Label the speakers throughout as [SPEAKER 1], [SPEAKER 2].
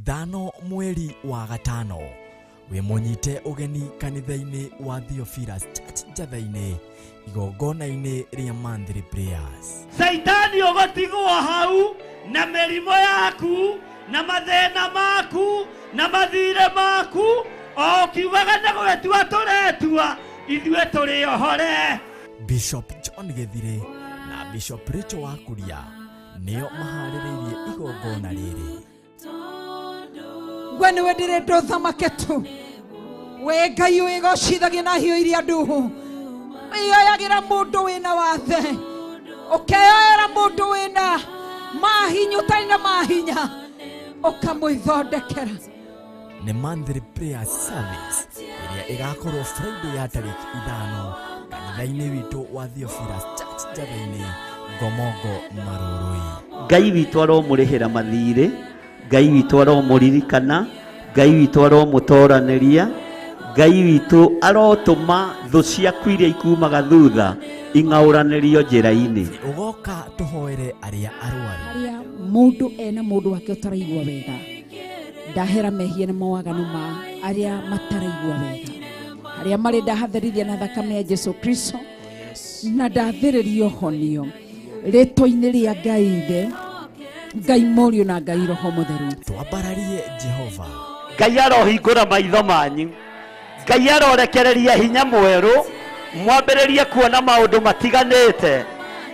[SPEAKER 1] ithano mweri wa gatano wimunyite ugeni kanitha-ini wa Theophilus Church Njatha-ini igongona-ini ria monthly prayers.
[SPEAKER 2] Saitani ugotigwo hau na mirimo yaku na mathina maku na mathire maku okiugaga na gwetua turetua ithuĩ tũrĩ ohore.
[SPEAKER 1] Bishop John Gethire na Bishop Rachel Wakuria nio maharĩrĩirie igongona rĩrĩ.
[SPEAKER 3] Gwe nĩwe ndĩrenda ũthamake tu, we Ngai wĩgocithagia na hiũ iria nduhu, wĩoyagĩra mũndũ wĩna wathe, ũkeoyera mũndũ wĩna mahinya ũtarĩ na mahinya, ũkamwĩthondekera.
[SPEAKER 1] Nĩ monthly prayer service ĩrĩa ĩgakorwo Friday ya tarĩki 5 kanitha-inĩ witũ wa Theophilus Church Njatha-inĩ Ngomongo Marũrũi.
[SPEAKER 4] Ngai witũ aromũrĩhĩra mathirĩ, Ngai witũ aromũririkana, Ngai witũ aromũtoranĩria, Ngai witũ arotũma thũ ciaku iria ikumaga thutha ing'aũranĩrio njĩra-inĩ.
[SPEAKER 1] Ũgoka tũhoere arĩa arwaru,
[SPEAKER 3] arĩa mũndũ ena mũndũ wake ũtaraigua wega, ndahera mehia na mawaganu ma arĩa mataraigua wega, arĩa marĩ ndahatherithia na thakame ya Jesu Kristo na ndathĩrĩrio honio rĩtwa-inĩ rĩa Ngai Ithe, Ngai Mũriũ na Ngai Roho Mũtheru.
[SPEAKER 1] twambararie Jehova.
[SPEAKER 4] Ngai arohingũra maitho manyu, Ngai arorekereria hinya mwerũ, mwambĩrĩrie kuona maũndũ matiganĩte,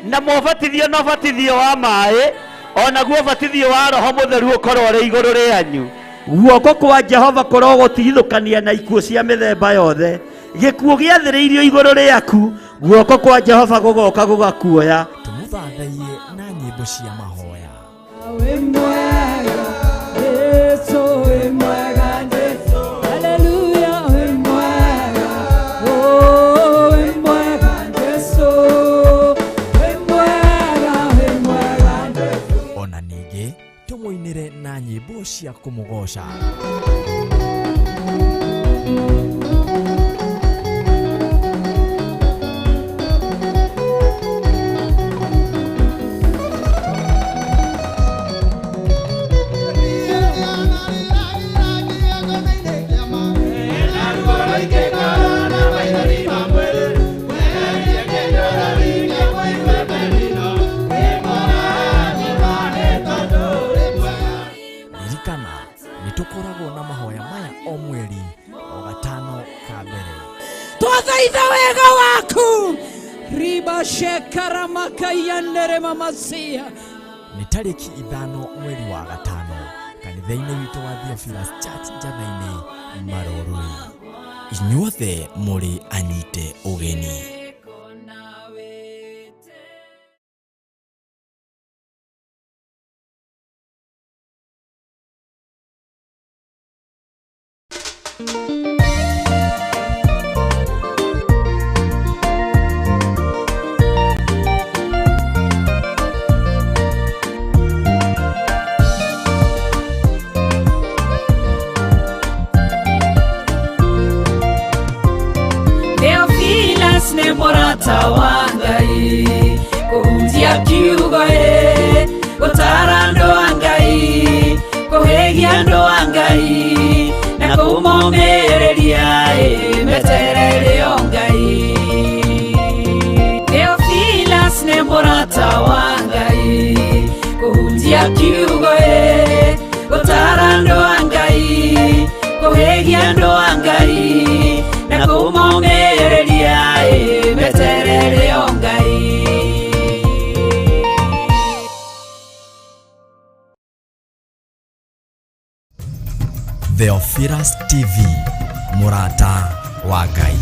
[SPEAKER 4] na mũbatithio na ũbatithio wa maĩ, onaguo ũbatithio wa Roho Mũtheru ũkorwo ũrĩ igũrũ rĩanyu. Guoko kwa Jehova kũrogũtigithũkania na ikuũ cia mĩthemba yothe, gĩkuũ gĩathĩrĩirio igũrũ rĩaku, guoko kwa Jehova gũgoka gũgakuoya.
[SPEAKER 1] Tũmũthathaiye na nyĩmbo cia mahoya. Ona ningĩ tũmũinĩre na nyĩmbo cia kũmũgoca. Nĩtũkoragwo na mahoya maya o mweri o gatano ka mbere.
[SPEAKER 3] Twathaitha wega waku riba shekara makayandere mamasia.
[SPEAKER 1] Nĩ tarĩki 5 mweri wa gatano kanitha-inĩ witũ wa Theophilus Church Njatha-inĩ Marũrũi. Inyuothe mũrĩ anyite ũgeni.
[SPEAKER 5] Theophilus nĩ mũrata wa Ngai, kũhunjia kiugo gũtara andũ a Ngai, kũhĩgia andũ a Ngai na kũmomĩrĩria meterere o Ngai. Theophilus nĩ mũrata wa Ngai, kũhunjia kiugo gũtara andũ a Ngai, kũhĩgia andũ a Ngai na kũmomĩrĩria meterere o Ngai.
[SPEAKER 1] Theophilus TV, mũrata wa Ngai.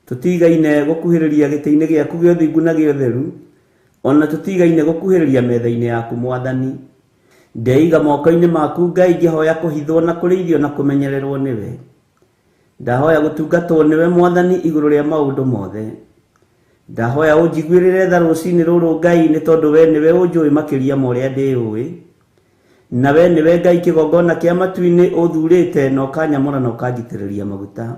[SPEAKER 6] tutigaine gukuhiriria gitiine giaku gio thingu na gio theru ona tutigaine gukuhiriria metha-ini yaku Mwathani ndeiga moko-ini maku Ngai ngihoya kuhithwo na kurithio na kumenyererwo niwe ndahoya gutungatwo niwe Mwathani iguru ria maundu mothe ndahoya unjiguirire tha rucini ruru Ngai ni tondu we niwe unjui makiria ma uria ndiui na we niwe Ngai kigongona kia matu-ini uthurite na ukanyamura na ukanjitiriria maguta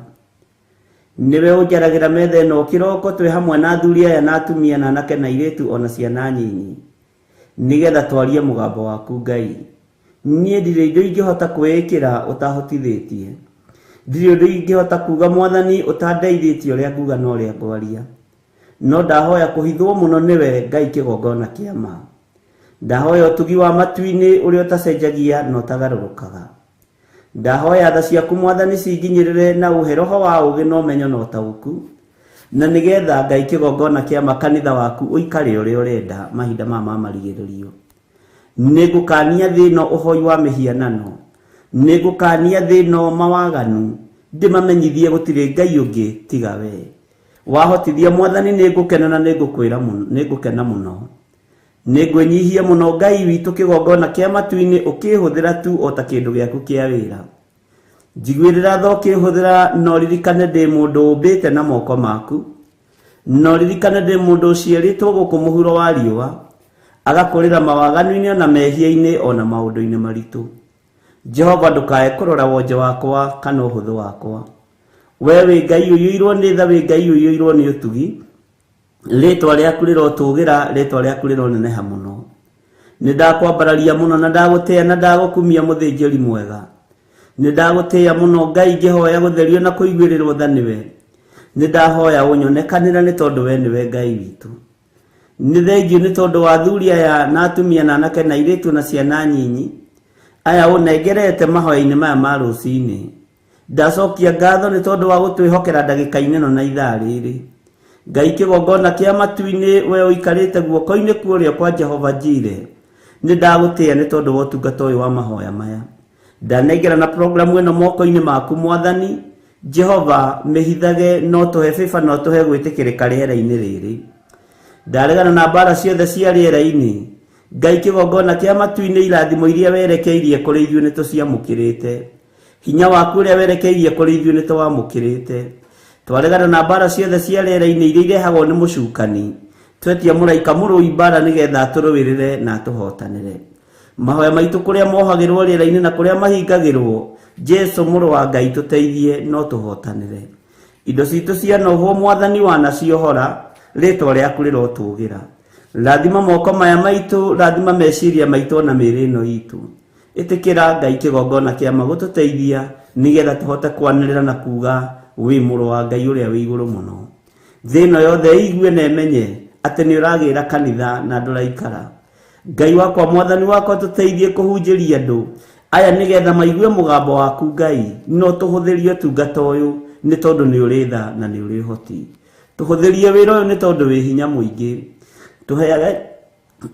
[SPEAKER 6] niwe unjaragira metha ino kiroko twi hamwe na athuri aya na atumia na anake na iritu ona ciana nyinyi nigetha twarie mugambo waku Ngai nie ndire indo ingihota kwikira utahotithitie ndire indo ingihota kuga Mwathani utandeithitie uria nguga no uria ngwaria no ndahoya kuhithwo muno niwe Ngai kigongona kia ma ndahoya utugi wa matu-ini uria utacenjagia no utagarurukaga ndahoya tha ciaku Mwathani cinginyirire na uhe roho wa ugi no menyo no tauku na nigetha Ngai kigongona kia makanitha waku uikare uria urenda mahinda mama marigiririo nigukania thino uhoi wa mihianano nigukania thino mawaganu ndimamenyithie gutire Ngai ungi tiga we wahotithia Mwathani nigukena na nigukwira muno nigukena muno nigwenyihia muno Ngai witu kigongona kia matu-ini ukihuthira tu ota kindu giaku kia wira njiguirira tho kihuthira no ririkane ndi mundu umbite na moko maku no ririkane ndi mundu uciaritwo guku muhuro wa riua agakurira mawaganu-ini na mehia-ini ona maundu-ini maritu Jehova ndukae kurora wonje wakwa kana uhuthu wakwa we wi Ngai uyuirwo ni tha wi Ngai uyuirwo ni utugi ritwa riaku rirotugira ritwa riaku rironeneha muno nindakwambararia muno na ndagutia na ndagukumia muthinjiri mwega nindagutia muno Ngai ngihoya gutherio na kuiguirirwo tha niwe nindahoya unyonekanira ni tondu we niwe Ngai witu ni thengiu ni tondu wa athuri aya na atumia na anake na iritu na ciana nyinyi aya unengerete mahoya-ini maya ma rucini ndacokia ngatho ni tondu wa gutwihokera ndagika-ini no na ithaa riri Ngai kigongona kia matu-ini we uikarite guoko-ini kuoria kwa Jehova Jire ni ndagutia ni tondu wa utungata uyu wa mahoya maya ndanengera na programu ino moko-ini maku Mwathani Jehova mihithage no tuhe fifa no tuhe gwitikirika riera-ini riri ndaregana na mbara ciothe cia riera-ini Ngai kigongona kia matu-ini irathimo iria werekeirie kuri ithuĩ ni tuciamukirite hinya waku uria werekeirie kuri ithuĩ ni tuwamukirite twaregana na mbara ciothe cia riera-ini iria irehagwo ni mucukani twetia muraika murui mbara nigetha turuwirire na tuhotanire mahoya maitu kuria mohagirwo riera-ini na kuria mahingagirwo Jesu muru wa Ngai tuteithie no tuhotanire indo citu cia nohwo Mwathani wanaciohora ritwa riaku rirotugira rathima moko maya maitu rathima meciria maitu na mĩĩrĩ ĩno itu itikira Ngai kigongona kia magututeithia nigetha tuhote kwanirira na kuga wi muru wa Ngai uria wi iguru muno thino yothe igue na emenye ati ni uragira kanitha na nduraikara Ngai wakwa Mwathani wakwa tuteithie kuhunjiria andu aya nigetha maigue mugambo waku Ngai no tuhuthirie tungata uyu ni tondu ni uri tha na ni uri hoti tuhuthirie wira uyu ni tondu wi hinya muingi tuheage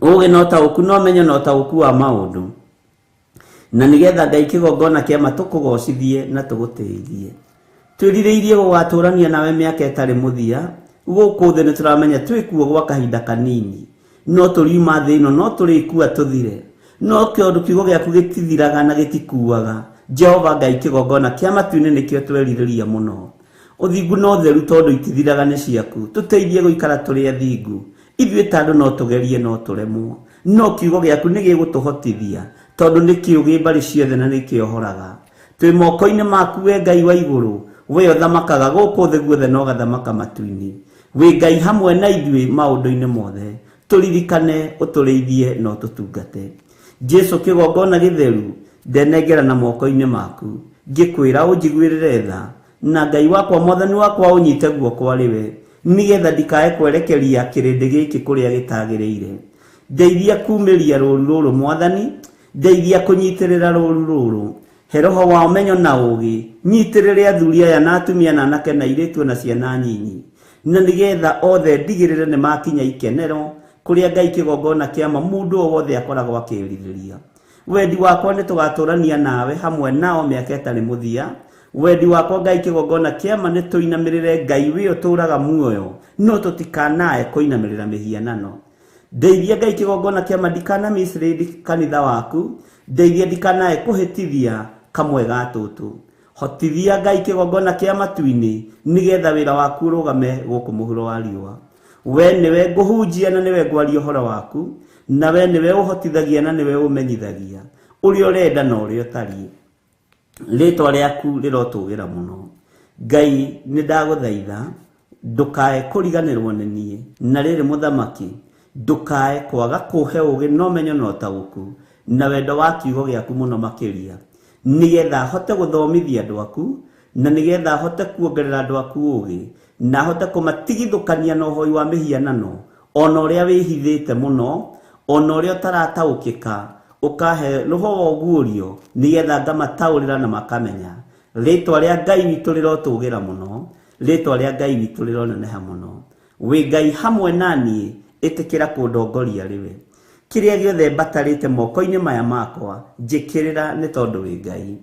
[SPEAKER 6] uge no tauku no menyo no tauku wa maundu na nigetha Ngai kigongona kia matukugocithie na tuguteithie twirireirie gugaturania nawe miaka itari muthia guku thi ni turamenya twikuo gwa kahinda kanini no turiuma thi ino no turikua tuthire no kiondu kiugo giaku gitithiraga na gitikuaga Jehova Ngai kigongona kia matu-ini nikio tweririria muno uthingu no theru tondu itithiraga ni ciaku tuteithie guikara turi athingu ithuĩ tandu no tugerie no turemwo no kiugo giaku ni gigutuhotithia tondu ni kiugi mbari ciothe na ni kiohoraga twi moko-ini maku we Ngai wa iguru we uthamakaga guku thi guothe no gathamaka matu-ini we Ngai hamwe na ithuĩ maundu-ini mothe turirikane utureithie no tutungate Jesu kigongona githeru ndenengera na moko-ini maku ngikwira unjiguirire tha na Ngai wakwa Mwathani wakwa unyite guoko ariwe nigetha ndikae kwerekeria kirindi giki kuria gitagiriire ndeithia kumiria ruru ruru Mwathani ndeithia kunyitirira ruru ruru he roho wa umenyo na ugi nyitirire athuri aya na atumia na anake na iritu na ciana nyinyi na nigetha othe ndigirire ni makinya ikenero kuria Ngai kigongona kiama mundu wothe akoragwo akiririria wendi wakwa ni tugaturania nawe hamwe nao miaka itari muthia wendi wakwa Ngai kigongona kiama nĩ tũinamirĩre Ngai we ũtũraga muoyo no tũtikanae kũinamirĩra mĩhianano. Ndeithia Ngai kigongona kiama ndikana misiri kanitha waku, ndeithia ndikanae kũhĩtithia kamwe ga tũtũ. Hotithia Ngai kigongona kia matu-inĩ nigetha wĩra waku ũrũgame gũkũ mũhuro wa riũa. We nĩwe ngũhunjia na nĩwe ngwaria ũhoro waku, na we nĩwe ũhotithagia na nĩwe ũmenyithagia ũrĩa ũrenda na ũrĩa ũtariĩ. Rĩtwa rĩaku rĩrotũgĩra mũno. Ngai nĩ ndagũthaitha ndũkae kũriganĩrwo nĩ niĩ, na rĩrĩ mũthamaki ndũkae kwaga kũhe ũũgĩ na ũmenyo na ũtaũku na wendo wa kiugo gĩaku mũno makĩria, nigetha hote gũthomithia andũ aku, na nigetha hote kuongerera andũ aku ũũgĩ, na hote kũmatigithũkania na ũhoi wa mĩhianano, ona ũrĩa wĩhithĩte mũno, ona ũrĩa ũtarataũkĩka, ũkahe roho wa ũguũrio nigetha ngamataũrĩra na makamenya. Rĩtwa rĩa Ngai witũ rĩrotũgĩra mũno, rĩtwa rĩa Ngai witũ rĩroneneha mũno. Wĩ Ngai hamwe naniĩ, ĩtĩkĩra kũndongoria rĩwe. Kĩrĩa gĩothe mbatarĩte moko-inĩ maya makwa njĩkĩrĩra nĩ tondũ wĩ Ngai.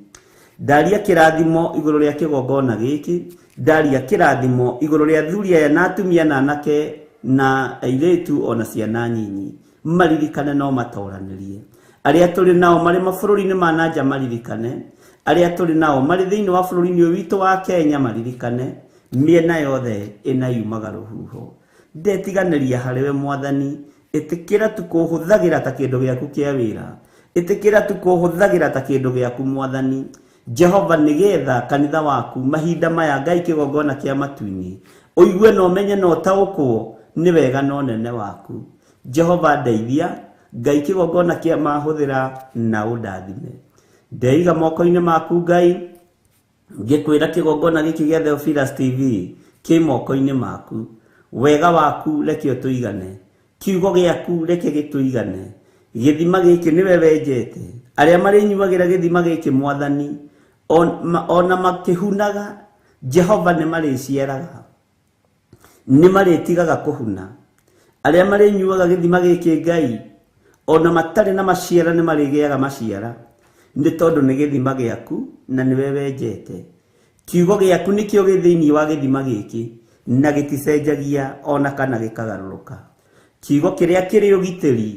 [SPEAKER 6] Ndaria kĩrathimo igũrũ rĩa kĩgongona gĩkĩ, ndaria kĩrathimo igũrũ rĩa athuri aya na atumia na anake na airĩtu ona ciana nyinyi, maririkane no matoranĩrie. Arĩa tũrĩ nao marĩ mabũrũri-inĩ ma nanja maririkane, arĩa tũrĩ nao marĩ thĩinĩ wa bũrũri-inĩ ũyũ witũ wa Kenya maririkane, mĩena yothe ĩna yumaga rũhuho. Ndetiganĩria harĩwe Mwathani, ĩtĩkĩra tu kũhũthagĩra ta kĩndũ gĩaku kĩa wĩra, ĩtĩkĩra tu kũhũthagĩra ta kĩndũ gĩaku Mwathani Jehova, nigetha kanitha waku mahinda maya Ngai kĩgongona kĩa matu-inĩ ũigue na ũmenye na ũtaũkwo nĩ wega na ũnene waku. Jehova ndeithia, Ngai kĩgongona kĩa mahũthĩra na ũndathime. Ndeiga moko-inĩ maku Ngai, ngĩkwĩra kĩgongona gĩkĩ gĩa Theophilus TV kĩ moko-inĩ maku. Wega waku reke ũtũigane, kiugo gĩaku reke gĩtũigane. Gĩthima gĩkĩ nĩwe wenjete, arĩa marĩnyuagĩra gĩthima gĩkĩ Mwathani ona makĩhunaga Jehova nĩ marĩciaraga, nĩ marĩtigaga kũhuna. Arĩa marĩnyuaga gĩthima gĩkĩ Ngai ona matarĩ na maciara nĩ marĩgĩaga maciara, nĩ tondũ nĩ gĩthima gĩaku na nĩwe wenjete. Kiugo gĩaku nĩkĩo gĩ thĩinĩ wa gĩthima gĩkĩ na gĩticenjagia ona kana gĩkagarũrũka. Kiugo kĩrĩa kĩrĩ ũgitĩri,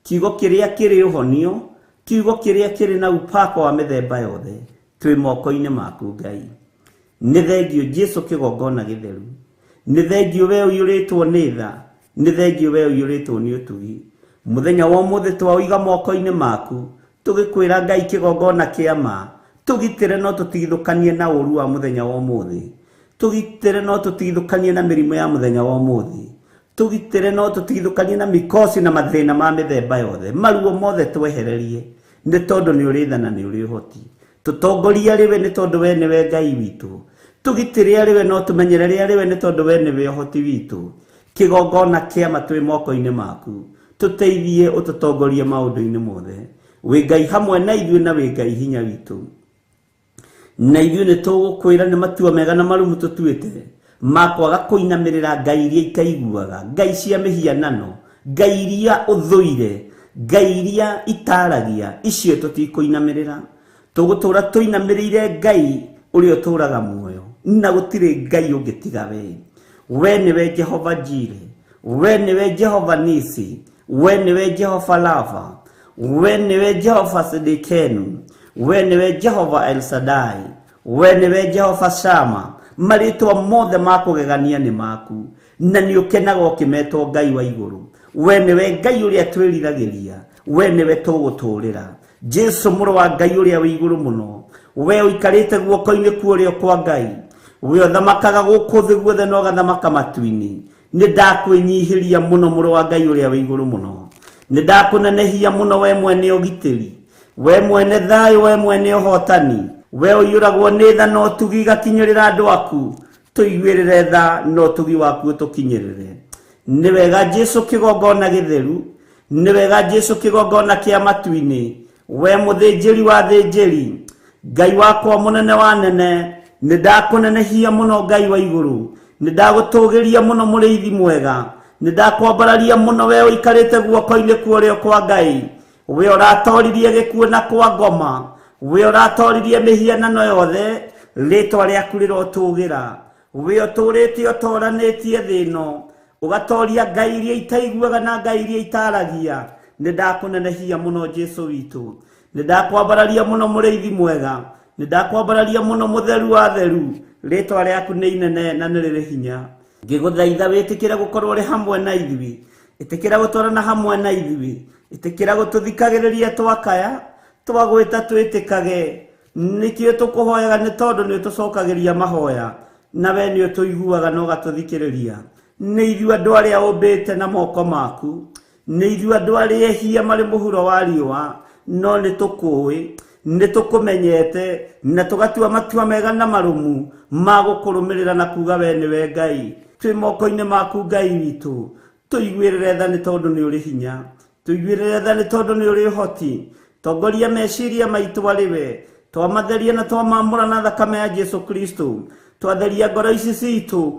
[SPEAKER 6] kiugo kĩrĩa kĩrĩ ũhonio, kiugo kĩrĩa kĩrĩ na upako wa mĩthemba yothe, twĩ moko-inĩ maku Ngai. Nĩ thengio Jesũ kĩgongona gĩtheru, nĩ thengio we ũiyũrĩtwo nĩ tha, nĩ thengio we ũiyũrĩtwo nĩ ũtugi. Mũthenya wa ũmũthĩ twaũiga moko-inĩ maku, tũgĩkwĩra Ngai kĩgongona kĩa ma, tũgitĩre no tũtigithũkanie na ũru wa mũthenya wa ũmũthĩ, tũgitĩre no tũtigithũkanie na mĩrimũ ya mũthenya wa ũmũthĩ, tũgitĩre no tũtigithũkanie na mĩkosi na mathĩna ma mĩthemba yothe, maruo mothe twehererie, nĩ tondũ nĩ ũrĩ tha na nĩ ũrĩ ũhoti. Tũtongoria rĩwe nĩ tondũ we nĩwe Ngai witũ, tũgitĩre rĩwe no tũmenyerere rĩwe nĩ tondũ we nĩwe ũhoti witũ. Kĩgongona kĩa ma twĩ moko-inĩ maku, tũteithie ũtũtongorie maũndũ-inĩ mothe. Wĩ Ngai hamwe na ithuĩ na wĩ Ngai hinya witũ, na ithuĩ nĩ tũgũkwĩra nĩ matua mega na marumu tũtuĩte makwaga kũinamĩrĩra ngai iria ikaiguaga, ngai cia mĩhianano, ngai iria ũthũire, ngai iria itaragia, icio tũtikũinamĩrĩra. Tũgũtũra tũinamĩrĩire Ngai ũrĩa ũtũraga muoyo, na gũtirĩ Ngai ũngĩ tiga we. We nĩwe Jehova Jire, we nĩwe Jehova Nisi, we nĩwe Jehova Lava, we nĩwe Jehova Sidikenu, we nĩwe Jehova El Shaddai, we nĩwe Jehova Shama. Marĩtwa mothe makũgegania nĩ maku, na nĩ ũkenaga ũkĩmetwo Ngai wa igũrũ. We nĩwe Ngai ũrĩa twĩriragĩria, we nĩwe tũgũtũũrĩra. Jesu mũrũ wa Ngai ũrĩa wĩ igũrũ mũno, we ũikarĩte guoko-inĩ kuorĩo kwa Ngai, we ũthamakaga gũkũ thĩ guothe na ũgathamaka matu-inĩ. Nĩ ndakwĩnyihĩria mũno mũrũ wa Ngai ũrĩa wĩ igũrũ mũno, nĩ ndakũnenehia mũno we mwene ũgitĩri, we mwene thayũ, we mwene ũhotani, we ũiyũragwo nĩ tha no tugi gakinyĩrĩra andũ aku, tũiguĩrĩre tha no tugi waku ũtũkinyĩrĩre. Nĩ wega Jesu kĩgongona gĩtheru, nĩ wega Jesu kĩgongona kĩa matu-inĩ, we mũthĩnjĩri wa thĩnjĩri, Ngai wakwa mũnene wa nene, nĩ ndakũnenehia mũno Ngai wa igũrũ, nĩ ndagũtũgĩria mũno mũrĩithi mwega, nĩ ndakwambararia mũno we ũikarĩte guoko-inĩ kuorĩo kwa Ngai, we ũratoririe gĩkuũ na kwa ngoma, we ũratoririe mĩhianano yothe, rĩtwa rĩaku rĩrotũgĩra we ũtũrĩte ũtoranĩtie thĩ ĩno ũgatoria ngai iria itaiguaga na ngai iria itaragia. Nĩndakũnenehia mũno Jesu witũ, nĩndakwambararia mũno mũrĩithi mwega, nĩndakwambararia mũno mũtheru wa theru. Rĩtwa rĩaku nĩ inene na nĩ rĩrĩ hinya. Ngĩgũthaitha wĩtĩkĩre gũkorwo ũrĩ hamwe na ithuĩ, ĩtĩkĩra gũtwarana hamwe na ithuĩ, ĩtĩkĩra gũtũthikagĩrĩria twakaya twagwĩta twĩtĩkage. Nĩkĩo tũkũhoyaga nĩ tondũ nĩ ũtũcokagĩria mahoya, nawe nĩ ũtũiguaga na ũgatũthikĩrĩria. Nĩ ithuĩ andũ arĩa ũmbĩte na moko maku, nĩ ithuĩ andũ arĩa ehia marĩ mũhuro wa riũa, no nĩ tũkũĩ, nĩ tũkũmenyete na tũgatua matua mega na marũmu ma gũkũrũmĩrĩra na kuga we nĩwe Ngai. Twĩ moko-inĩ maku Ngai witũ, tũiguĩrĩre tha nĩ tondũ nĩ ũrĩ hinya, tũiguĩrĩre tha nĩ tondũ nĩ ũrĩ ũhoti. Tongoria meciria maitũ arĩ we, twamatheria na twamamũra na thakame ya Jesu Kristo. Twatheria ngoro ici citũ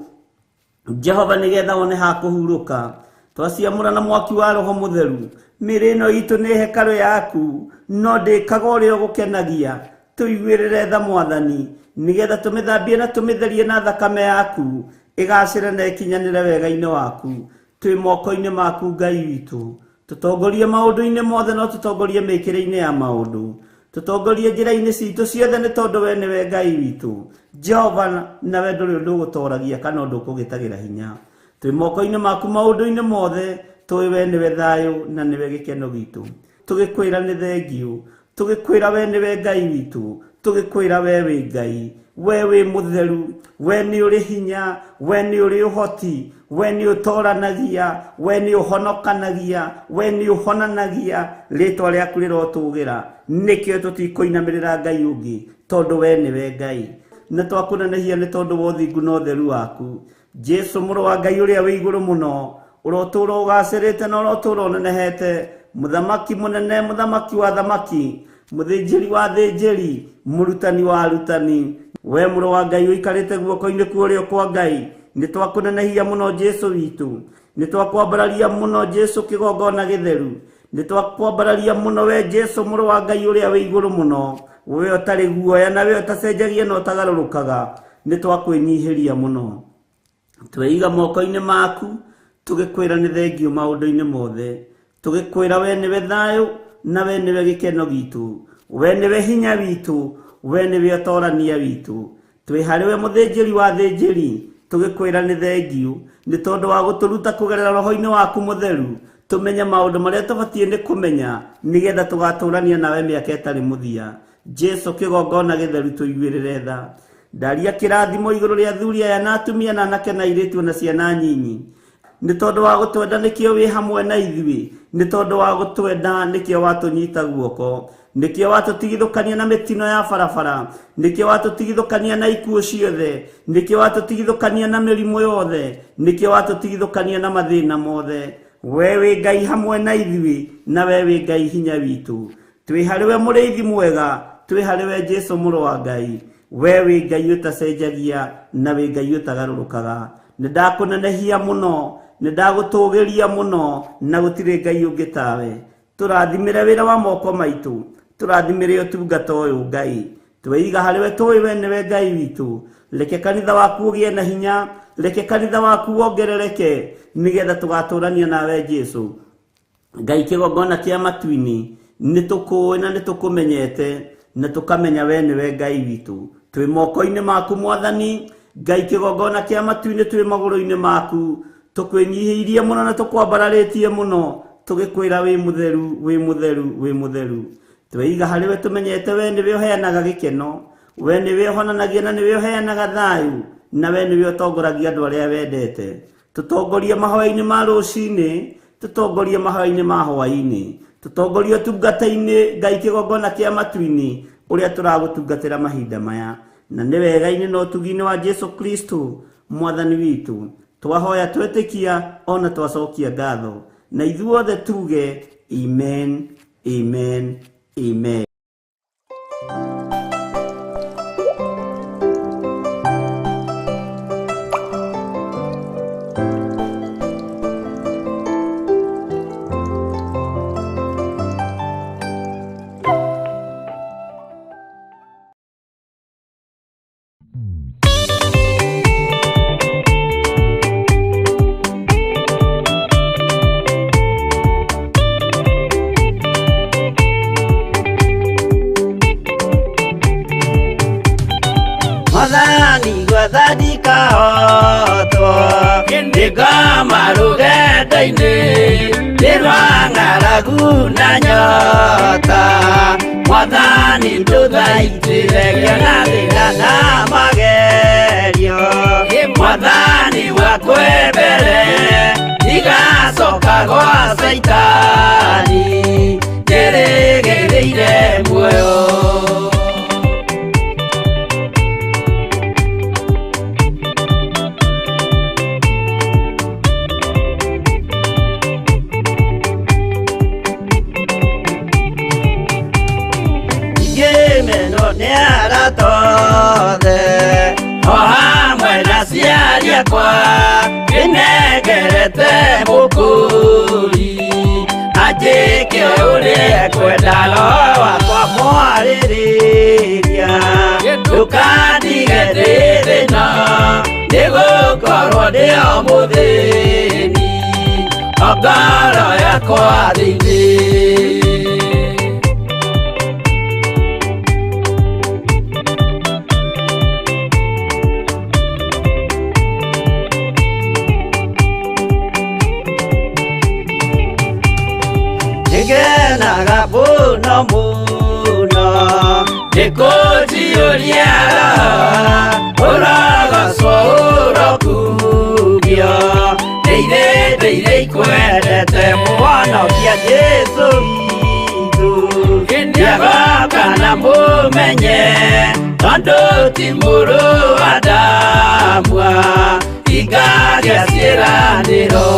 [SPEAKER 6] Jehova nĩgetha wone ha kũhurũka. Twaciamũra na mwaki wa Roho Mũtheru. Mĩĩrĩ ĩno itũ nĩ hekarũ yaku, no ndĩkaga ũrĩa ũgũkenagia. Tũiguĩrĩre tha Mwathani, nĩgetha tũmĩthambie na tũmĩtherie na thakame yaku, ĩgacĩre na ĩkinyanĩre wega-inĩ waku. Twĩ moko-inĩ maku Ngai witũ, tũtongorie maũndũ-inĩ mothe, no tũtongorie mĩkĩre-inĩ ya maũndũ, tũtongorie njĩra-inĩ citũ ciothe nĩ tondũ we nĩwe Ngai witũ. Jehova nawe ndũrĩ ũndũ ũgũtoragia kana ũndũ ũkũgĩtagĩra hinya. Twĩ moko-inĩ maku maũndũ-inĩ mothe, tũĩ we nĩwe thayũ na nĩwe gĩkeno gitũ. Tũgĩkwĩra nĩ thengiũ, tũgĩkwĩra we nĩwe Ngai witũ, tũgĩkwĩra we wĩ Ngai, we wĩ mũtheru, we nĩ ũrĩ hinya, we nĩ ũrĩ ũhoti, we nĩ ũtoranagia, we nĩ ũhonokanagia, we nĩ ũhonanagia. Rĩtwa rĩaku rĩrotũgĩra, nĩkĩo tũtikũinamĩrĩra Ngai ũngĩ, tondũ we nĩwe Ngai. Na twakũnenehia nĩ tondũ wa ũthingu na ũtheru waku. Jesu mũrũ wa Ngai ũrĩa wĩ igũrũ mũno, ũrotũũra ũgacĩrĩte na ũrotũũra ũnenehete, mũthamaki mũnene, mũthamaki wa thamaki, mũthĩnjĩri wa thĩnjĩri, mũrutani wa arutani. We mũrũ wa Ngai ũikarĩte guoko-inĩ kwa ũrĩo kwa Ngai, nĩ twakũnenehia mũno Jesu witũ, nĩ twakwambararia mũno Jesu kĩgongona gĩtheru, nĩ twakwambararia mũno we Jesu mũrũ wa Ngai ũrĩa wĩ igũrũ mũno, we ũtarĩ guoya na we ũtacenjagia na ũtagarũrũkaga. Nĩ twakwĩnyihĩria mũno, tweiga moko-inĩ maku, tũgĩkwĩra nĩ thengiũ maũndũ-inĩ mothe, tũgĩkwĩra we nĩwe thayũ na we nĩwe gĩkeno gitũ, we nĩwe hinya witũ, we nĩwe ũtorania witũ. Twĩ harĩ we mũthĩnjĩri wa thĩnjĩri, tũgĩkwĩra nĩ thengiũ nĩ tondũ wa gũtũruta kũgerera Roho-inĩ waku mũtheru, tũmenye maũndũ marĩa tũbatiĩ nĩ kũmenya, nĩgetha tũgatũrania nawe mĩaka ĩtarĩ mũthia. Jesu kĩgongona gĩtheru tũiguĩrĩre tha. Ndaria kĩrathimo igũrũ rĩa athuri aya na atumia na anake na airĩtu na ciana nyinyi. Nĩ tondũ wa gũtwenda nĩkĩo wĩ hamwe na ithuĩ, nĩ tondũ wa gũtwenda nĩkĩo watũnyita guoko, nĩkĩo watũtigithũkania na mĩtino ya barabara, nĩkĩo watũtigithũkania na ikuũ ciothe, nĩkĩo watũtigithũkania na mĩrimũ yothe, nĩkĩo watũtigithũkania na mathĩna mothe. We wĩ Ngai hamwe na ithuĩ, na we wĩ Ngai hinya witũ. Twĩ harĩ we mũrĩithi mwega, twĩ harĩ we Jesu mũrũ wa Ngai, we wĩ Ngai ũtacenjagia na wĩ Ngai ũtagarũrũkaga. Nĩndakũnenehia mũno, nĩndagũtũgĩria mũno, na gũtirĩ Ngai ũngĩ tawe. Tũrathimĩre wĩra wa moko maitũ, tũrathimĩre ũtungata ũyũ Ngai. Tweiga harĩ we tũĩ we nĩwe Ngai witũ. Reke kanitha waku ũgĩe na hinya, reke kanitha waku wongerereke, nĩgetha tũgatũrania nawe Jesu. Ngai kĩgongona kĩa matu-inĩ, nĩ tũkũĩ na nĩ tũkũmenyete, na tũkamenya we nĩwe Ngai witũ. Twĩ moko-inĩ maku Mwathani, Ngai kĩgongona kĩa matu-inĩ twĩ magũrũ-inĩ maku, tũkwĩnyihĩirie mũno na tũkwambararĩtie mũno, tũgĩkwĩra wĩ mũtheru, wĩ mũtheru, wĩ mũtheru. Tweiga harĩ we tũmenyete we nĩwe ũheanaga gĩkeno, we nĩwe ũhonanagia na nĩwe ũheanaga thayũ, na we nĩwe ũtongoragia andũ arĩa wendete. Tũtongorie mahoya-inĩ ma rũcinĩ, tũtongorie mahoya-inĩ ma hwaĩ-inĩ, tũtongorie ũtungata-inĩ Ngai kĩgongona kĩa matu-inĩ ũrĩa tũragũtungatĩra mahinda maya. Na nĩ wega-inĩ na ũtugi-inĩ wa Jesu Kristo Mwathani witũ, twahoya twĩtĩkia ona twacokia ngatho, na ithuothe tuge amen, amen, amen.
[SPEAKER 5] rũgendo-inĩ nĩ rwa ng'aragu na nyota. Mwathani ndũthaitĩrĩria na thĩna na magerio. Mwathani wakwe mbere igacoka gwa Saitani njĩrĩgĩrĩire muoyo. Tothe o hamwe na aciari akwa nĩnengerete mũkũri anjĩke ũrĩa ekwenda Roho wakwa mwarĩrĩria. Ndũkandige ndĩ thĩna nĩgũkorwo ndĩ o mũthĩni o ngoro yakwa thĩinĩ. Ngenaga mũno mũno nĩkũnjiyũria ũrogocwo ũrokugio. Ndĩirĩ ikwendete Mũhonokia Jesũ witũ. Ndiagoka na mũmenye tondũ ti mũrũ wa ndamwa ingagĩa ciĩranĩro.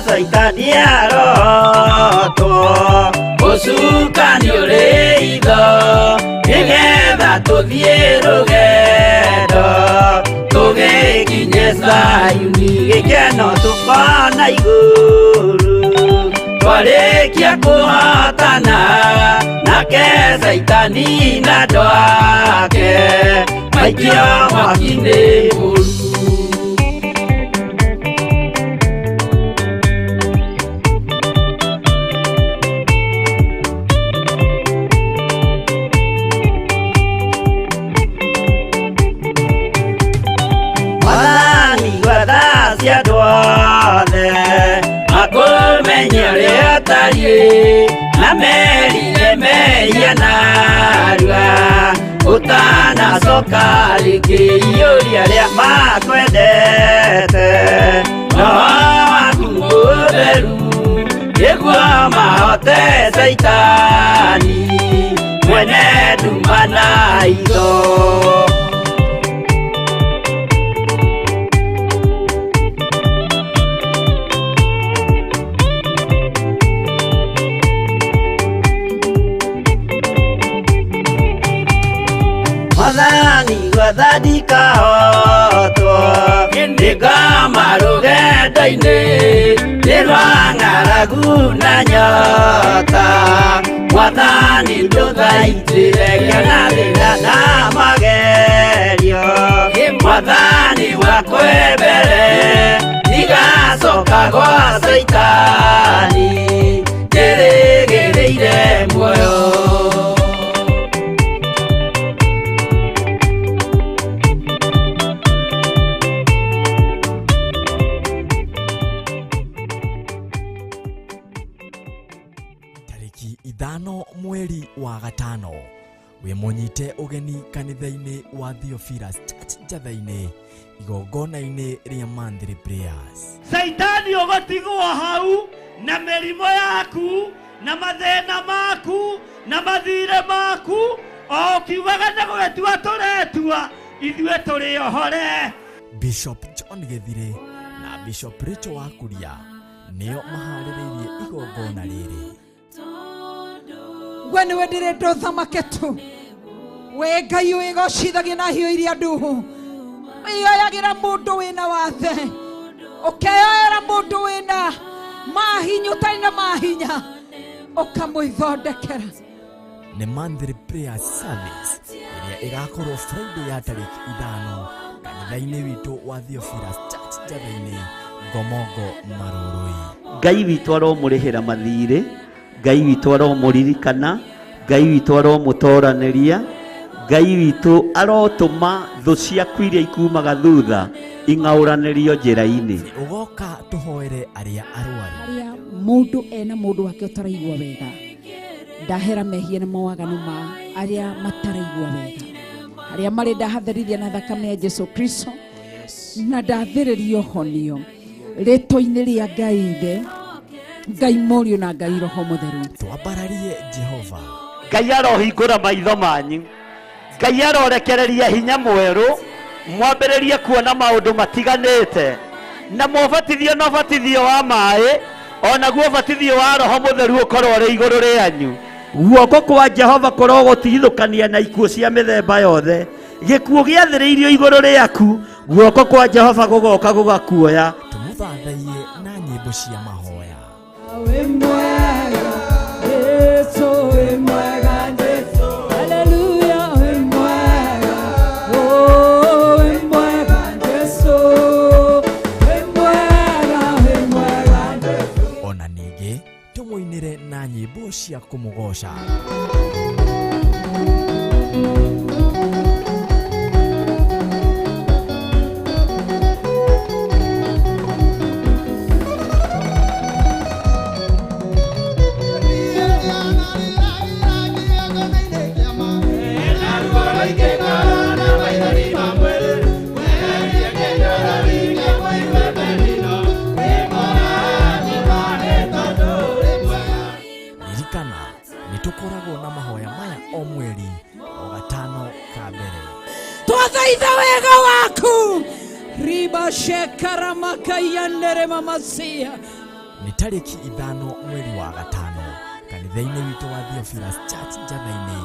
[SPEAKER 5] Saitani arotwo gũcukani ũrĩ itho nĩgetha tũthiĩ rũgendo tũgĩkinye Zayuni gĩkeno tũkona igũrũ. Twarĩkia kũhotana nake Saitani na andũ ake maikio mwaki-inĩ mũru. Andũ othe makũmenye ũrĩa ũtariĩ na merire mehia narua ũtanacoka rĩngĩ iyũria rĩa makwendete. Roho waku mũtheru nĩguo mahote Saitani mwene nduma na itho. Mwathani gwathani kahotwo nĩngoma rũgendo-inĩ nĩ rwa ng'aragu na nyota. Mwathani ndũthaitĩrĩria na thĩna na magerio. Mwathani wakwe mbere igacoka gwa Saitani njĩrĩgĩrĩire muoyo.
[SPEAKER 1] Ithano mweri wa gatano we munyite ugeni kanitha-inĩ wa Theophilus Church Njatha-inĩ igongona-inĩ rĩa Monthly Prayers.
[SPEAKER 2] Saitani ũgũtigwo hau na mĩrimũ yaku na mathĩna maku na mathirĩ maku o ũkiugaga nĩ gũgĩtua tũretua ithuĩ tũrĩ ohore.
[SPEAKER 1] Bishop John Githire na Bishop Rachel Wakuria nĩo maharĩrĩirie igongona rĩrĩ.
[SPEAKER 3] We nĩwe ndĩrĩndwo thamake tu, we Ngai wĩgocithagia na hiũ iria nduhu, wĩyoyagĩra mũndũ wĩna wathe, ũkeyoera mũndũ wĩna mahinya ũtarĩ na mahinya, ũkamwĩthondekera.
[SPEAKER 1] Nĩ Monthly Prayer Service ĩrĩa ĩgakorwo Friday ya tarĩki 5 kanitha-inĩ witũ wa Theophilus Church Njatha-inĩ Ngomongo Maroroi.
[SPEAKER 4] Ngai witũ aromũrĩhĩra mathirĩ, Ngai witũ aromũririkana, Ngai witũ aromũtoranĩria, Ngai witũ arotũma thũ ciaku iria ikumaga thutha ing'aũranĩrio njĩra-inĩ.
[SPEAKER 1] Ugoka tuhoere aria arwaru.
[SPEAKER 3] Haria mundu ena mundu wake utaraigua wega, ndahera mehia na mawaganu ma aria mataraigua wega, haria mari ndahatherithia na thakame ya Jesu Kristo, na ndathĩrĩrio honio rĩtwa-inĩ rĩa Ngai Ithe, Ngai Mũriũ na Ngai Roho Mũtheru.
[SPEAKER 1] Twambararie Jehova.
[SPEAKER 4] Ngai arohingũra maitho manyu, Ngai arorekereria hinya mwerũ, mwambĩrĩrie kuona maũndũ matiganĩte, na mũbatithio na ũbatithio wa maĩ, onaguo ũbatithio wa Roho Mũtheru ũkorwo ũrĩ igũrũ rĩanyu. Guoko kwa Jehova kũrwo gũtigithũkania na ikuũ cia mĩthemba yothe. Gĩkuũ gĩathĩrĩirio igũrũ rĩaku, guoko kwa Jehova gũgoka gũgakuoya.
[SPEAKER 1] Tumuthathaiye na nyĩmbo cia mahoya. Ona ningĩ tumuinĩre na nyĩmbo cia kũmũgoca. Nitukoragwo na mahoya maya o mweri o gatano ka mbere.
[SPEAKER 3] Twathaitha wega waku riba shekara makayandere mamasia.
[SPEAKER 1] Ni tariki 5 mweri wa gatano kanitha-inĩ witũ wa Theophilus Church Njatha-inĩ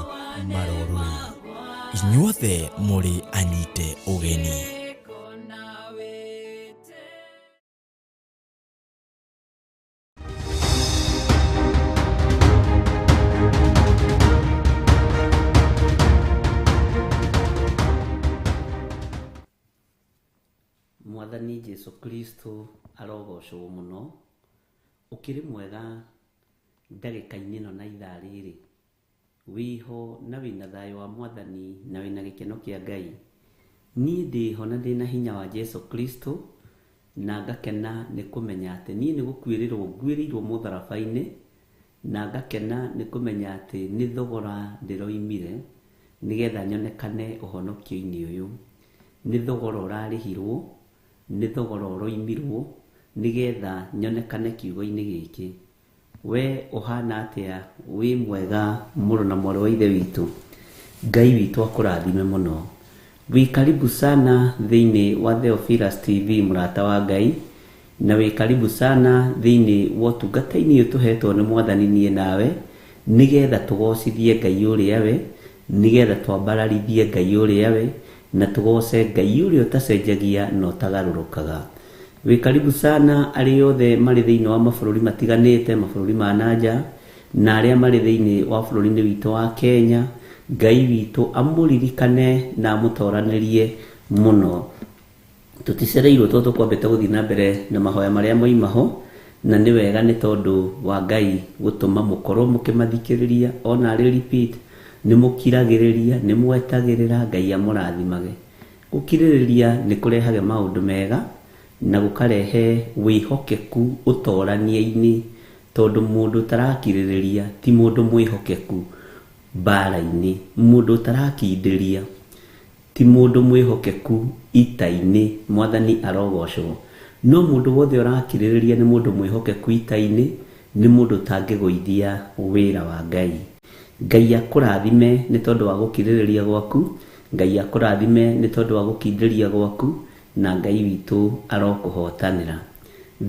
[SPEAKER 1] Maroroi. Inyuothe mũrĩ anyite ũgeni.
[SPEAKER 6] Mwathani Jesu Kristo arogocwo muno, ukiri mwega ndagĩka-inĩ ĩno na ithaa rĩrĩ, wiho na wĩna thayũ wa Mwathani na wĩna gĩkeno kĩa Ngai. Niĩ ndĩho na ndĩna hinya wa Jesu Kristo, na ngakena nĩ kũmenya atĩ niĩ nĩ gũkuĩrĩrwo nguĩrĩirwo mũtharaba-inĩ, na ngakena nĩ kũmenya atĩ nĩ thogora ndĩroimire nĩgetha nyonekane ũhonokio-inĩ ũyũ. Nĩ thogora ũrarĩhirwo, nĩ thogora ũroimirwo nĩgetha nyonekane kiugo-inĩ gĩkĩ. We ũhana atĩa? Wĩ mwega mũrũ na mwarĩ wa ithe witũ. Ngai witũ akũrathime mũno. Wĩ karibu sana thĩinĩ wa Theophilus TV mũrata wa Ngai, na wĩ karibu sana thĩinĩ wa ũtungata-inĩ ũyũ tũhetwo nĩ Mwathani niĩ nawe, nĩgetha tũgocithie Ngai ũrĩa we, nĩgetha twambararithie Ngai ũrĩa we, na tugoce Ngai ũrĩa ũtacenjagia na ũtagarũrũkaga. Wĩ karibu sana arĩ othe marĩ thĩinĩ wa mabũrũri matiganĩte, mabũrũri ma nanja, na arĩa marĩ thĩinĩ wa bũrũri-inĩ witũ wa Kenya. Ngai witũ amũririkane na amũtoranĩrie mũno. Tũticereirwo tondũ twambĩte gũthiĩ na mbere na mahoya marĩa moimaho, na nĩ wega nĩ tondũ wa Ngai gũtũma mũkorwo mũkĩmathikĩrĩria ona arĩ repeat, nĩ mũkiragĩrĩria, nĩ mwetagĩrĩra. Ngai amũrathimage. Gũkirĩrĩria nĩ kũrehaga maũndũ mega na gũkarehe wĩhokeku ũtorania-inĩ, tondũ mũndũ ũtarakirĩrĩria ti mũndũ mwĩhokeku mbara-inĩ, mũndũ ũtarakindĩria ti mũndũ mwĩhokeku ita-inĩ. Mwathani arogocwo. No mũndũ wothe ũrakirĩrĩria nĩ mũndũ mwĩhokeku ita-inĩ, nĩ mũndũ ũtangĩgũithia wĩra wa Ngai. Ngai akũrathime nĩ tondũ wa gũkirĩrĩria gwaku, Ngai akũrathime nĩ tondũ wa gũkindĩria gwaku, na Ngai witũ arokũhotanĩra.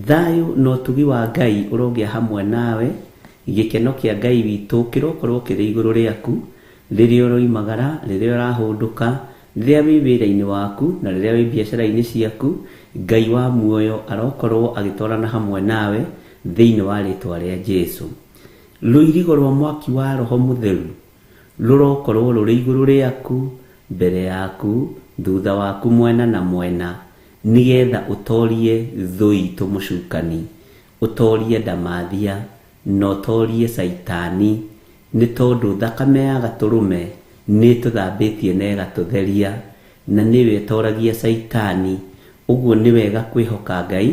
[SPEAKER 6] Thayũ na ũtugi wa Ngai ũrogĩa hamwe nawe. Gĩkeno kĩa Ngai witũ kĩrokorwo kĩrĩ igũrũ rĩaku rĩrĩa ũroimagara, rĩrĩa ũrahũndũka, rĩrĩa wĩ wĩra-inĩ waku, na rĩrĩa wĩ biacara-inĩ ciaku. Ngai wa muoyo arokorwo agĩtwarana hamwe nawe thĩinĩ wa rĩtwa rĩa Jesu. Rũirigo rwa mwaki wa Roho Mũtheru rũrokorwo rũrĩ igũrũ rĩaku, mbere yaku, thutha waku, mwena na mwena, nigetha utorie thuitũ mũcukani, utorie ndamathia na utorie Saitani, nĩ tondũ thakame ya gatũrũme nĩ tũthambĩtie na ĩgatũtheria, na nĩwe ĩtoragia Saitani. Ũguo nĩ wega kwĩhoka Ngai,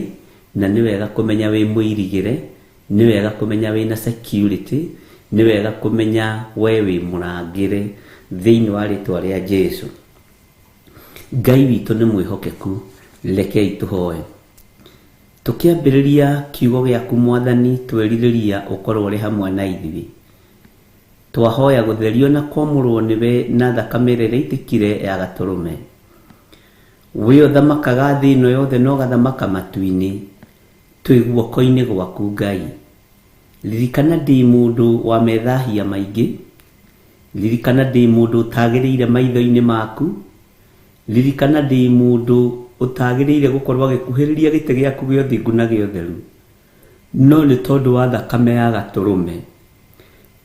[SPEAKER 6] na nĩ wega kũmenya wĩ mũirigĩre, nĩ wega kũmenya wĩna security, nĩ wega kũmenya we wĩ mũrangĩre thĩinĩ wa rĩtwa rĩa Jesũ. Ngai witũ nĩ mwĩhokeku, rekei tũhoe. Tũkĩambĩrĩria kiugo gĩaku Mwathani, twerirĩria ũkorwo ũrĩ hamwe na ithuĩ. Twahoya gũtherio na kwamũrwo nĩwe na thakame ĩrĩa ĩitĩkire ya gatũrũme. We ũthamakaga thĩ ĩno yothe na ũgathamaka matu-inĩ, twĩ guoko-inĩ gwaku Ngai. Ririkana ndĩ mũndũ wa methahia maingĩ, ririkana ndĩ mũndũ ũtagĩrĩire maitho-inĩ maku, ririkana ndĩ mũndũ ũtagĩrĩire gũkorwo agĩkuhĩrĩria gĩtĩ gĩaku gĩa ũthingu na gĩa ũtheru, no nĩ tondũ wa thakame ya gatũrũme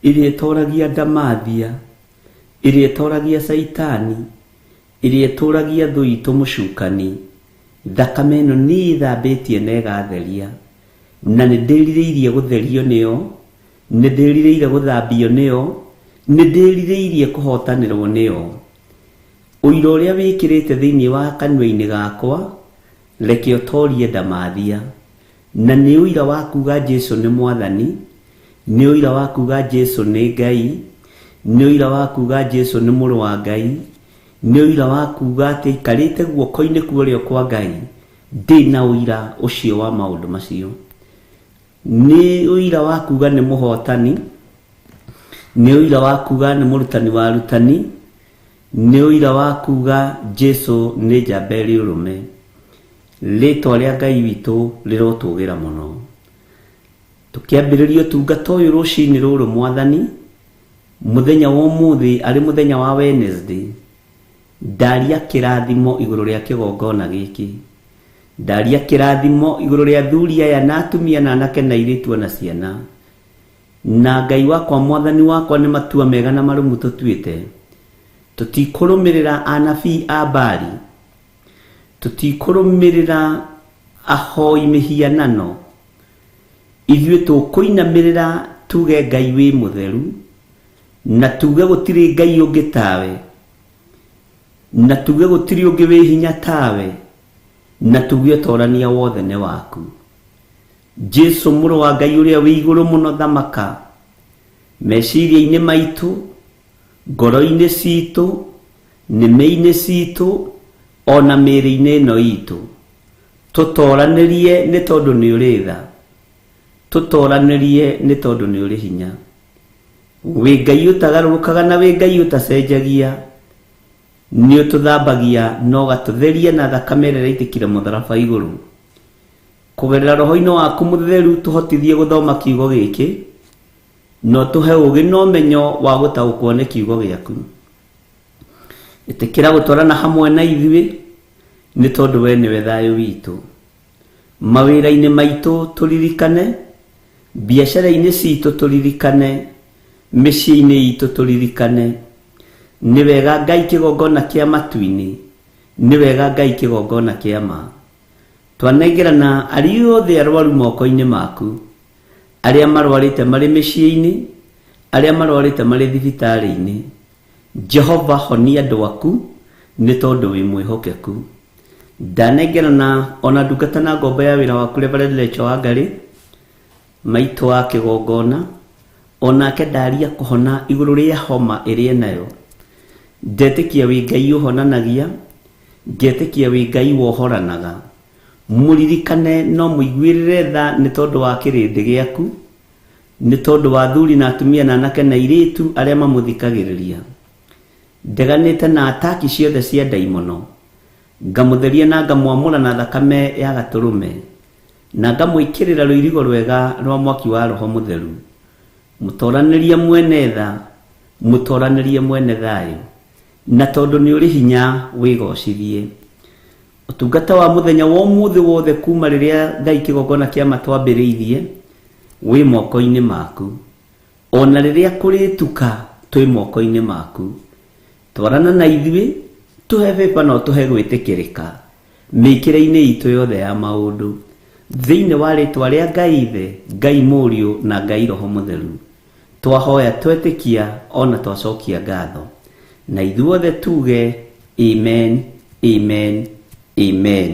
[SPEAKER 6] ĩrĩa ĩtoragia ndamathia, ĩrĩa ĩtoragia Saitani, ĩrĩa ĩtũragia thũ itũ mũcukani. Thakame ĩno nĩ ĩthambĩtie na ĩgatheria, na nĩ ndĩrirĩirie gũtherio nĩyo, nĩ ndĩrirĩire gũthambio nĩyo, nĩ ndĩrirĩirie kũhotanĩrwo nĩyo. Ũira ũrĩa wĩkĩrĩte thĩinĩ wa kanua-inĩ gakwa, reke ũtorie ndamathia, na nĩ ũira wa kuga Jesũ nĩ Mwathani, nĩ ũira wa kuga Jesũ nĩ Ngai, nĩ ũira wa kuga Jesũ nĩ mũrũ wa Ngai, nĩ ũira wa kuga atĩ aikarĩte guoko-inĩ kuorĩo kwa Ngai. Ndĩ na ũira ũcio wa maũndũ macio. Nĩ ũira wa kuga nĩ mũhotani, nĩ ũira wa kuga nĩ mũrutani wa arutani, nĩ ũira wa kuga Jesũ nĩ njamba ĩrĩ ũrũme. Rĩtwa rĩa Ngai witũ rĩrotũgĩra mũno. Tũkĩambĩrĩria ũtungata ũyũ rũcinĩ rũrũ Mwathani, mũthenya wa ũmũthĩ arĩ mũthenya wa Wednesday, ndaria kĩrathimo igũrũ rĩa kĩgongona gĩkĩ, ndaria kĩrathimo igũrũ rĩa athuri aya na atumia na anake na airĩtu na ciana. Na Ngai wakwa Mwathani wakwa nĩ matua mega na marũmu tũtuĩte. Tũtikũrũmĩrĩra anabii a Baali, tũtikũrũmĩrĩra ahoi mĩhianano. Ithuĩ tũkũinamĩrĩra tuge Ngai wĩ mũtheru, na tuge gũtirĩ Ngai ũngĩ tawe, na tuge gũtirĩ ũngĩ wĩ hinya tawe, na tuge ũtorania wothe nĩ waku. Jesũ mũrũ wa Ngai ũrĩa wĩ igũrũ mũno, thamaka meciria-inĩ maitũ, ngoro-inĩ citũ, nĩmĩ-inĩ citũ, ona mĩĩrĩ-inĩ ĩno itũ. Tũtoranĩrie nĩ tondũ nĩ ũrĩ tha, tũtoranĩrie nĩ tondũ nĩ ũrĩ hinya. Wĩ Ngai ũtagarũrũkaga na wĩ Ngai ũtacenjagia, nĩ ũtũthambagia na ũgatũtheria na thakame ĩrĩa ĩitĩkire mũtharaba igũrũ. Kũgerera roho-inĩ waku mũtheru tũhotithie gũthoma kiugo gĩkĩ, no tũhe ũgĩ na ũmenyo wa gũtaũkwo nĩ kiugo gĩaku. Ĩtĩkĩra gũtwarana hamwe na ithuĩ, nĩ tondũ we nĩwe thayũ witũ. Mawĩra-inĩ maitũ tũririkane, biacara-inĩ citũ tũririkane, mĩciĩ-inĩ itũ tũririkane. Nĩ wega Ngai kĩgongona kĩa matu-inĩ, nĩ wega Ngai kĩgongona kĩa ma. Twanengerana arĩ othe arwaru moko-inĩ maku, arĩa marwarĩte marĩ mĩciĩ-inĩ, arĩa marwarĩte marĩ thibitarĩ-inĩ. Jehova, honia andũ aku nĩ tondũ wĩ mwĩhokeku. Ndanengerana ona ndungata na ngombo ya wĩra waku Reverend Lecho wa Ngarĩ, maitũ wa kĩgongona, onake ndaria kũhona igũrũ rĩa homa ĩrĩa nayo. Ndetĩkia wĩ Ngai ũhonanagia, ngetĩkia wĩ Ngai wohoranaga. Mũririkane no mũiguĩrĩre tha nĩ tondũ wa kĩrĩndĩ gĩaku, nĩ tondũ wa athuri na atumia na anake na airĩtu arĩa mamũthikagĩrĩria. Ndeganĩte na ataki ciothe cia ndaimono, ngamũtheria na ngamwamũra na thakame ya gatũrũme, na ngamwĩkĩrĩra rũirigo rwega rwa mwaki wa Roho Mũtheru. Mũtoranĩrie mwene tha, mũtoranĩrie mwene thayũ, na tondũ nĩ ũrĩ hinya wĩgocithie. Ũtungata wa mũthenya wa ũmũthĩ wothe kuma rĩrĩa Ngai kĩgongona kĩa matwambĩrĩirie wĩ moko-inĩ maku, ona rĩrĩa kũrĩtuka twĩ moko-inĩ maku. Twarana na ithuĩ, tũhe vĩva na tũhe gwĩtĩkĩrĩka, mĩkĩre-inĩ itũ yothe ya maũndũ thĩinĩ wa rĩtwa rĩa Ngai Ithe, Ngai Mũriũ na Ngai Roho Mũtheru. Twahoya twetĩkia ona twacokia ngatho, na ithuothe tuge amen, amen, amen.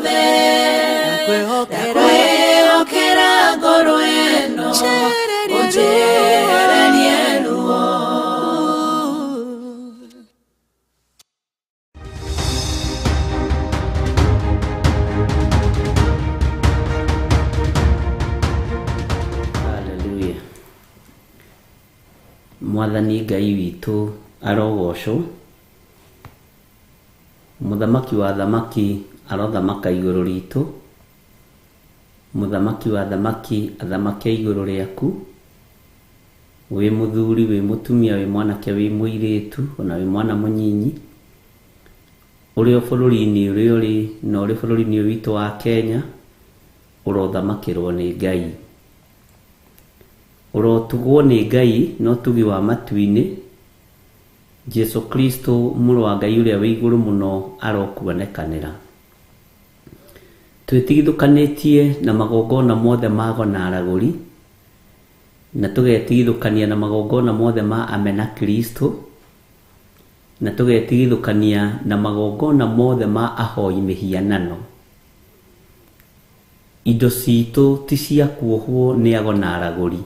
[SPEAKER 5] guothe ndakwĩhokera ngoro ĩno ũnjehererie ruo.
[SPEAKER 6] Mwathani Ngai witũ arogocwo. Muthamaki wa thamaki arothamaka igũrũ ritũ. Muthamaki wa thamaki athamake igũrũ rĩaku. Wĩ mũthuri, wĩ mũtumia, wĩ mwanake, wĩ mũirĩtu, ona wĩ mwana mũnyinyi, ũrĩ o bũrũri-inĩ ũrĩa ũrĩ na ũrĩ bũrũri-inĩ witũ wa Kenya, ũrothamakĩrwo nĩ Ngai. Ũrotugwo nĩ Ngai no tugi wa matu-inĩ. Jesu Kristo mũrũ wa Ngai ũrĩa wĩ igũrũ mũno arokuonekanĩra. Twĩtigithũkanĩtie na magongona mothe ma gonaragũri, na tũgetigithũkania na magongona mothe ma amena Kristo, na tũgetigithũkania na magongona mothe ma ahoi mĩhianano. Indo citũ ti cia kuohwo nĩ agonaragũri.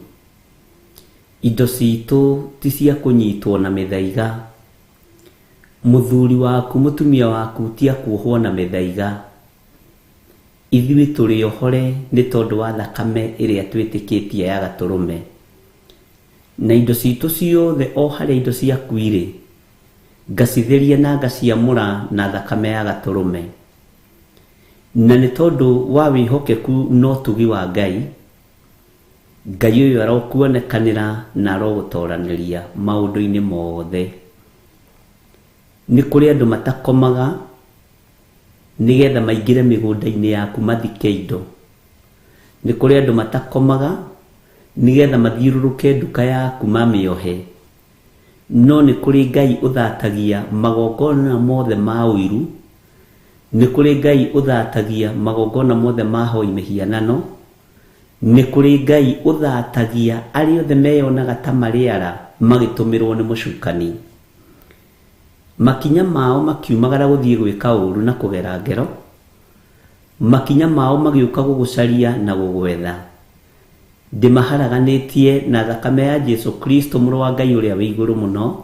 [SPEAKER 6] Indo citũ ti cia kũnyitwo na mĩthaiga. Mũthuri waku, mũtumia waku ti akuohwo na mĩthaiga. Ithuĩ tũrĩ ohore nĩ tondũ wa thakame ĩrĩa twĩtĩkĩtie ya Gatũrũme. Na indo citũ ciothe o harĩa indo ciaku irĩ, ngacitheria na ngaciamũra na thakame ya Gatũrũme. Na nĩ tondũ wa wĩhokeku no tugi wa Ngai, Ngai ũyũ arokuonekanĩra na arogũtoranĩria maũndũ-inĩ mothe. Nĩ kũrĩ andũ matakomaga nĩgetha maingĩre mĩgũnda-inĩ yaku mathike indo. Nĩ kũrĩ andũ matakomaga nĩgetha mathiũrũrũke nduka yaku mamĩohe. No nĩ kũrĩ Ngai ũthatagia magongona mothe ma ũiru. Nĩ kũrĩ Ngai ũthatagia magongona mothe ma hoi mĩhianano. Nĩ kũrĩ Ngai ũthatagia arĩa othe meyonaga ta marĩara magĩtũmĩrwo nĩ mũcukani. Makinya mao makiumagara gũthiĩ gwĩka ũũru na kũgera ngero. Makinya mao magĩũka gũgũcaria na gũgwetha. Ndĩmaharaganĩtie na thakame ya Jesu Kristo mũrũ wa Ngai ũrĩa wĩ igũrũ mũno,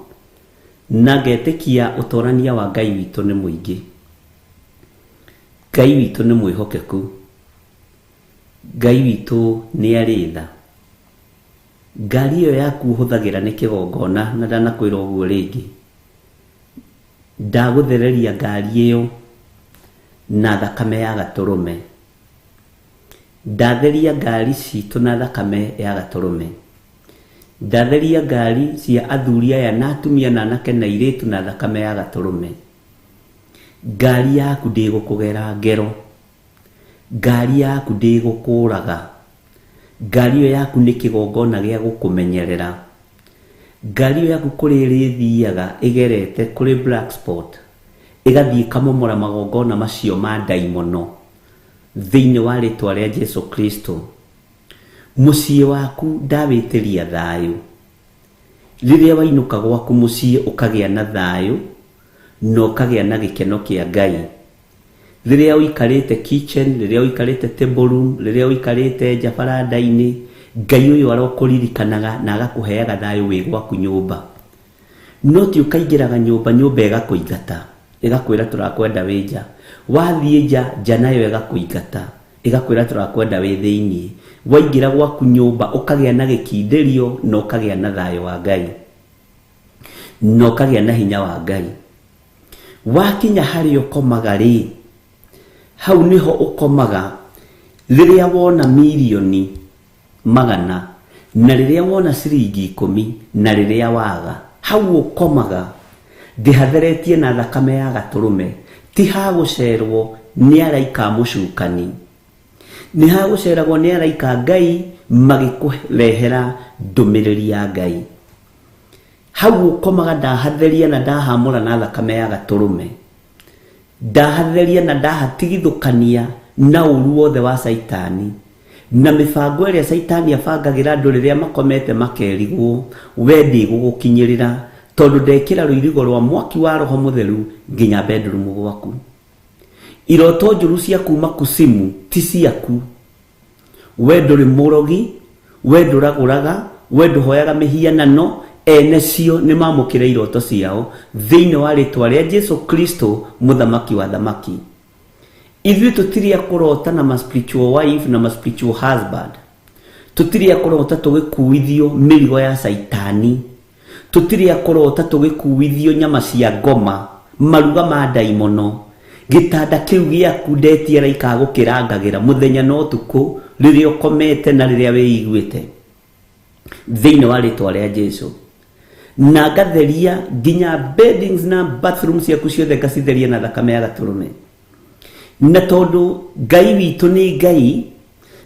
[SPEAKER 6] na ngetĩkia ũtorania wa Ngai witũ nĩ mũingĩ. Ngai witũ nĩ mwĩhokeku. Ngai witũ nĩ arĩ tha. Ngari ĩyo yaku ũhũthagĩra nĩ kĩgongona, na ndanakwĩra ũguo rĩngĩ. Ndagũthereria ngari ĩyo na thakame ya Gatũrũme. Ndatheria ngari citũ na thakame ya Gatũrũme. Ndatheria ngari cia athuri aya na atumia na anake na airĩtu na thakame ya Gatũrũme. Ngari yaku ndĩgũkũgera ngero. Ngari yaku ndĩgũkũraga. Ngari ĩyo yaku nĩ kĩgongona gĩa gũkũmenyerera. Ngari ĩyo yaku kũrĩ ĩrĩthiaga ĩgerete kũrĩ black spot, ĩgathiĩ kamomora magongona macio ma ndaimono thĩinĩ wa rĩtwa rĩa Jesu Kristo. Mũciĩ waku ndawĩtĩria thayũ. Rĩrĩa wainũka gwaku mũciĩ ũkagĩa na thayũ na ũkagĩa na gĩkeno kĩa Ngai. Rĩrĩa ũikarĩte kitchen, rĩrĩa ũikarĩte table room, rĩrĩa ũikarĩte nja baranda-inĩ, Ngai ũyũ arokũririkanaga na agakũheaga thayũ wĩ gwaku nyũmba. No ti ũkaingĩraga nyũmba, nyũmba ĩgakũingata, ĩgakwĩra tũrakwenda wĩ nja. Wathiĩ nja, nja nayo ĩgakũingata, ĩgakwĩra tũrakwenda wĩ thĩinĩ. Waingĩra gwaku nyũmba ũkagĩa na gĩkindĩrio na ũkagĩa na thayũ wa Ngai, na ũkagĩa na hinya wa Ngai. Wakinya harĩa ũkomaga rĩ, hau niho ũkomaga rĩrĩa wona mirioni magana, na rĩrĩa wona ciringi 10, na rĩrĩa waga. Hau ũkomaga ndĩhatheretie na thakame ya Gatũrũme. Ti hagũcerwo nĩ araika mũcukani, nĩ hagũceragwo nĩ araika Ngai magĩkũrehera ndũmĩrĩri ya Ngai. Hau ũkomaga ndahatheria na ndahamũra na thakame ya Gatũrũme. Ndahatheria na ndahatigithũkania na ũru wothe wa Saitani, na mĩbango ĩrĩa Saitani abangagĩra andũ rĩrĩa makomete makerigwo, we ndĩgũgũkinyĩrĩra, tondũ ndekĩra rũirigo rwa mwaki wa Roho Mũtheru nginya bedroom gwaku. iroto njuru cia kuma kusimu ti ciaku. We ndũrĩ mũrogi, we ndũragũraga, we ndũhoyaga mĩhianano, ene cio nĩ mamũkĩra iroto ciao thĩinĩ wa rĩtwa rĩa Jesu Kristo mũthamaki wa thamaki. Ithuĩ tũtirĩ kũrota na spiritual wife na spiritual husband. Tũtirĩ kũrota tũgĩkuithio mĩrigo ya saitani. Tũtirĩ kũrota tũgĩkuithio nyama cia ngoma, maruga ma daimono. Gĩtanda kĩu gĩaku ndetiara ikagũkĩrangagĩra mũthenya na ũtukũ rĩrĩa ũkomete na rĩrĩa wĩiguĩte thĩinĩ wa rĩtwa rĩa Jesu. Na ngatheria nginya beddings na bathrooms ciaku ciothe ngacitheria na thakame ya gatũrũme. Na tondũ Ngai witũ nĩ Ngai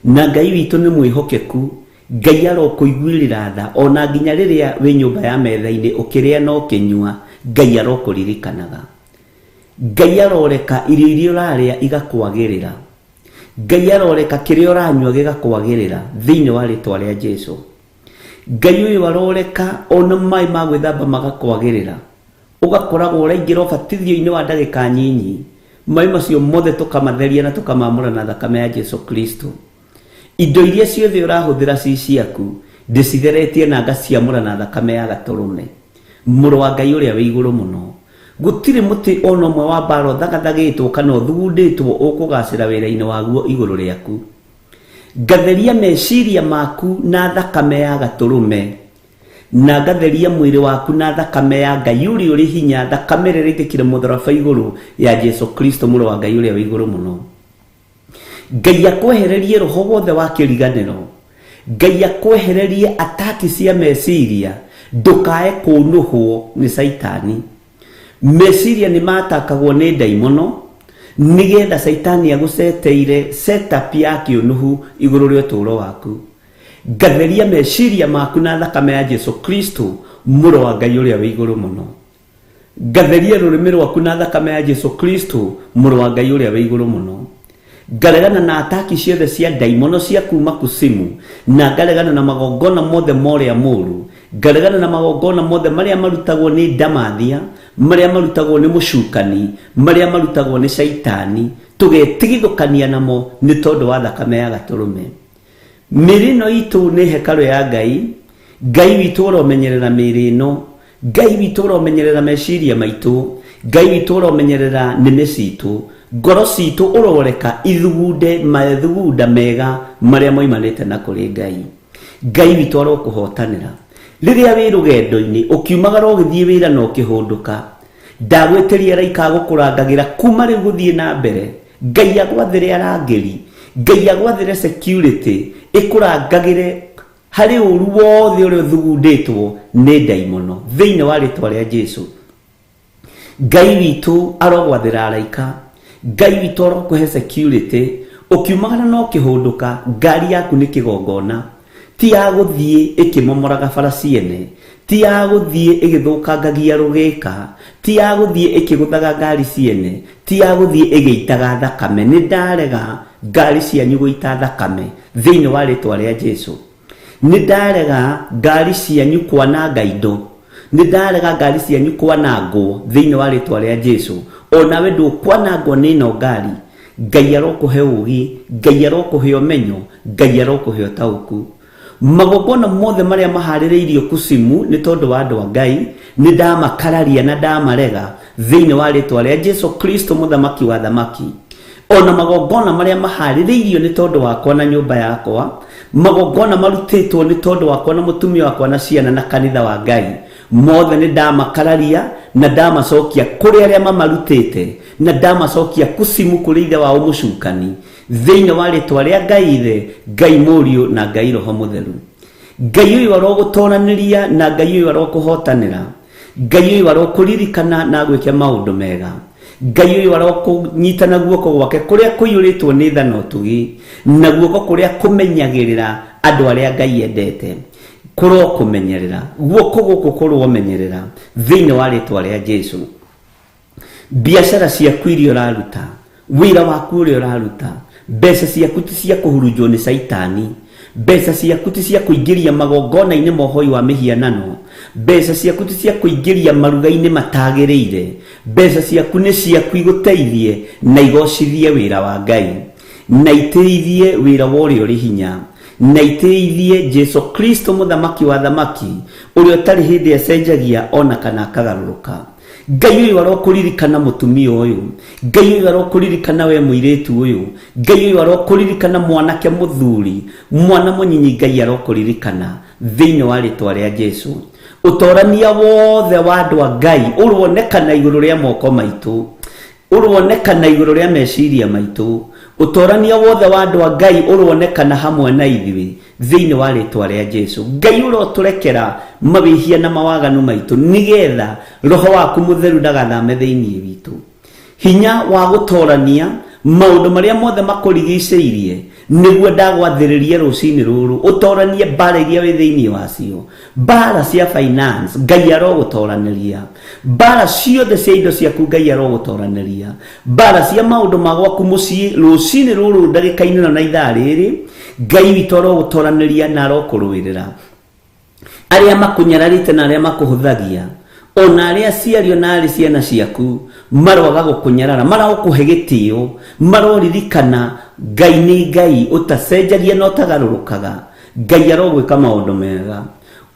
[SPEAKER 6] na Ngai witũ nĩ mwĩhokeku, Ngai arokũiguĩrĩra tha ona nginya rĩrĩa wĩ nyũmba ya metha-inĩ ũkĩrĩa na ũkĩnyua, Ngai arokũririkanaga. Ngai aroreka irio iria ũrarĩa igakwagĩrĩra. Ngai aroreka kĩrĩa ũranyua gĩgakwagĩrĩra thĩinĩ wa rĩtwa rĩa Jesu. Ngai ũyũ aroreka ona maĩ ma gwĩthamba magakwagĩrĩra. Ũgakoragwo ũraingĩra ũbatithio-inĩ wa ndagĩka nyinyi, maĩ macio mothe tũkamatheria na tũkamamũra na thakame ya Jesu Kristo. Indo iria ciothe ũrahũthĩra ci ciaku ndĩcitheretie na ngaciamũra na thakame ya gatũrũme, mũrũ wa Ngai ũrĩa wĩ igũrũ mũno. Gũtirĩ mũtĩ ona ũmwe wa mbara ũthagathagĩtwo kana ũthugundĩtwo ũkũgacĩra wĩra-inĩ waguo igũrũ rĩaku. Ngatheria meciria maku na thakame ya gatũrũme, na ngatheria mwĩrĩ waku na thakame ya Ngai ũrĩa ũrĩ hinya, thakame ĩrĩa ĩitĩkire mũtharaba igũrũ ya Jesu Kristo mũrũ wa Ngai ũrĩa wĩ igũrũ mũno. Ngai akwehererie roho wothe wa kĩriganĩro. Ngai akwehererie ataki cia meciria, ndũkae kũnũhwo nĩ saitani. Meciria nĩ matakagwo nĩ daimono nĩgetha saitani agũceteire setup ya kĩũnũhu igũrũ rĩa ũtũũro waku. Ngatheria meciria maku na thakame ya Jesu Kristo mũrũ wa Ngai ũrĩa wĩ igũrũ mũno. Ngatheria rũrĩmĩ rwaku na thakame ya Jesu Kristo mũrũ wa Ngai ũrĩa wĩ igũrũ mũno. Ngaregana na ataki ciothe cia daimono cia kuma kusimu, na ngaregana na magongona mothe morĩa mũũru. Ngaregana na magongona mothe marĩa marutagwo nĩ ndamathia, marĩa marutagwo nĩ mũcukani, marĩa marutagwo nĩ saitani, tũgetigithũkania namo nĩ tondũ wa thakame ya gatũrũme. Mĩĩrĩ ĩno itũ nĩ hekarũ ya Ngai. Ngai witũ ũromenyerera mĩĩrĩ ĩno. Ngai witũ ũromenyerera meciria maitũ. Ngai witũ ũromenyerera nĩmĩ citũ. Ngoro citũ ũroreka ithugunde mathugunda mega marĩa moimanĩte na kũrĩ Ngai. Ngai witũ arokũhotanĩra. Rĩrĩa wĩ rũgendo-inĩ ũkiumagara ũgĩthiĩ wĩra na ũkĩhũndũka, ndagwĩtĩria araika agũkũrangagĩra kuma rĩu gũthiĩ na mbere. Ngai agwathĩre arangĩri, Ngai agwathĩre security ĩkũrangagĩre harĩ ũru wothe ũrĩa ũthugundĩtwo nĩ daimono thĩinĩ wa rĩtwa rĩa Jesu. Ngai witũ arogwathĩra araika. Ngai witũ arokũhe security ũkiumagara na ũkĩhũndũka, ngari yaku nĩ kĩgongona. Ti ya gũthiĩ ĩkĩmomoraga bara ciene, ti ya gũthiĩ ĩgĩthũkangagia rũgĩka, ti ya gũthiĩ ĩkĩgũthaga ngari ciene, ti ya gũthiĩ ĩgĩitaga thakame. Nĩ ndarega ngari cianyu gũita thakame thĩinĩ wa rĩtwa rĩa Jesu. Nĩ ndarega ngari cianyu kwananga indo. Nĩ ndarega ngari cianyu kwanangwo thĩinĩ wa rĩtwa rĩa Jesu. Ona we ndũkwanangwo nĩ ĩno ngari. Ngai arokũhe ũũgĩ, Ngai arokũhe ũmenyo, Ngai arokũhe ũtaũku. Magongona mothe marĩa maharĩrĩirio kusimu nĩ tondũ wa andũ a Ngai nĩ ndamakararia na ndamarega thĩinĩ wa rĩtwa rĩa Jesu Kristo mũthamaki wa thamaki. Ona magongona marĩa maharĩrĩirio nĩ tondũ wakwa na nyũmba yakwa, magongona marutĩtwo nĩ tondũ wakwa na mũtumia wakwa na ciana na kanitha wa Ngai, mothe nĩ ndamakararia na ndamacokia kũrĩ arĩa mamarutĩte, na ndamacokia kusimu kũrĩ ithe wao mũcukani thĩinĩ wa rĩtwa rĩa Ngai Ithe, Ngai Mũriũ na Ngai Roho Mũtheru. Ngai ũyũ arogũtoranĩria na Ngai ũyũ arokũhotanĩra. Ngai ũyũ arokũririkana na gwĩka maũndũ mega. Ngai ũyũ arokũnyitana guoko gwake kũrĩa kũiyũrĩtwo nĩ tha na ũtugi, na guoko kũrĩa kũmenyagĩrĩra andũ arĩa Ngai endete. Kũrokũmenyerera, guoko gũkũ kũromenyerera thĩinĩ wa rĩtwa rĩa Jesu. Biacara ciaku iria ũraruta, wĩra waku ũrĩa ũraruta, mbeca ciaku ti cia kũhurunjwo nĩ saitani. Mbeca ciaku ti cia kũingĩria magongona-inĩ mohoi wa mĩhianano. Mbeca ciaku ti cia kũingĩria maruga-inĩ matagĩrĩire. mbeca ciaku nĩ ciaku igũteithie na igocithie wĩra wa Ngai, na iteithie wĩra wa ũrĩa ũrĩ hinya, na iteithie Jesu Kristo mũthamaki wa thamaki ũrĩa ũtarĩ hĩndĩ acenjagia ona kana akagarũrũka. Ngai ũyũ arokũririkana mũtumia ũyũ, Ngai ũyũ arokũririkana we mũirĩtu ũyũ, Ngai ũyũ arokũririkana mwanake mũthuri, mwana mũnyinyi. Ngai arokũririkana thĩinĩ wa rĩtwa rĩa Jesu. Ũtorania wothe wa andũ a Ngai ũronekana igũrũ rĩa moko maitũ, ũronekana igũrũ rĩa meciria maitũ. Ũtorania wothe wa andũ a Ngai ũronekana hamwe na ithuĩ thĩinĩ wa rĩtwa rĩa Jesu. Ngai ũrotũrekera mawĩhia na mawaganu maitũ nĩgetha roho waku mũtheru ndagathame thĩinĩ witũ. Hinya wa gũtorania maũndũ marĩa mothe makũrigicĩirie nĩguo ndagwathĩrĩria rũcinĩ rũrũ. Ũtoranie mbara iria wĩ thĩinĩ wacio, mbara cia finance Ngai arogũtoranĩria, mbara ciothe cia indo ciaku Ngai arogũtoranĩria, mbara cia maũndũ ma gwaku mũciĩ rũcinĩ rũrũ ndagĩka-inĩ na ithaa rĩrĩ Ngai witũ arogũtoranĩria na arokũrũĩrĩra. Arĩa makũnyararĩte na arĩa makũhũthagia, ona arĩa aciario na arĩ ciana ciaku maroaga gũkũnyarara, maragũkũhe gĩtĩo, maroririkana Ngai nĩ Ngai ũtacenjagia na ũtagarũrũkaga. Ngai arogwĩka maũndũ mega.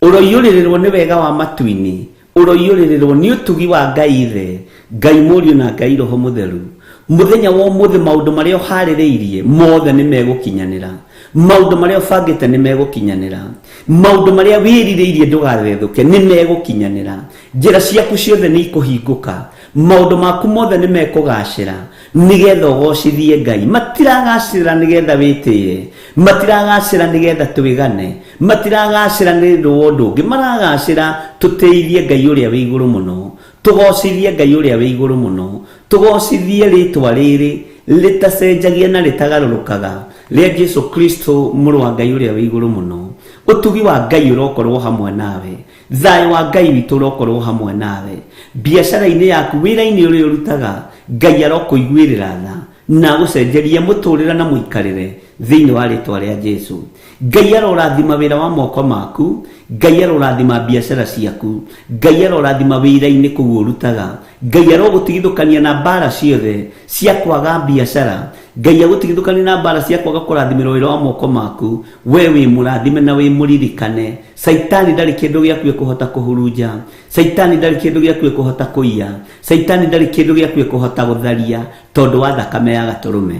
[SPEAKER 6] Ũroiyũrĩrĩrwo nĩ wega wa matu-inĩ, ũroiyũrĩrĩrwo nĩ ũtugi wa Ngai Ithe, Ngai Mũriũ na Ngai Roho Mũtheru. Mũthenya wa ũmũthĩ maũndũ marĩa ũharĩrĩirie mothe nĩ megũkinyanĩra, maũndũ marĩa ũbangĩte nĩ megũkinyanĩra, maũndũ marĩa wĩrirĩirie ndũgathethũke nĩ megũkinyanĩra, njĩra ciaku ciothe nĩ ikũhingũka, maũndũ maku mothe nĩ mekũgacĩra nĩgetha ũgocithie Ngai. Matiragacĩra nĩgetha wĩtĩye, matiragacĩra nĩgetha twĩgane, matiragacĩra nĩ ũndũ wa ũndũ ũngĩ, maragacĩra tũtĩithie Ngai ũrĩa wĩ igũrũ mũno, tũgocithie Ngai ũrĩa wĩ igũrũ mũno, tũgocithie rĩtwa rĩrĩ rĩtacenjagia na rĩtagarũrũkaga rĩa Jesu Kristo mũrũ wa Ngai ũrĩa wĩ igũrũ mũno. Ũtugi wa Ngai ũrokorwo hamwe nawe, thayũ wa Ngai witũ ũrokorwo hamwe nawe, biacara-inĩ yaku, wĩra-inĩ ũrĩa ũrutaga Ngai arokũiguĩrĩra tha na gũcenjeria mũtũrĩre na mũikarĩre thĩinĩ wa rĩtwa rĩa Jesu. Ngai arorathima wĩra wa moko maku, Ngai arorathima biacara ciaku, Ngai arorathima wĩra-inĩ kũu ũrutaga, Ngai arogũtigithũkania na mbara ciothe cia kwaga biacara, Ngai agũtigithũkania na mbara cia kwaga kũrathimĩrwo wĩra wa moko maku. We wĩ mũrathime na wĩ mũririkane, Saitani ndarĩ kĩndũ gĩaku kũhota kũhurunja, Saitani ndarĩ kĩndũ gĩaku kũhota kũiya, Saitani ndarĩ kĩndũ gĩaku kũhota gũtharia tondũ wa thakame ya gatũrũme.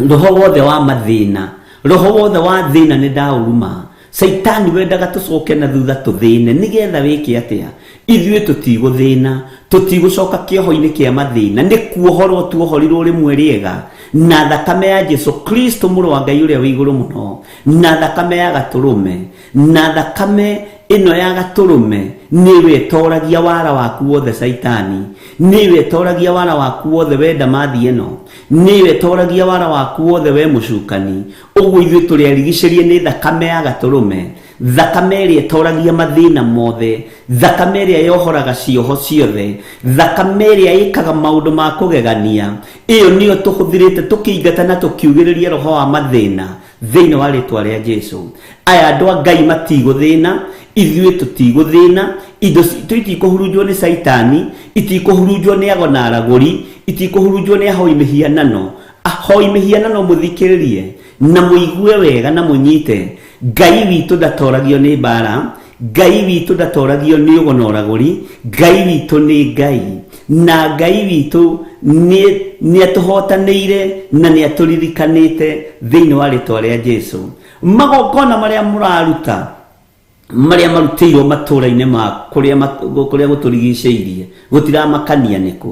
[SPEAKER 6] Roho wothe wa mathĩna, roho wothe wa thĩna nĩ ndaũruma. Saitani wendaga tũcoke na thutha tũthĩne nĩgetha wĩke atĩa? Ithuĩ tũtigũthĩna, tũtigũcoka kĩoho-inĩ kĩa mathĩna, nĩ kuohorwo tuohorirwo rĩmwe rĩega na thakame ya Jesu Kristo mũrũ wa Ngai ũrĩa wĩ igũrũ mũno, na thakame ya gatũrũme, na thakame ĩno ya gatũrũme nĩwe ĩtoragia wara waku wothe Saitani, nĩwe ĩtoragia wara waku wothe we ndamathi ĩno, nĩwe ĩtoragia wara waku wothe we mũcukani. Ũguo ithuĩ tũrĩarigicĩrie nĩ thakame ya gatũrũme, thakame ĩrĩa ĩtoragia mathĩna mothe, thakame ĩrĩa yohoraga cioho ciothe, thakame ĩrĩa ĩkaga maũndũ ma kũgegania. Ĩyo nĩyo tũhũthĩrĩte tũkĩingata na tũkiugĩrĩria roho wa mathĩna thĩinĩ wa rĩtwa rĩa Jesu. Aya andũ a Ngai matigũthĩna, ithuĩ tũtigũthĩna, indo citũ itikũhurunjwo nĩ Saitani, itikũhurunjwo nĩ ago na aragũri, itikũhurunjwo nĩ ahoi mĩhianano. Ahoi mĩhianano mũthikĩrĩrie na mũigue wega na mũnyite. Ngai witũ ndatoragio nĩ mbara, Ngai witũ ndatoragio nĩ ũgo na ũragũri, Ngai witũ nĩ Ngai, na Ngai witũ nĩ atũhotanĩire na nĩ atũririkanĩte thĩinĩ wa rĩtwa rĩa Jesu. Magongona marĩa mũraruta, marĩa marutĩirwo matũũra-inĩ ma kũrĩa gũtũrigicĩirie gũtiramakania nĩkũ?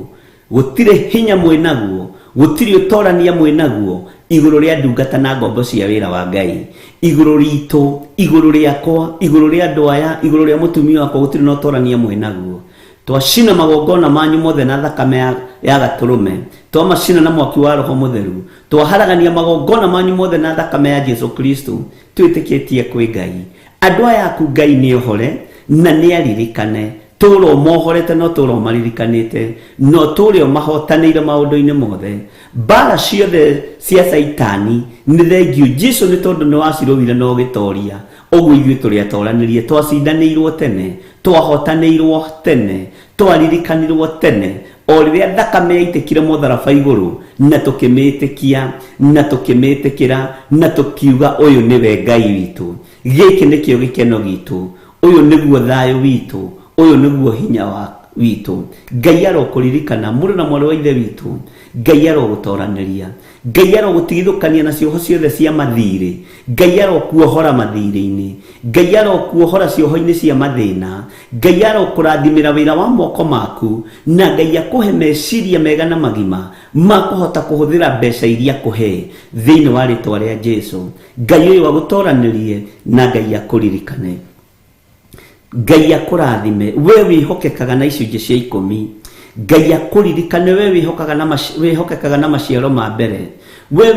[SPEAKER 6] Gũtirĩ hinya mwĩnaguo, gũtirĩ ũtorania mwĩnaguo igũrũ rĩa ndungata na ngombo cia wĩra wa Ngai, igũrũ ritũ, igũrũ rĩakwa, igũrũ rĩa andũ aya, igũrũ rĩa mũtumia wakwa, gũtirĩ na ũtorania mwĩnaguo. Twacina magongona manyu mothe na thakame ya gatũrũme, twamacina na mwaki wa Roho Mũtheru, twaharagania magongona manyu mothe na thakame ya Jesu Kristo, twĩtĩkĩtie kwĩ Ngai. Andũ aya aku Ngai nĩ ohore na nĩ aririkane, tũrwo mohorete no tũrwo maririkanĩte, no tũrwo mahotanĩire maũndũ-inĩ mothe. Mbara ciothe cia Saitani nĩ thengio Jesu nĩ tondũ nĩ wacirũire na ũgĩtoria. Ũguo ithuĩ tũrĩ atoranĩrie, twacindanĩirwo tene, twahotanĩirwo tene, twaririkanirwo tene, o riria thakame yaitikire mutharaba iguru na tukimitikia na tukimetikira na tukiuga uyu niwe Ngai witu. Giki nikio gikeno gitu, uyu niguo thayo witu, uyu niguo hinya wa witu. Ngai arokuririkana muri na mwari wa ithe witu. Ngai arogutoraniria, Ngai arogutigithukania na cioho ciothe cia mathire, Ngai arokuohora mathire-ini, Ngai arokuohora cioho-ini cia mathina, Ngai arokurathimira wira wa moko maku, na Ngai akuhe meciria mega na magima makuhota kuhuthira mbeca iria kuhe thiini wa ritwa ria Jesu. Ngai uyu agutoranirie na Ngai akuririkane. Ngai akurathime we wihokekaga na icunjĩ cia 10. Ngai akuririkane we wihokekaga na maciaro ma mbere, we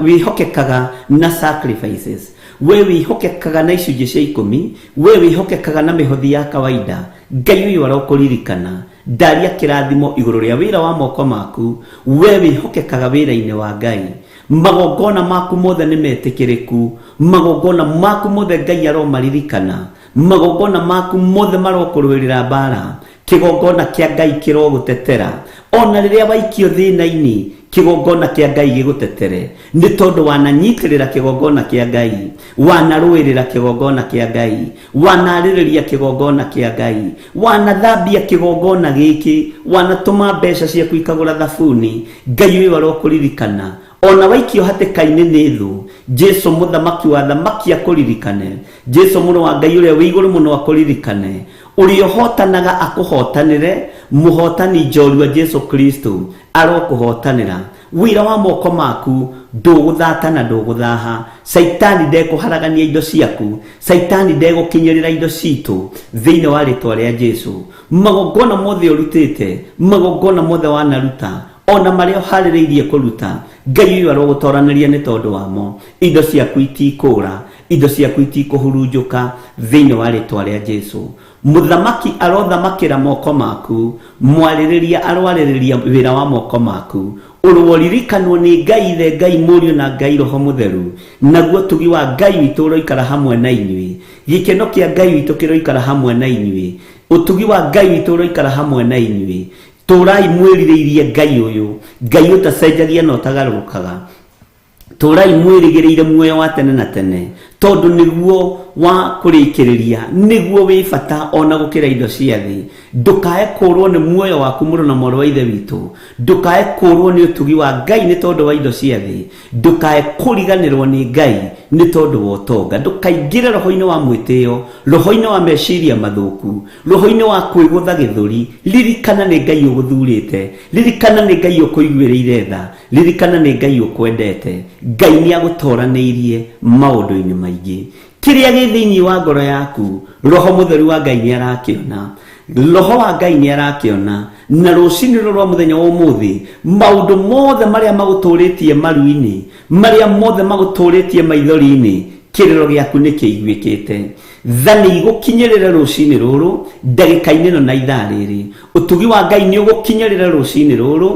[SPEAKER 6] wihokekaga na sacrifices, we wihokekaga na icunjĩ cia 10, we wihokekaga na mihothi ya kawaida. Ngai uyu arokuririkana. Ndaria kirathimo iguru ria wira wa moko maku, we wihokekaga wira-ini wa Ngai. Magongona maku mothe nimetikiriku, magongona maku mothe Ngai aromaririkana, magongona maku mothe marokurwirira mbara. Kigongona kia Ngai kirogutetera, ona riria waikio thina-ini kigongona kia Ngai gigutetere, ni tondu wananyitirira kigongona kia Ngai, wanaruirira kigongona kia Ngai, wanaririria kigongona kia Ngai, wanathambia kigongona giki, wanatuma mbeca ciaku ikagura thabuni. Ngai uyu arokuririkana. Ona waikio hatikaini ni thu, Jesu muthamaki wa thamaki akuririkane. Jesu muno wa Ngai uria wi iguru muno akuririkane. Uriohotanaga akuhotanire, muhotani njorua Jesu Kristo arokuhotanira. Wira wa moko maku nduguthata na nduguthaha. Saitani ndekuharagania indo ciaku, Saitani ndegũkinyĩrĩra indo citu thiini wa ritwa ria Jesu. Magongona mothe urutite, magongona mothe wanaruta, ona maria harĩrĩirie kuruta, Ngai uyu arogutoraniria ni tondu wamo. Indo ciaku itikũra, indo ciaku itikũhurunjũka thiini wa ritwa ria Jesu. Muthamaki arothamakira moko maku, mwarĩrĩria arwarĩrĩria wĩra wa moko maku. Urũririkanwo ni Ngai Ithe, Ngai Mũriũ na Ngai Roho Mũtheru, naguo tugi wa Ngai witũ ũroikara hamwe na inyuĩ. Gikeno kia Ngai witũ kĩroikara hamwe na inyuĩ. Utugi wa Ngai witũ ũroikara hamwe na inyuĩ. Turai mwĩrirĩirie Ngai ũyũ, Ngai ũtacenjagia na ũtagarũrũkaga. Turai mwĩrĩgĩrĩire muoyo wa tene na tene, tondu niguo wa kurikiriria, niguo wi bata ona gukira indo cia thi. Ndukae kurwo ni muoyo waku mũrũ na mwarĩ wa ithe witũ, ndukae kurwo ni utugi wa Ngai ni tondu wa indo cia thi, ndukae kuriganirwo ni Ngai ni tondu wa ũtonga. Ndukaingire roho-inĩ wa mwĩtĩo, roho-inĩ wa meciria mathuku, roho-inĩ wa kwĩgũtha gĩthũri. Ririkana ni Ngai ũgũthurĩte, ririkana ni Ngai ũkũiguĩrĩire tha, ririkana ni Ngai ũkwendete. Ngai nĩ agũtoranĩirie maũndũ-inĩ maingĩ. Kiria gĩ thĩinĩ wa ngoro yaku, Roho Mũtheru wa Ngai nĩ arakĩona, Roho wa Ngai nĩ arakĩona. Na rũcinĩ rwa mũthenya wa ũmũthĩ, maũndũ mothe marĩa magũtũrĩtie maru-inĩ, marĩa mothe magũtũrĩtie maithori-inĩ, kĩrĩro gĩaku nĩ kĩiguĩkĩte. Tha nĩ igũkinyĩrĩra rũcinĩ rũrũ, ndagĩka-inĩ ĩno na ithaa rĩrĩ. Ũtugi wa Ngai nĩ ũgũkinyĩrĩra rũcinĩ rũrũ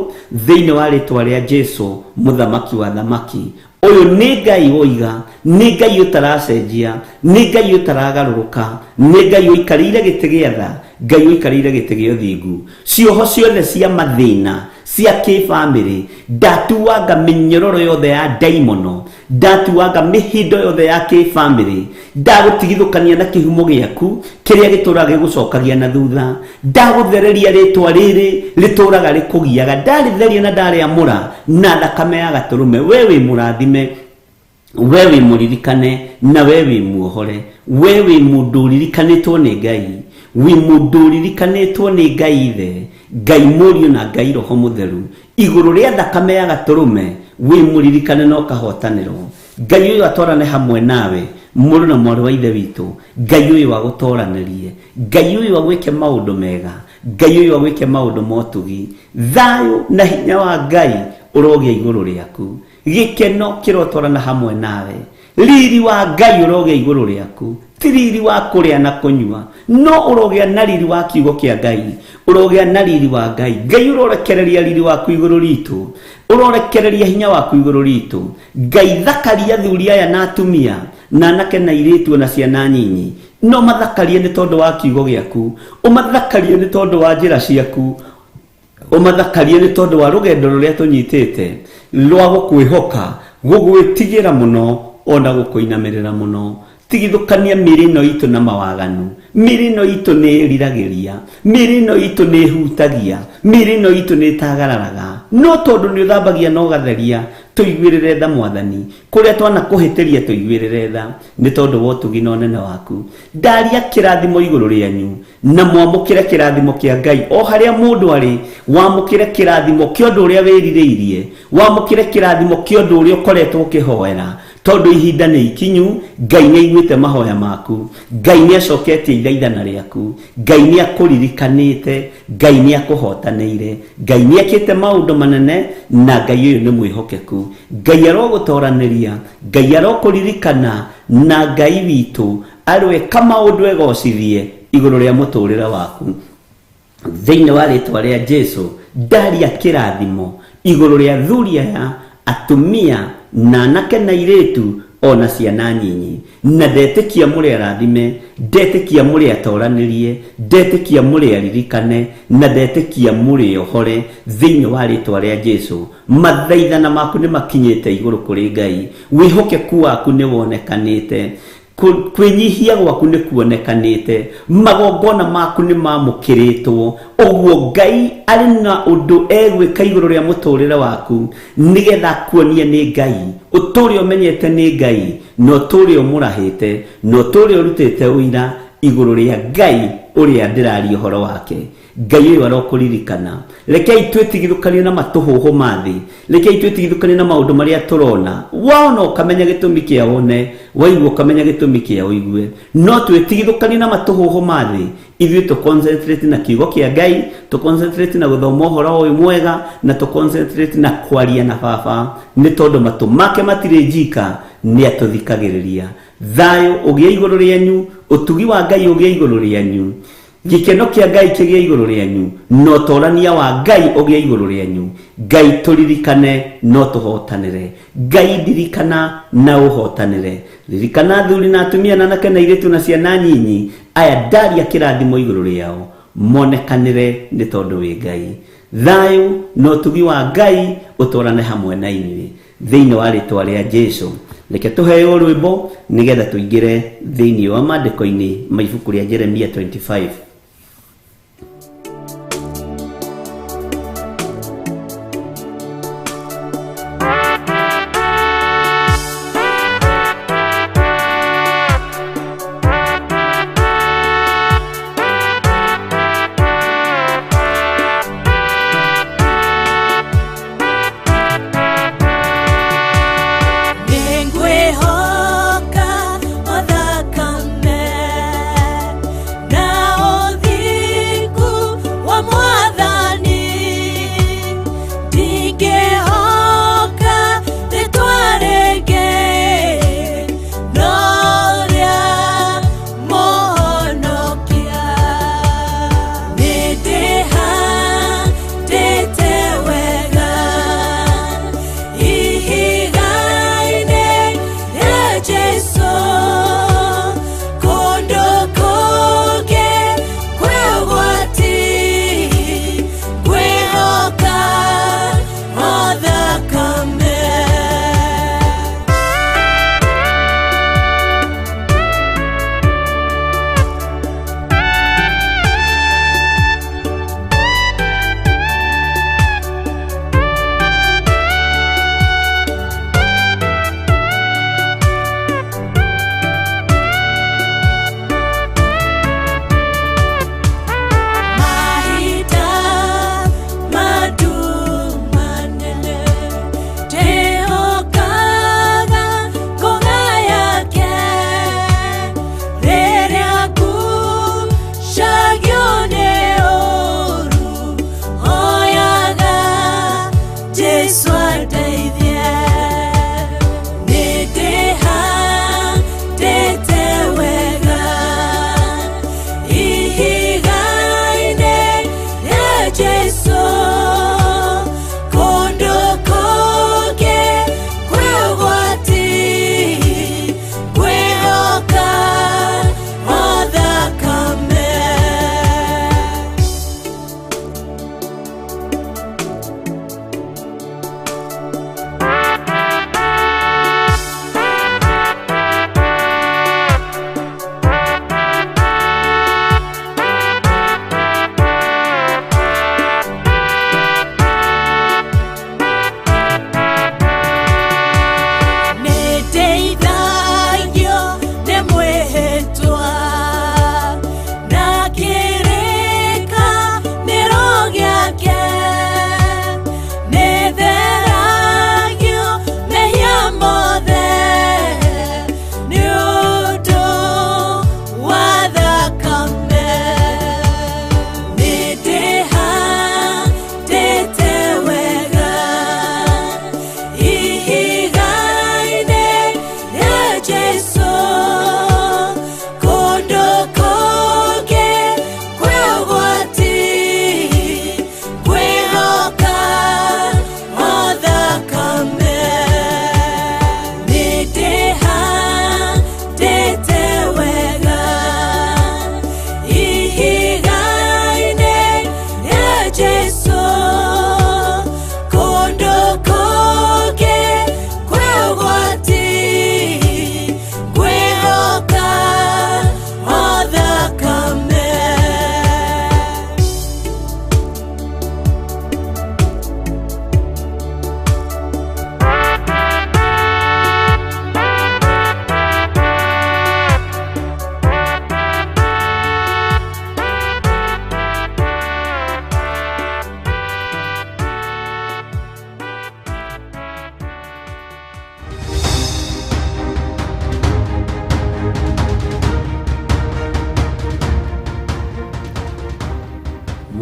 [SPEAKER 6] thĩinĩ wa rĩtwa rĩa Jesu, mũthamaki wa thamaki. Uyu nĩ Ngai woiga, nĩ Ngai ũtaracenjia, nĩ Ngai ũtaragarũrũka, nĩ Ngai ũikarĩire gĩtĩ gĩa tha, Ngai ũikarĩire gĩtĩ gĩa ũthingu. Cioho ciothe cia mathĩna cia kĩbamĩrĩ, ndatuanga mĩnyororo yothe ya ndaimono, ndatuanga mĩhindo yothe ya kĩbamĩrĩ, ndagũtigithũkania na kĩhumo gĩaku kĩrĩa gĩtũraga gĩgũcokagia na thutha. Ndagũthereria rĩtwa rĩrĩ rĩtũraga rĩkũgiaga, ndarĩtheria na ndarĩamũra na thakame ya gatũrũme. We wĩ mũrathime, we wĩ mũririkane, na we wĩ muohore. We wĩ mũndũ ũririkanĩtwo nĩ Ngai, wĩ mũndũ ũririkanĩtwo nĩ Ngai Ithe, Ngai Mũriũ na Ngai Roho Mũtheru. Igũrũ rĩa thakame ya gatũrũme wĩ mũririkane na ũkahotanĩrwo. Ngai ũyũ atwarane hamwe nawe, mũrũ na mwarĩ wa ithe witũ. Ngai ũyũ agũtoranĩrie, Ngai ũyũ agwĩke maũndũ mega, Ngai ũyũ agwĩke maũndũ motugi. Thayũ na hinya wa Ngai ũrogĩa igũrũ rĩaku, gĩkeno kĩrotwarana hamwe nawe, riri wa Ngai ũrogĩa igũrũ rĩaku, ti riri wa kũrĩa na kũnyua, no ũrogĩa na riri wa kiugo kĩa Ngai, ũrogĩa na riri wa Ngai. Ngai ũrorekereria riri waku igũrũ ritũ, ũrorekereria hinya waku igũrũ ritũ. Ngai thakaria athuri aya na atumia na anake na airĩtu na ciana nyinyi, no mathakarie nĩ tondũ wa kiugo gĩaku, ũmathakarie nĩ tondũ wa njĩra ciaku, umathakarie ni tondu wa rugendo ruria tunyitite rwa gukwihoka gugwitigira muno ona gukuinamirira muno tigithukania mirino itu na mawaganu mirino itu ni riragiria mirino itu ni hutagia mirino itu ni tagararaga no tondu ni uthambagia no gatheria tuiguirire tha Mwathani kuria twana kuhitiria tuiguirire tha ni tondu wa utugi no nene waku ndaria kirathimo iguru rianyu na mwamukire kirathimo kia Ngai o haria mundu ari wamukire kirathimo kia undu uria wiririirie wamukire kirathimo kia undu uria ukoretwo ukihoera tondu ihinda ni ikinyu Ngai ni aiguite mahoya maku Ngai ni acoketie ithaithana riaku Ngai ni akuririkanite Ngai ni akuhotanĩire Ngai ni akite maundu manene na Ngai uyu ni mwihokeku Ngai arogutoraniria Ngai arokuririkana na Ngai witu arwe kama undu egocithie iguru ria muturire waku thiini wa ritwa ria Jesu ndaria kirathimo iguru ria thuria ya atumia na anake na iretu ona ciana nyinyi na ndetikia muri arathime ndetikia muri atoranirie ndetikia muri aririkane na ndetikia muri ohore thiini wa ritwa ria Jesu mathaithana maku ni makinyite iguru kuri Ngai wihokeku waku ni wonekanite kwinyihia gwaku ni kuonekanite magongona maku ni mamukiritwo oguo Ngai ari na undu egwika iguru ria muturire waku nigetha kuonia ni Ngai uturi umenyete ni Ngai no turi umurahite no turi urutite uira iguru ria Ngai uria ndirari uhoro wake Ngai uyu arokuririkana rekei twetigithukanie na matuhuhu mathi rekei twetigithukanie na maundu maria turona wona ukamenya gitumi kia wone waigua ukamenya gitumi kia uigue no twetigithukanie na matuhuhu mathi ithuĩ tu concentrate na kiugo kia Ngai tu concentrate na guthoma uhoro uyu mwega na tu concentrate na kwaria na baba ni tondu matu make matire njika ni atuthikagiriria thayo ugia iguru rianyu utugi wa Ngai ugia iguru rianyu gikeno kia Ngai kigia iguru rianyu no torania wa Ngai ugia iguru rianyu Ngai turirikane no tuhotanire Ngai ndirikana na uhotanire ririkana thuri na atumia na anake na iretu na ciana nyinyi aya ndaria kirathimo iguru riao monekanire ni tondu wi Ngai thayo no tugi wa Ngai utorane hamwe na inyuĩ thiini wa ritwa ria Jesu reke tuheo rwimbo nigetha tuingire thiini wa maandiko-ini ma ibuku ria Jeremia 25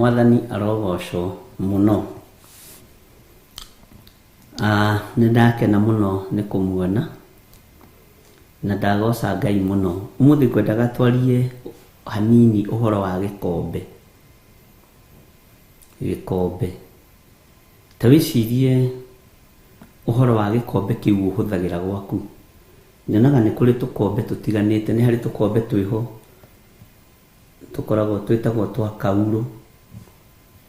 [SPEAKER 6] Mwathani arogocwo muno. Nindakena muno nĩ kũmuona na ndagoca Ngai muno. Umuthi kwendaga twarie hanini ũhoro wa gĩkombe. Ta wĩcirie ũhoro wa gĩkombe kĩu ũhũthagĩra gwaku. Nyonaga nĩ kũrĩ tũkombe tũtiganĩte, nĩ harĩ tũkombe twĩho tũkoragwo twĩtagwo twa kaurũ,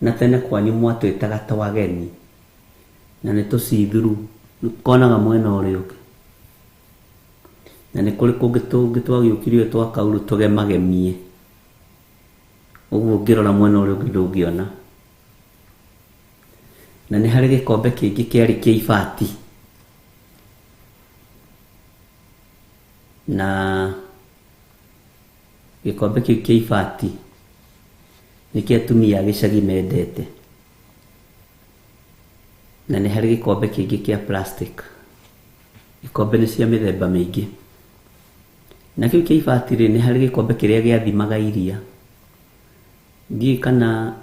[SPEAKER 6] na tene kwanyu mwatwĩtaga twageni, na nĩ tũcithuru konaga mwena ũrĩa ũngĩ. Na nĩ kũrĩ kũngĩ tũngĩ twagĩũkirio twa kaurũ tũgemagemie, ũguo ũngĩrora mwena ũrĩa ũngĩ ndũngĩona. Na nĩ harĩ gĩkombe kĩngĩ kĩarĩ kĩa ibati, na gĩkombe kĩu kĩa ibati nĩkĩo atumia a gĩcagi mendete. Na nĩ harĩ gĩkombe kĩngĩ kĩa plastic. Ikombe nĩ cia mĩthemba mĩingĩ. Na kĩu kĩa ibati rĩ, nĩ harĩ gĩkombe kĩrĩa gĩathimaga iria. Ndiũĩ kana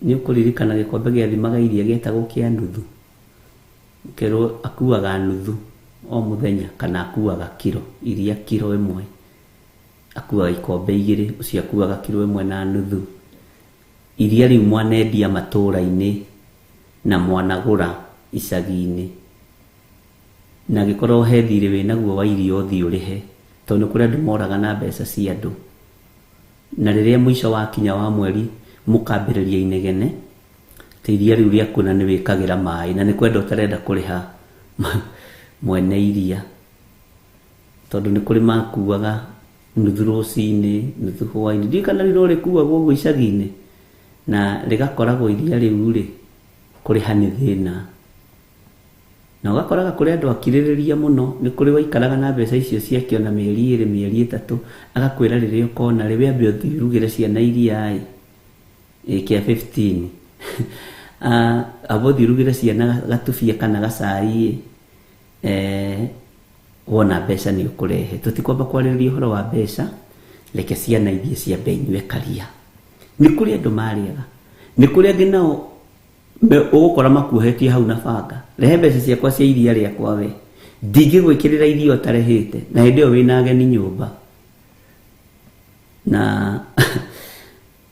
[SPEAKER 6] nĩ ũkũririkana gĩkombe gĩathimaga iria gĩetagwo kĩa nuthu. Kerwo akuaga nuthu o mũthenya, kana akuaga kiro, iria kiro ĩmwe. Akuaga ikombe igĩrĩ, ũcio akuaga kiro ĩmwe na nuthu. Iria rĩu mwanendia matũũra-inĩ na mwanagũra icagi-inĩ. Na gĩkorwo he thirĩ wĩnaguo wa irio ũthiĩ ũrĩhe, tondũ kũrĩ andũ moraga na mbeca cia andũ. Na rĩrĩa mũico wa kinya wa mweri mũkambĩrĩria inegene, ta iria rĩu rĩaku na nĩ wĩkagĩra maĩ, na nĩ kwenda ũtarenda kũrĩha mwene iria, tondũ nĩ kũrĩ makuaga nuthu rũcinĩ, nuthu hwainĩ. Ndiũĩ kana rĩu rĩkuagwo ũguo icagi-inĩ, na rĩgakoragwo iria rĩu rĩ, kũrĩha nĩ thĩna. Na ũgakoraga kũrĩ andũ akirĩrĩria mũno, nĩ kũrĩ waikaraga na mbeca icio ciakĩo na mĩeri 2 mĩeri 3, agakwĩra rĩrĩa ũkona rĩ, wambe ũthiĩ ũrugĩre ciana iria kĩa 15 abo ũthiĩ ũrugĩre ciana gatubia kana gacai, wona mbeca nĩ ũkũrehe. Tũtikwamba kwarĩrĩria ũhoro wa mbeca, reke ciana ithiĩ ciambe inyue karia. Nĩ kũrĩ andũ marĩaga, nĩ kũrĩ angĩ nao ũgũkora makuohetie hau na banga, rehe mbeca ciakwa cia iria rĩakwa we, ndingĩgwĩkĩrĩra irio ũtarehete, na hĩndĩ ĩyo wĩna ageni nyũmba. Na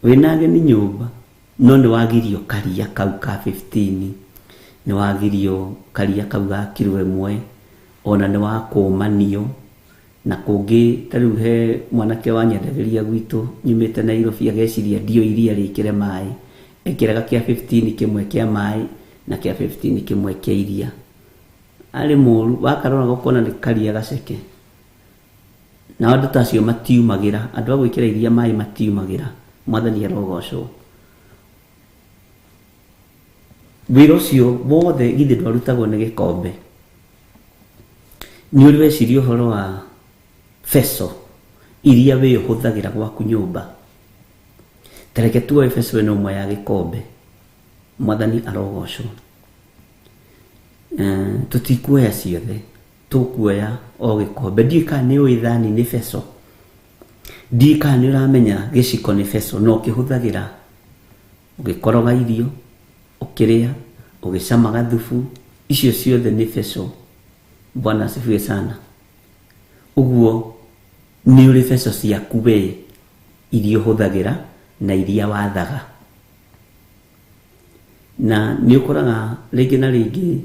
[SPEAKER 6] wĩna ageni nyũmba, no nĩ wagirio karia kau ka 15, nĩ wagirio karia kau ga kiro 1, ona nĩ wakũmanio. Na kũngĩ ta rĩu he mwanake wanyendagĩria gwitũ nyumĩte Nairobi, ageciria ndio iria rĩkĩre maĩ, ekĩraga kĩa 15 kĩmwe kĩa maĩ na kĩa 15 kĩmwe kĩa iria. Arĩ mũru, wakarora gũkona nĩ karia gaceke. Na andũ ta acio matiumagĩra, andũ a gwĩkĩra iria maĩ matiumagĩra. Mwathani arogocwo. Wĩra ũcio wothe githĩ ndwarutagwo nĩ gĩkombe. Nĩ ũrĩ weciria ũhoro wa feso iria we ũhũthagĩra gwaku nyũmba. Tareke tuoe feso ĩno ũmwe ya gĩkombe. Mwathani arogocwo. Tũtikuoya ciothe, tũkuoya o gĩkombe. Ndiũĩ kana nĩ ũĩ thani nĩ feso, ndiũĩ kana nĩ ũramenya gĩciko nĩ feso, no ũkĩhũthagĩra ũgĩkoroga irio, ũkĩrĩa, ũgĩcama gathubu, icio ciothe nĩ feso. Bwana asifiwe sana. Uguo nĩ ũrĩ feso ciaku we iria ũhũthagĩra na iria wathaga. Na nĩ ũkoraga rĩngĩ na rĩngĩ,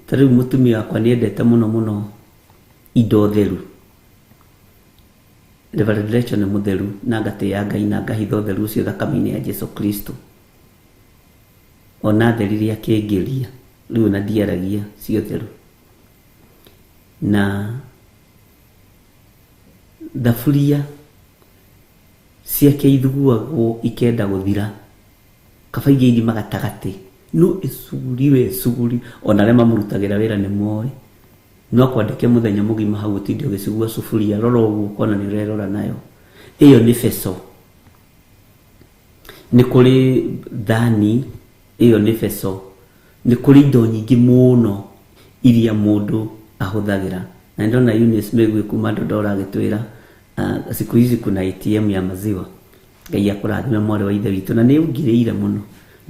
[SPEAKER 6] ta rĩu mũtumia wakwa nĩ endete mũno mũno indo theru. Reverend Rachel nĩ mũtheru, na ngatĩĩa Ngai na ngahitha ũtheru ũcio thakame-inĩ ya Jesu Kristo. Ona theririe akĩngĩria, rĩu na ndiaragia cio theru. Na thaburia ciake ithuguagwo ikenda gũthira, kaba igĩ irima gatagatĩ, no icuguri, ona arĩa mamũrutagĩra wĩra nĩ moĩ. No kwandĩke mũthenya mũgima hau ũtinde ũgĩcugua sufuria, rora ũguo ũkona nĩ ũrerora nayo. Ĩyo nĩ feso. Nĩ kũrĩ thani, ĩyo nĩ feso. Nĩ kũrĩ indo nyingĩ mũno iria mũndũ ahũthagĩra. Na ndona Eunice Megwe kuma Ndondora agĩtwĩra siku hizi kuna ATM ya maziwa. Ngai akũrathime mwarĩ wa ithe witũ, na nĩ ũngirĩire mũno,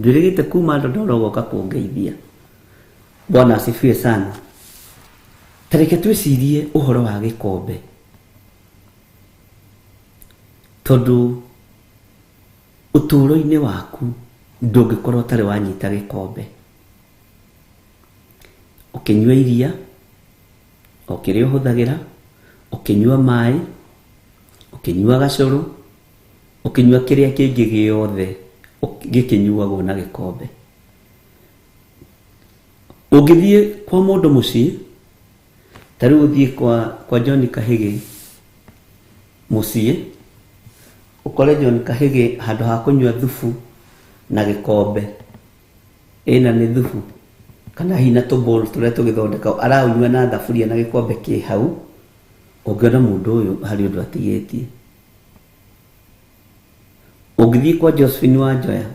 [SPEAKER 6] ndwĩrĩgĩte kuma Ndondoro ũgoka kũngeithia. Bwana asifiwe sana. Tareke twĩcirie ũhoro wa gĩkombe, tondũ ũtũũro-inĩ waku ndũngĩkorwo ũtarĩ wanyita gĩkombe. Ũkĩnyua iria, o kĩrĩa ũhũthagĩra, ũkĩnyua maĩ, ũkĩnyua gacũrũ, ũkĩnyua kĩrĩa kĩngĩ gĩothe gĩkĩnyuagwo na gĩkombe. Ũngĩthiĩ kwa mũndũ mũciĩ, ta rĩu ũthiĩ kwa John Kahĩgĩ mũciĩ, ũkore John Kahĩgĩ handũ ha kũnyua thubu na gĩkombe, ĩna nĩ thubu kana hina tũbũl tũrĩa tũgĩthondeka, araũnyua na thaburia na gĩkombe kĩ hau, ũngĩona mũndũ ũyũ harĩ ũndũ atigĩtie. Ũngĩthiĩ kwa Josephine Wanjoya,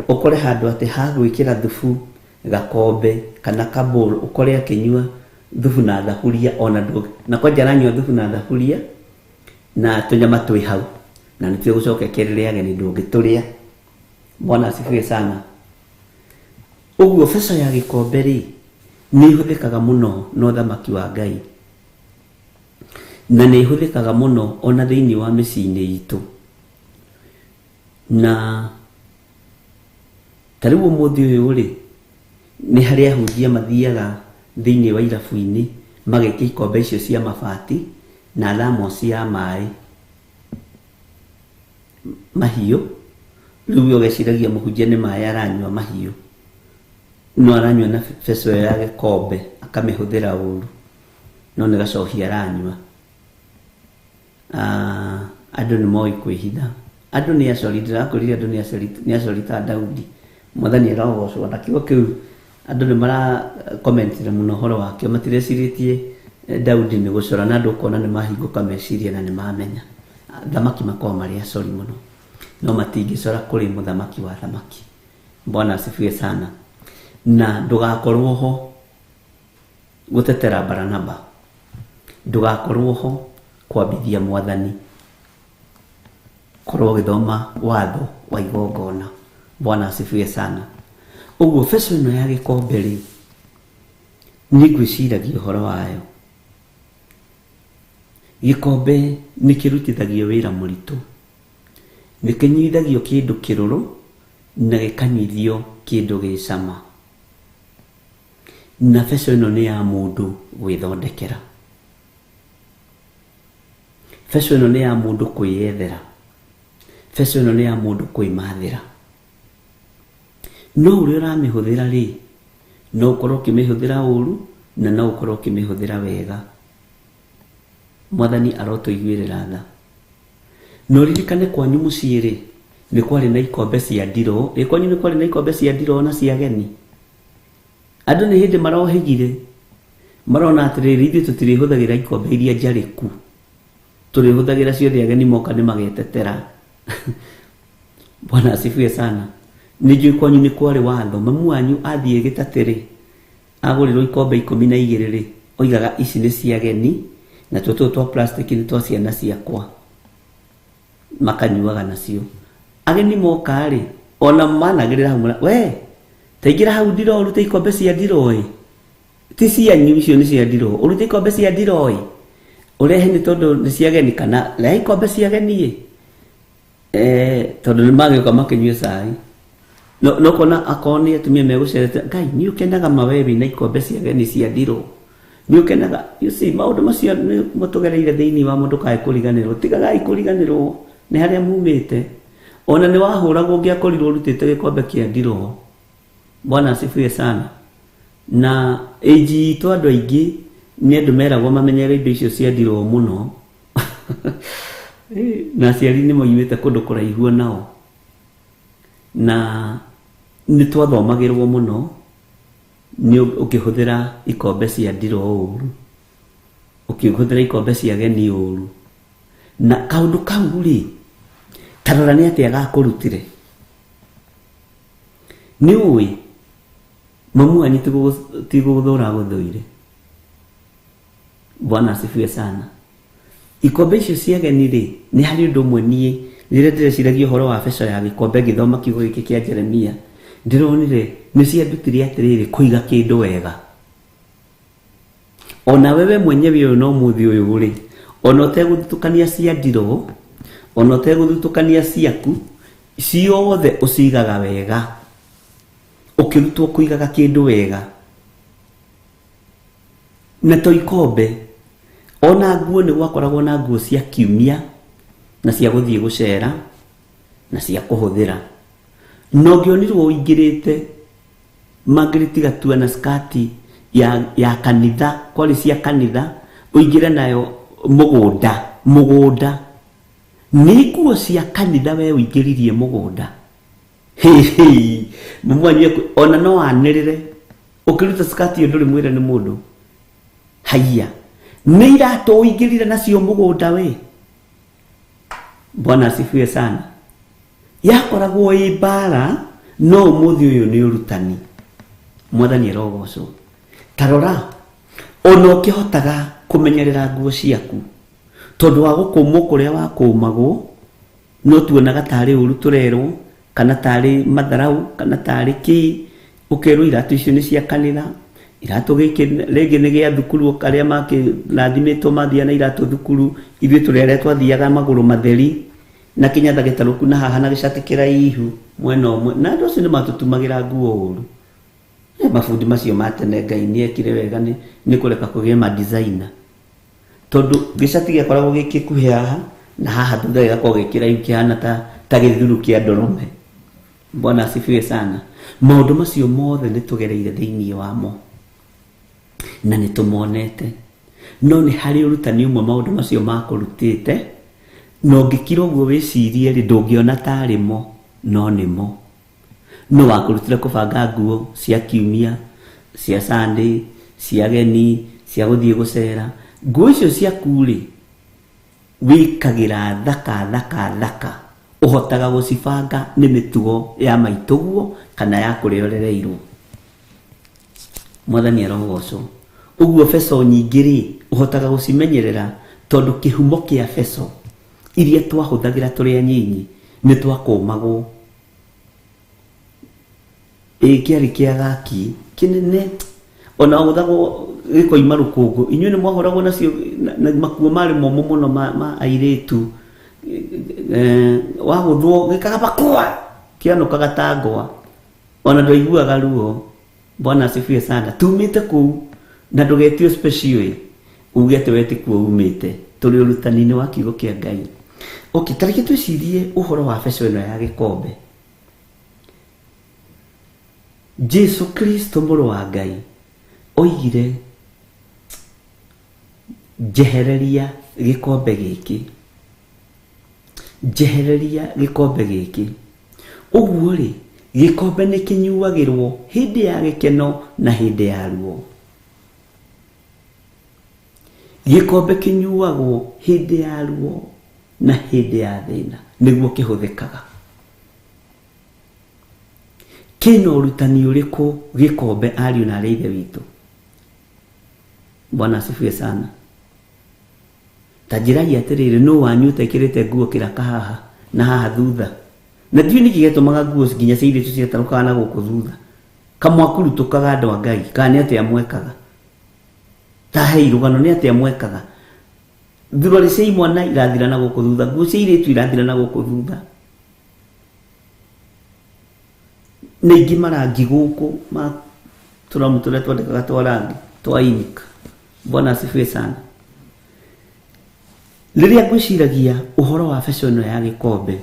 [SPEAKER 6] ũkore handũ atĩ ha gwĩkĩra thubu gakombe kana kabũl, ũkore akĩnyua thubu na thaburia, ona ndũngĩ na kwanja aranyua thubu na thaburia na tũnyama twĩ hau, na nĩtuo gũcokekereria ageni ndũngĩtũrĩa. Bwana asifiwe sana. Ũguo besa ya gĩkombe rĩ, nĩ ihũthĩkaga mũno na ũthamaki wa Ngai, na nĩ ihũthĩkaga mũno ona thĩinĩ wa mĩciĩ-inĩ itũ. Na ta rĩu ũmũthĩ ũyũ rĩ, nĩ harĩ ahunjia mathiaga thĩinĩ wa irabu-inĩ magĩkia ikombe icio cia mabati na thermos ya maĩ mahiũ. Rĩu ũgeciragia mũhunjia nĩ maĩ aranyua mahiũ, no aranyua na besa ya gĩkombe akamĩhũthĩra ũru, no nĩ gacohi aranyua. Andũ nĩ moĩ kwĩhitha, andũ nĩ acori, ndĩrakũrire andũ nĩ acori ta Daudi. Mwathani arogocwo na kiugo kĩu, andũ nĩ marakomentire mũno ũhoro wakĩo, matirecirĩtie Daudi nĩ gũcora, na andũ ũkona nĩ mahingũka meciria na nĩ mamenya thamaki makorwo marĩ acori mũno, no matingĩcora kũrĩ mũthamaki wa thamaki. Bwana asifiwe sana. Na ndũgakorwo ho gũtetera Baranaba, ndũgakorwo ho kwambithia Mwathani, korwo ũgĩthoma watho wa igongona. Bwana asifiwe sana. Ũguo besa ĩno ya gĩkombe rĩ, nĩ ngwĩciragia ũhoro wayo. Gĩkombe nĩ kĩrutithagio wĩra mũritũ, nĩ kĩnyuithagio kĩndũ kĩrũrũ na gĩkanyuithio kĩndũ gĩ cama, na besa ĩno nĩ ya mũndũ gwĩthondekera. Besa ĩno nĩ ya mũndũ kwĩyethera, besa ĩno nĩ ya mũndũ kwĩmathĩra. No ũrĩa ũramĩhũthĩra rĩ, no ũkorwo ũkĩmĩhũthĩra ũru na no ũkorwo ũkĩmĩhũthĩra wega. Mwathani arotũiguĩrĩra tha. No ririkane kwanyu mũciĩ rĩ, nĩ kwarĩ na ikombe cia ndiroo. Kwanyu nĩ kwarĩ na ikombe cia ndiroo na cia ageni. Andũ nĩ hĩndĩ marohĩgire, marona atĩrĩrĩ, ithuĩ tũtirĩhũthagĩra ikombe iria njarĩku, tũrĩhũthagĩra ciothe ageni moka nĩ magetetera. Bwana asifiwe sana. Nĩ njũĩ kwanyu nĩ kwarĩ watho, mamu wanyu athiĩ gĩtatĩ-rĩ, agũrĩrwo ikombe 12-rĩ, oigaga ici nĩ cia ageni na tũtũ twa plastic nĩ twa ciana ciakwa, makanyuaga nacio. Ageni moka-rĩ, ona managĩrĩra hau, we taingĩra hau ndiroo ũrute ikombe cia ndiroo, ti cianyu icio nĩ cia ndiroo, ũrute ikombe cia ndiroo, ũrehe nĩ tondũ nĩ cia ageni, kana rehe ikombe cia ageni tondũ nĩ magĩũka makĩnyue cai. No kona akoni atumia megũcerete, Ngai nĩ ũkenaga mawe wĩna ikombe cia ageni cia ndiroo, nĩ ũkenaga. You see, maũndũ macio nĩ mũtũgereire thĩinĩ wa mũndũ kaĩ kũriganĩrwo. Tigagai kũriganĩrwo nĩ harĩa mumĩte. Ona nĩ wahũragwo ũngĩakorirwo ũrutĩte gĩkombe kĩa ndiroo. Bwana asifiwe sana. Na age itũ andũ aingĩ nĩ andũ meragwo mamenyere indo icio cia ndiroo mũno, na aciari nĩ moimĩte kũndũ kũraihu nao, na nĩ twathomagĩrwo mũno nĩ ũkĩhũthĩra ikombe cia ndiroo ũru, ũkĩhũthĩra ikombe cia ageni ũru. Na kaũndũ kau rĩ, tarora nĩ atĩa gakũrutire. Nĩ ũĩ mamu wanyu ti gũthũra gũthũire. Bwana asifiwe sana. Ikombe icio cia ageni rĩ, nĩ harĩ ũndũ ũmwe niĩ rĩrĩa ndĩreciragia ũhoro wa beca ya gĩkombe ngĩthoma kiugo gĩkĩ kĩa Jeremia, ndĩronire nĩ ciandutire atĩrĩrĩ kũiga kĩndũ wega. Ona wewe mwenyewe ũyũ no mũthĩ ũyũ rĩ, ona ũtegũthutũkania cia ndiroo, ona ũtegũthutũkania ciaku, ciothe ũcigaga wega, ũkĩrutwo kũigaga kĩndũ wega. Na to ikombe, ona nguo nĩ gwakoragwo na nguo cia kiumia na cia gũthiĩ gũcera na cia kũhũthĩra. No ngĩonirwo ũingĩrĩte Margaret Gatua na skati ya kanitha, kwari cia kanitha, ũingĩre nayo mũgũnda. Nĩ nguo cia kanitha we ũingĩririe mũgũnda. Mumwanywe ona no anĩrĩre ũkĩruta skati ndũrĩ mwĩre nĩ mũndũ. Haiya, nĩ iratũ ũingĩrire nacio mũgũnda we. Bwana asifiwe sana. Yakoragwo ĩ mbara, no ũmũthĩ ũyũ nĩ ũrutani. Mwathani arogocwo. Tarora, ona ũkĩhotaga kũmenyerera nguo ciaku, tondũ wa gũkũmwo kũrĩa wakũmagwo, no tuonaga tarĩ ũru tũrerwo, kana tarĩ matharau, kana tarĩ kĩ, ũkerwo iratũ icio nĩ cia kanitha, iratũ gĩkĩ rĩngĩ nĩ gĩa thukuru arĩa makĩrathimĩtwo mathiaga na iratũ thukuru, ithuĩ tũrĩa twathiaga magũrũ matheri na kĩnyatha gĩtarũku na haha na gĩcati kĩraihu mwena ũmwe, na andũ acio nĩ matũtumagĩra nguo ũru. Mabundi macio matene Ngai nĩ ekire wega nĩ kũreka kũgĩe ma designer, tondũ gĩcati gĩakoragwo gĩkĩkuhĩ haha na haha thutha gĩgakorwo gĩkĩraihu kĩhana ta gĩthuru kĩa ndũrũme. Bwana asifiwe sana. Maũndũ macio mothe nĩ tũgereire thĩinĩ wamo na nĩ tũmonete, no nĩ harĩ ũrutani ũmwe maũndũ macio makũrutĩte, no ngĩkira ũguo wĩcirie rĩ ndũngĩona tarĩ mo, no nĩ mo. No wakũrutire kũbanga nguo cia kiumia, cia Sunday, cia geni, cia gũthiĩ gũcera. Nguo icio ciaku rĩ wĩkagĩra thaka, ũhotaga gũcibanga nĩ mĩtugo ya maitũguo kana ya kũrĩa ũrereirwo. Mwathani arogocwo. Ũguo beco nyingĩ rĩ ũhotaga gũcimenyerera, tondũ kĩhumo kĩa beco iria twahũthagĩra tũrĩ anyinyi nĩ twakũmagwo. Kĩarĩ kĩa gaki kĩnene, ona ũthagwo gĩkoima rũkũngũ. Inyuĩ nĩ mwahũragwo nacio na makuo marĩ momũ mũno ma airĩtu. Wagũthwo gĩkagabakua kĩanũkaga ta ngwa, ona ndwaiguaga ruo. Bwana asifiwe sana. Tumĩte kũu na ndũgetio special uge atĩ we ti kuo umĩte, tũrĩ ũrutani-inĩ wa kiugo kĩa Ngai. Okay, tarĩke twĩcirie ũhoro wa beco ĩno ya gĩkombe. Jesu Kristo mũrũ wa Ngai oigire njehereria gĩkombe gĩkĩ, njehereria gĩkombe gĩkĩ. Ũguo rĩ gĩkombe nĩ kĩnyuagĩrwo hĩndĩ ya gĩkeno na hĩndĩ ya ruo. Gĩkombe kĩnyuagwo hĩndĩ ya ruo na hĩndĩ ya thĩna nĩguo kĩhũthĩkaga. Kĩna ũrutani ũrĩkũ gĩkombe ariũ na arĩa ithe witũ? Bwana asifiwe sana. Ta njĩragia atĩrĩrĩ, nũ wanyu ũtekĩrĩte nguo kĩraka haha na haha thutha? Na ndiũ nĩkĩ gĩtũmaga nguo nginya cia airĩtu cigatarũkaga na gũkũ thutha? Kamwakurutũkaga andũ a Ngai, kana nĩ atĩa mwekaga? Ta hei rũgano nĩ atĩa mwekaga? Thurari cia imwana irathira na gũkũ thutha, nguo cia airĩtu irathira na gũkũ thutha. Nĩ ingĩ marangi gũkũ ma tũramu tũrĩa twandĩkaga twa rangi twa ink. Bwana asifiwe sana. Rĩrĩa ngwĩciragia ũhoro wa beco ĩno ya gĩkombe,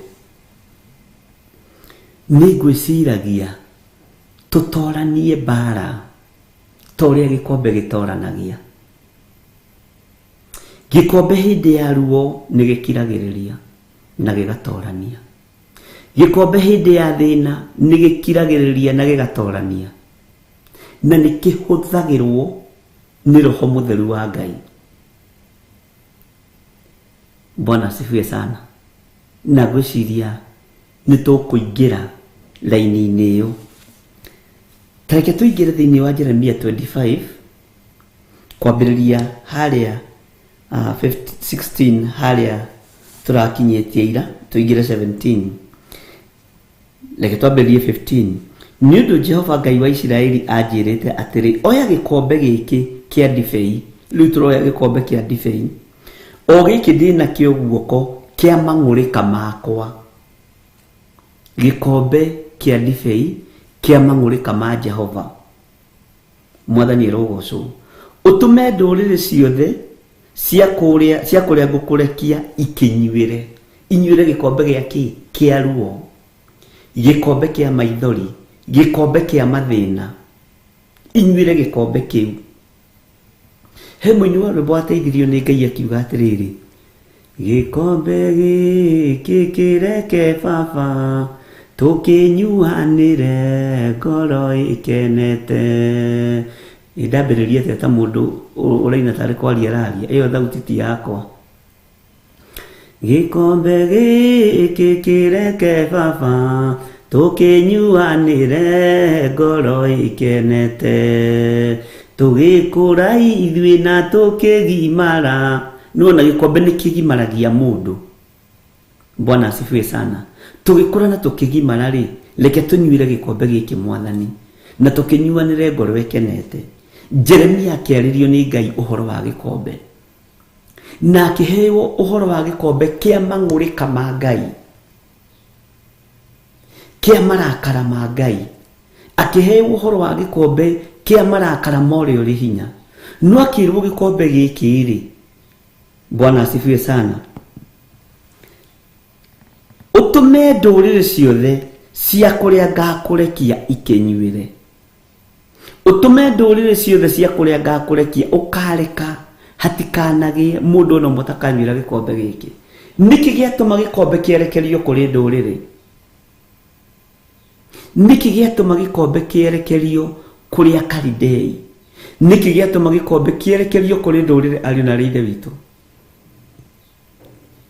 [SPEAKER 6] nĩ ngwĩciragia tũtoranie mbara ta ũrĩa gĩkombe gĩtoranagia. Gĩkombe hĩndĩ ya ruo nĩ gĩkiragĩrĩria na gĩgatorania. Gĩkombe hĩndĩ ya thĩna nĩ gĩkiragĩrĩria na gĩgatorania, na nĩ kĩhũthagĩrwo nĩ Roho Mũtheru wa Ngai. Bwana asifiwe sana. Na ngwĩciria nĩ tũkũingĩra raini-inĩ ĩyo. Tareke tũingĩre thĩinĩ wa Jeremia 25 kwambĩrĩria harĩa 16 harĩa turakinyĩtie ira tuingire 17 reke twambĩrĩrie 15. Nĩ ũndũ Jehova Ngai wa Isiraeli anjĩrĩte atĩrĩ, oya gĩkombe gĩkĩ kĩa ndibei. Rĩu tũroya gĩkombe kĩa ndibei, o gĩkĩ ndĩnakĩo guoko kĩa mang'ũrĩka makwa. Gĩkombe kĩa ndibei kĩa mang'ũrĩka ma Jehova. Mwathani arogocwo. Ũtũme ndũrĩrĩ ciothe cia kũrĩa ngũkũrekia ikĩnyuĩre. Inyuĩre gĩkombe gĩakĩ kĩa ruo, gĩkombe kĩa maithori, gĩkombe kĩa mathĩna. Inyuĩre gĩkombe kĩu. He mũini wa rwĩmbo ateithirio nĩ Ngai akiuga atĩrĩrĩ, gĩkombe gĩkĩ kĩreke Baba tũkĩnyuanĩre ngoro ĩkenete. Ndambĩrĩria atĩa ta mũndũ ũraina tarĩ kwaria raria, ĩyo thauti ti yakwa. Gĩkombe gĩkĩ kĩreke Baba tũkĩnyuanĩre ngoro ĩkenete, tũgĩkũra ithuĩ na tũkĩgimara. Nĩwona gĩkombe nĩ kĩgimaragia mũndũ. Bwana asifiwe sana. Tũgĩkũra na tũkĩgimara rĩ, reke tũnyuire gĩkombe gĩkĩ Mwathani na tũkĩnyuanĩre ngoro ĩkenete. Jeremia akĩarĩrio nĩ Ngai ũhoro wa gĩkombe, na akĩheo ũhoro wa gĩkombe kĩa mang'ũrĩka ma Ngai, kĩa marakara ma Ngai. Akĩheo ũhoro wa gĩkombe kĩa marakara ma ũrĩa ũrĩ hinya. No akĩrwo gĩkombe gĩkĩ rĩ, Bwana asifiwe sana, ũtũme ndũrĩrĩ ciothe cia kũrĩa ngakũrekia ikĩnyuĩre. Ũtũme ndũrĩrĩ ciothe cia kũrĩa ngakũrekia ũkareka hatikanagĩe mũndũ ona mũtakanyuĩra gĩkombe gĩkĩ. Nĩkĩ gĩatũma gĩkombe kĩerekerio kũrĩ ndũrĩrĩ? Nĩkĩ gĩatũma gĩkombe kĩerekerio kũrĩ Akalidei? Nĩkĩ gĩatũma gĩkombe kĩerekerio kũrĩ ndũrĩrĩ ariũ na ithe witũ?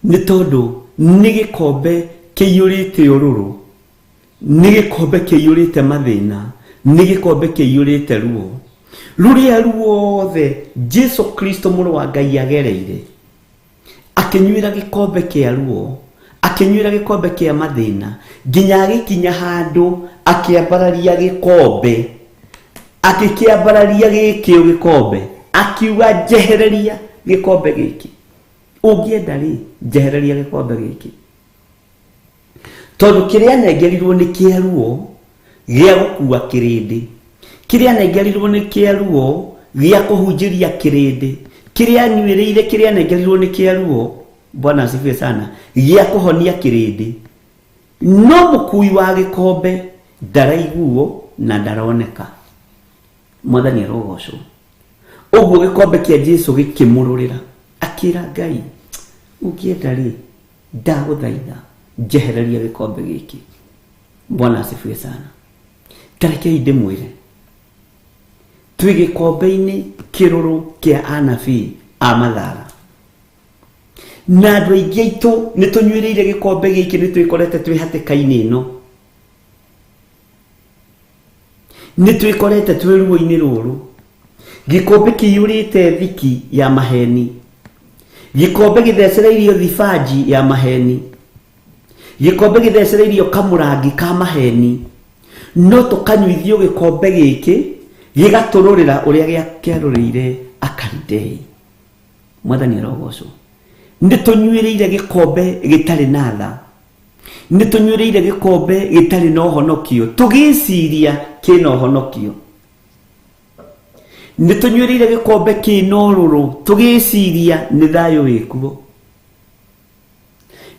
[SPEAKER 6] Nĩ tondũ nĩ gĩkombe kĩiyũrĩte ũrũrũ, nĩ gĩkombe kĩiyũrĩte mathĩna, nĩ gĩkombe kĩiyũrĩte ruo. Rũrĩa ruothe Jesu Kristo mũrũ wa Ngai agereire, akĩnyuĩra gĩkombe kĩa ruo, akĩnyuĩra gĩkombe kĩa mathĩna, nginya agĩkinya handũ akĩambararia gĩkombe, agĩkĩambararia gĩkĩo gĩkombe, akiuga njehereria gĩkombe gĩkĩ. Ũngĩenda rĩ, njehereria gĩkombe gĩkĩ, tondũ kĩrĩa nengerirwo nĩ kĩa ruo gĩa gũkua kĩrĩndĩ, kĩrĩa nengerirwo nĩ kĩa ruo gĩa kũhunjĩria kĩrĩndĩ, kĩrĩa nyuĩrĩire, kĩrĩa nengerirwo nĩ kĩa ruo, Bwana asifiwe sana, gĩa kũhonia kĩrĩndĩ. No mũkui wa gĩkombe ndaraiguo na ndaroneka. Mwathani arogocwo. Ũguo gĩkombe kĩa Jesu gĩkĩmũrũrĩra, akĩra Ngai, ũngĩenda rĩ, ndagũthaitha njehereria gĩkombe gĩkĩ. Bwana asifiwe sana. Tarekei ndĩmwĩre, twĩ gĩkombe-inĩ kĩrũrũ kĩa anabii a mathara, na andũ aingĩ aitũ nĩ tũnyuĩrĩire gĩkombe gĩkĩ, nĩ twĩkorete twĩ hatĩka-inĩ ĩno, nĩ twĩkorete twĩ ruo-inĩ rũrũ. Gĩkombe kĩiyũrĩte thiki ya maheni, gĩkombe gĩthecereirio thibanji ya maheni, gĩkombe gĩthecereirio kamũrangi ka maheni. No tũkanyuithio gĩkombe gĩkĩ gĩgatũrũrĩra ũrĩa kĩarũrĩire Akalidei. Mwathani arogocwo. Nĩ tũnyuĩrĩire gĩkombe gĩtarĩ na tha, nĩ tũnyuĩrĩire gĩkombe gĩtarĩ na ũhonokio, tũgĩciria kĩna ũhonokio. Nĩ tũnyuĩrĩire gĩkombe kĩna ũrũrũ, tũgĩciria nĩ thayũ wĩkuo.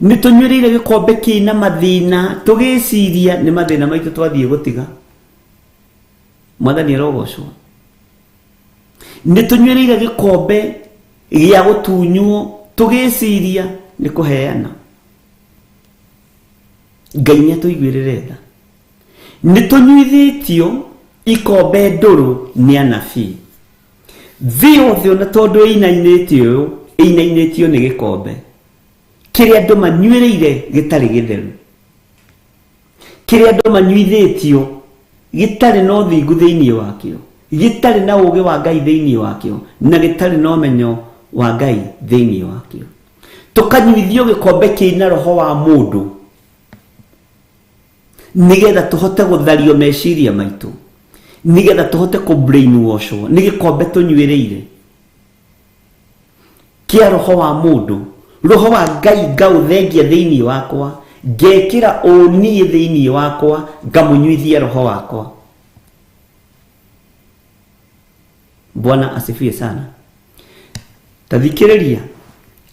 [SPEAKER 6] Nĩ tũnyuĩrĩire gĩkombe kĩna mathĩna, tũgĩciria nĩ mathĩna maitũ twathiĩ gũtiga. Mwathani arogocwo. Nĩ tũnyuĩrĩire gĩkombe gĩa gũtunywo, tũgĩciria nĩ kũheana. Ngai nĩ atũiguĩrĩre tha. Nĩ tũnyuithĩtio ikombe ndũrũ nĩ anabii. Thĩ yothe ona tondũ ĩinainĩtio nĩ gĩkombe kĩrĩa andũ manyuĩrĩire gĩtarĩ gĩtheru, kĩrĩa andũ manyuithĩtio gĩtarĩ na ũthingu thĩinĩ wakĩo, gĩtarĩ na ũũgĩ wa Ngai thĩinĩ wakĩo, na gĩtarĩ na ũmenyo wa Ngai thĩinĩ wakĩo. tukanyuithio gikombe kina roho wa mundu nigetha tuhote guthario meciria maitu, nigetha tuhote ku brainwashwo ni gikombe tunyuireire kia roho wa mundu. Roho wa Ngai ngauthengia thiini wakwa, ngekira unie thiini wakwa, ngamunyuithia roho wakwa. Bwana asifiwe sana. Tathikiriria,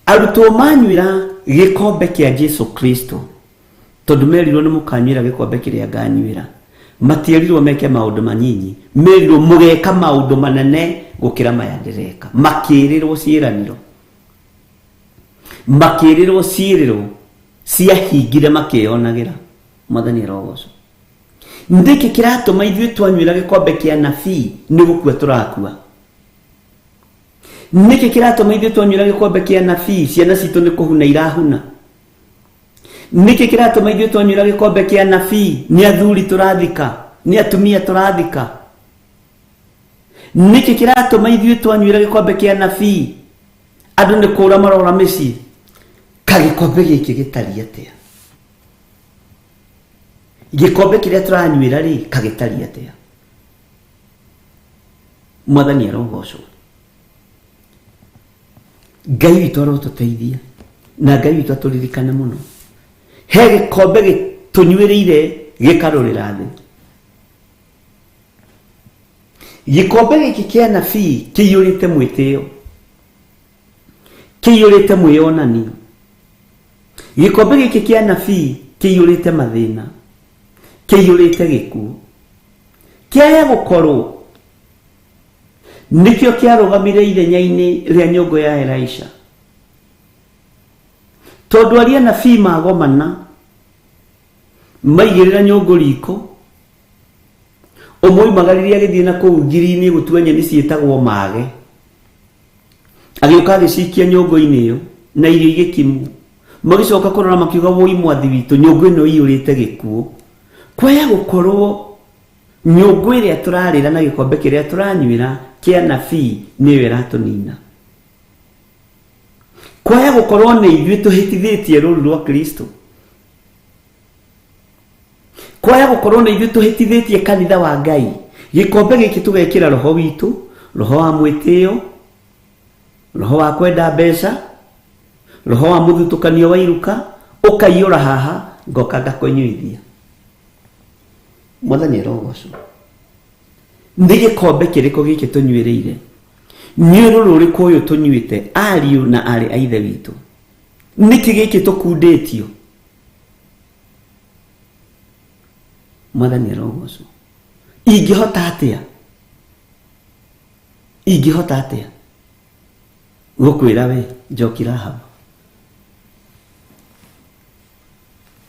[SPEAKER 6] arutwo manyuira gikombe kia Jesu Kristo, tondu merirwo ni mukanyuira gikombe kiria nganyuira. Matierirwo meke maundu manyinyi, merirwo mugeka maundu manene gukira maya ndireka. Makirirwo ciiraniro, makirirwo ciiriro ciahingire makionagira. Mwathani arogoco. Ndiki kiratuma ithuĩ twanyuira gikombe kia nabii ni gukua turakua. Niki kiratuma ithuĩ twanyuira gikombe kia nabii ciana citu ni kuhuna irahuna. Niki kiratuma ithuĩ twanyuira gikombe kia nabii ni athuri turathika, ni atumia turathika. Niki kiratuma ithuĩ twanyuira gikombe kia nabii andu ni kura marora micii. Kagikombe giki gitari atia? Gikombe kiria turanyuira ri kagitari atia? Mwathani arogocwo. Ngai witu arotuteithia na Ngai witu aturirikane muno. He gikombe gitunyuireire gikarurira thi. Gikombe giki kia nabii kiyurite mwitio, kiyurite mwionani. Gikombe giki kia nabii kiyurite mathina, kiyurite gikuo. Kia gukorwo nikio kiarugamire ithenya-ini ria nyongo ya Elisha. Tondu aria nabii magomana maigirira nyongo riko, umwe magariria githie na kuu ngiri-ini gutua nyeni cietagwo mage, agioka agicikia nyongo-ini iyo na irio igikimu. Magicoka kurora makiuga woi mwathi witu nyongo ino iyurite gikuo. Kwaya gukorwo nyongo iria turarira na gikombe kiria turanyuira kia nabii niyo iratunina. Kwaya gukorwo ni ithuĩ tuhitithitie rũũru rwa Kristo. Kwaya gukorwo ni ithuĩ tuhitithitie kanitha wa Ngai. Gikombe giki tugekira roho witu, roho wa mwitio, roho wa kwenda mbeca, roho wa muthutukanio wa iruka, ukaiyura haha ngoka ngakũnyuithia. Mwathani arogocwo. Ndi gikombe kiriko giki tunyuireire? Ni rũrũ rĩkũ ũyũ tunyuite ariũ na arĩ a ithe witũ? Niki giki tukundĩtio? Mwathani arogocwo. Ingĩhota atĩa? Ingĩhota atĩa gukwĩra we njokira hau?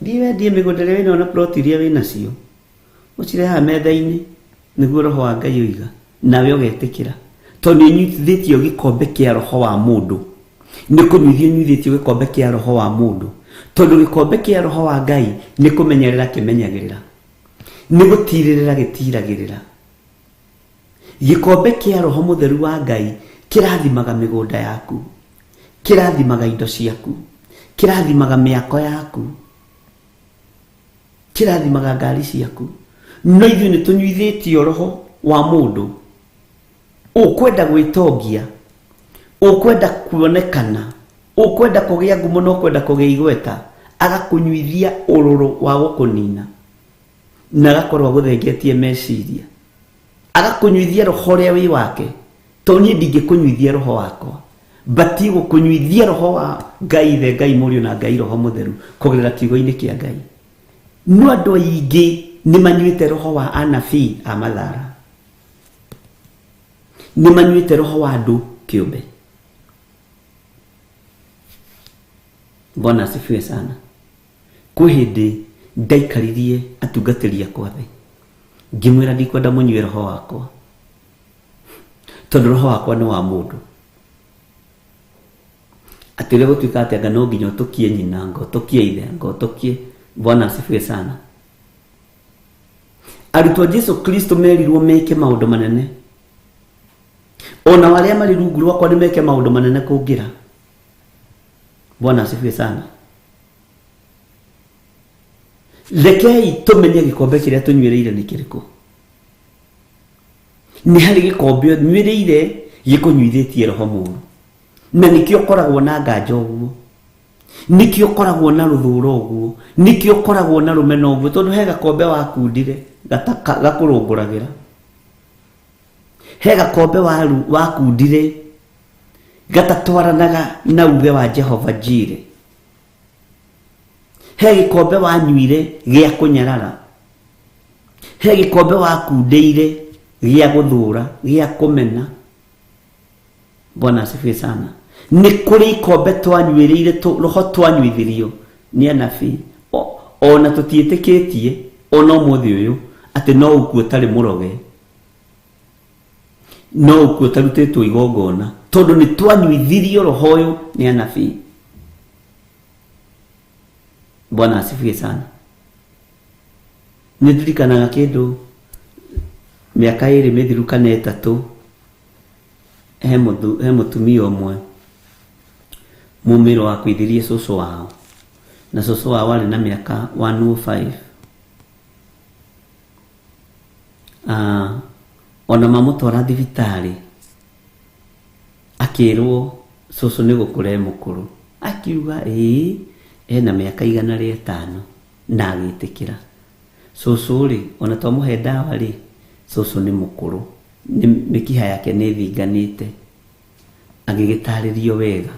[SPEAKER 6] Ndiwendie mĩgũnda ĩrĩa wĩna na plot iria wĩna cio, ũcireha metha-inĩ nĩguo roho wa Ngai ũiga, nawe ũgetĩkĩra. Tondu nĩnyuithĩtio gikombe kia roho wa mundu, ni kũnyuithio nyuithĩtio gikombe kia roho wa mundu. Tondu gikombe kia roho wa Ngai ni kũmenyerera kĩmenyagĩrĩra, ni gũtirĩrĩra gĩtiragĩrĩra. Gikombe kia roho mutheru wa Ngai kirathimaga mĩgũnda yaku, kirathimaga indo ciaku, kirathimaga mĩako yaku, kirathimaga ngari ciaku. No ithuĩ nĩ tũnyuithĩtio roho wa mũndũ. Ukwenda gwitongia, ukwenda kuonekana, ukwenda kugĩa ngumo na ukwenda kugĩa igweta, agakunyuithia ururu wa gukunina na agakorwo guthengetie meciria, agakunyuithia roho ũrĩa wĩ wake. To niĩ ndingĩkũnyuithia roho wakwa, bati gũkũnyuithia roho wa Ngai Ithe, Ngai Mũriũ na Ngai Roho Mũtheru kũgerera kiugo-inĩ kĩa Ngai. No andũ aingĩ nĩ manyuĩte roho wa anabii a mathara, nĩ manyuĩte roho wa andũ kĩũmbe. Bwana asifiwe sana. Kwĩ hĩndĩ ndaikaririe atungatĩri akwa thĩ, ngĩmwĩra ndikwenda mũnyue roho wakwa, tondũ roho wakwa nĩ wa mũndũ. Atĩ ũrĩa gũtuĩka atĩ anga no nginya ũtũkie nyina, ngotũkie ithe, ngotũkie. Bwana asifiwe sana. Arutwo a Jesu Kristo merirwo meke maũndũ manene, ona arĩa marĩ rungu rwakwa nĩ meke maũndũ manene kũngĩra. Bwana asifiwe sana. Rekei tumenye gikombe kiria tunywereire ni kiriko. Ni hari gikombe nywereire gikunyuithitie roho muru. Na nikio koragwo na nganja uguo. Nikio koragwo na ruthuro uguo. Nikio koragwo na rumeno uguo tondu he gakombe wakundire gakurunguragira. He gakombe wakundire gatatwaranaga na uge wa Jehova Jire. He gikombe wanyuire gia kunyarara. He gikombe wakundeire gia guthura, gia kumena. Bwana asifiwe sana. Ni kuri ikombe twanyuireire roho twanyuithirio ni anabii. Ona tutiitikitie ona umuthi uyu ati no ukuo tari muroge. No ukuo tarutitwo igongona tondu ni twanyuithirio roho uyu ni anabii. Bwana asifiwe sana. Nidirikanaga kindu miaka iri mithiru kana itatu he mutumia umwe mumiro wa kwithirie cucu wao, na cucu wao ari na miaka 105. Ona mamutwara thibitari akirwo cucu ni gukura mukuru, akiuga ena miaka 105 na agitikira. Cucu ri ona twamuhe dawa ri cucu ni mukuru, ni mikiha yake ni thinganite. Agigitaririo wega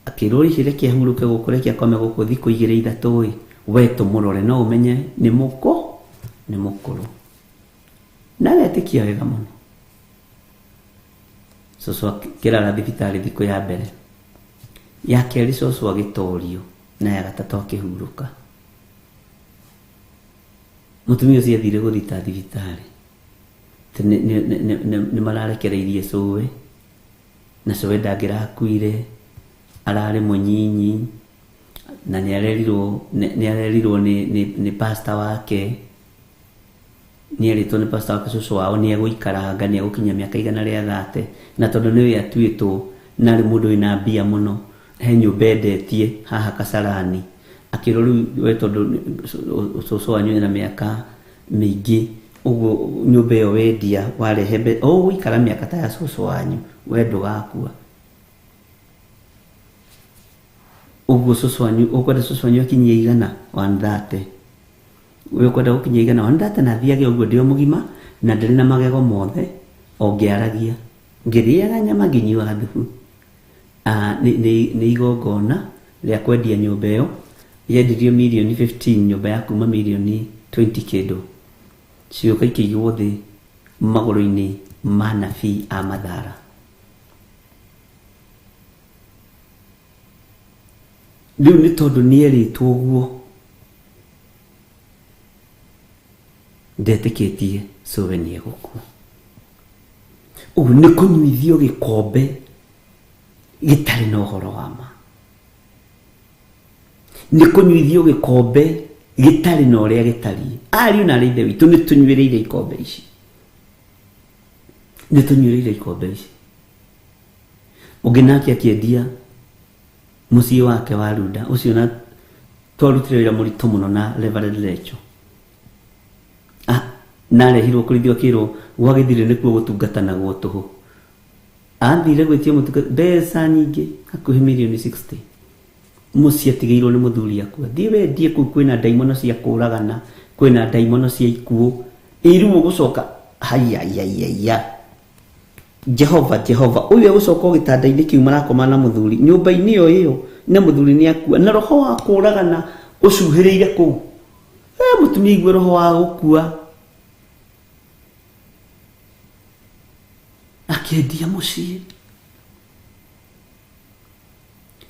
[SPEAKER 6] akirori hire kiahuruke gukurekia kome guku thiku 2-3 we tumurore no umenye ni mukuru na letikia wega muno. Cucu akirara thibitari thiku ya mbere ya keri cucu agitorio na ya gatatu akihuruka. Mutumia ucio athire guthita thibitari ni mararekereirie cuwe na cuwe ndangirakuire, arari munyinyi na niarerirwo ni pastor wake. Nieritwo ni pastor wake cucu wao ni eguikaranga ni egukinya miaka 130, na tondu niwe atuitwo na ri mundu ina mbia muno he nyumba endetie haha Kasarani. Akiroru we tondu cucu wanyu na miaka mingi uguo nyumba iyo wendia warehebe wikara miaka ta ya cucu wanyu we ndugakua. Uguo cucu wanyu ukwenda cucu wanyu akinyie 130, we ukwenda gukinyia 130 na thiage uguo ndio mugima na ndiri na magego mothe ongiaragia ngiriaga nyama nginyuaga thubu. Ni igongona ria kwendia nyumba iyo yendirio milioni 15, nyumba ya kuma milioni 20 kindu ciuka ikigwo thi maguru-ini ma nabii a Mathara. Riu ni tondu nieritwo uguo ndetikitie cuwe ni egukua. Ugu ni kunyuithio gikombe gitari na uhoro wa ma. Ni kunyuithio gikombe gitari na uria gitari. Ari na ri witu ni tunyuireire ikombe ici. Ni tunyuireire ikombe ici. Uginaki akiendia mucii wake wa Runda ucio na twarutire wira muritu muno na Reverend Lecho. Na rehirwo kurithio kiro gwagithire nikuo gutungata gwo tuhu. Athire gwitia mutungata mbeca nyingi hakuhi milioni 60. Mucii atigeirwo ni muthuri akua. Thiwe ndie kuu kwina ndaimono cia kuragana, kwina ndaimono cia ikuo. Iru gucoka haya Jehova uyu gucoka gitanda-ini kiu marakoma na muthuri nyumba-ini iyo na muthuri ni akua na roho wa kuragana ucuhireire kuu. Mutumia igwe roho wa gukua akiendia mucii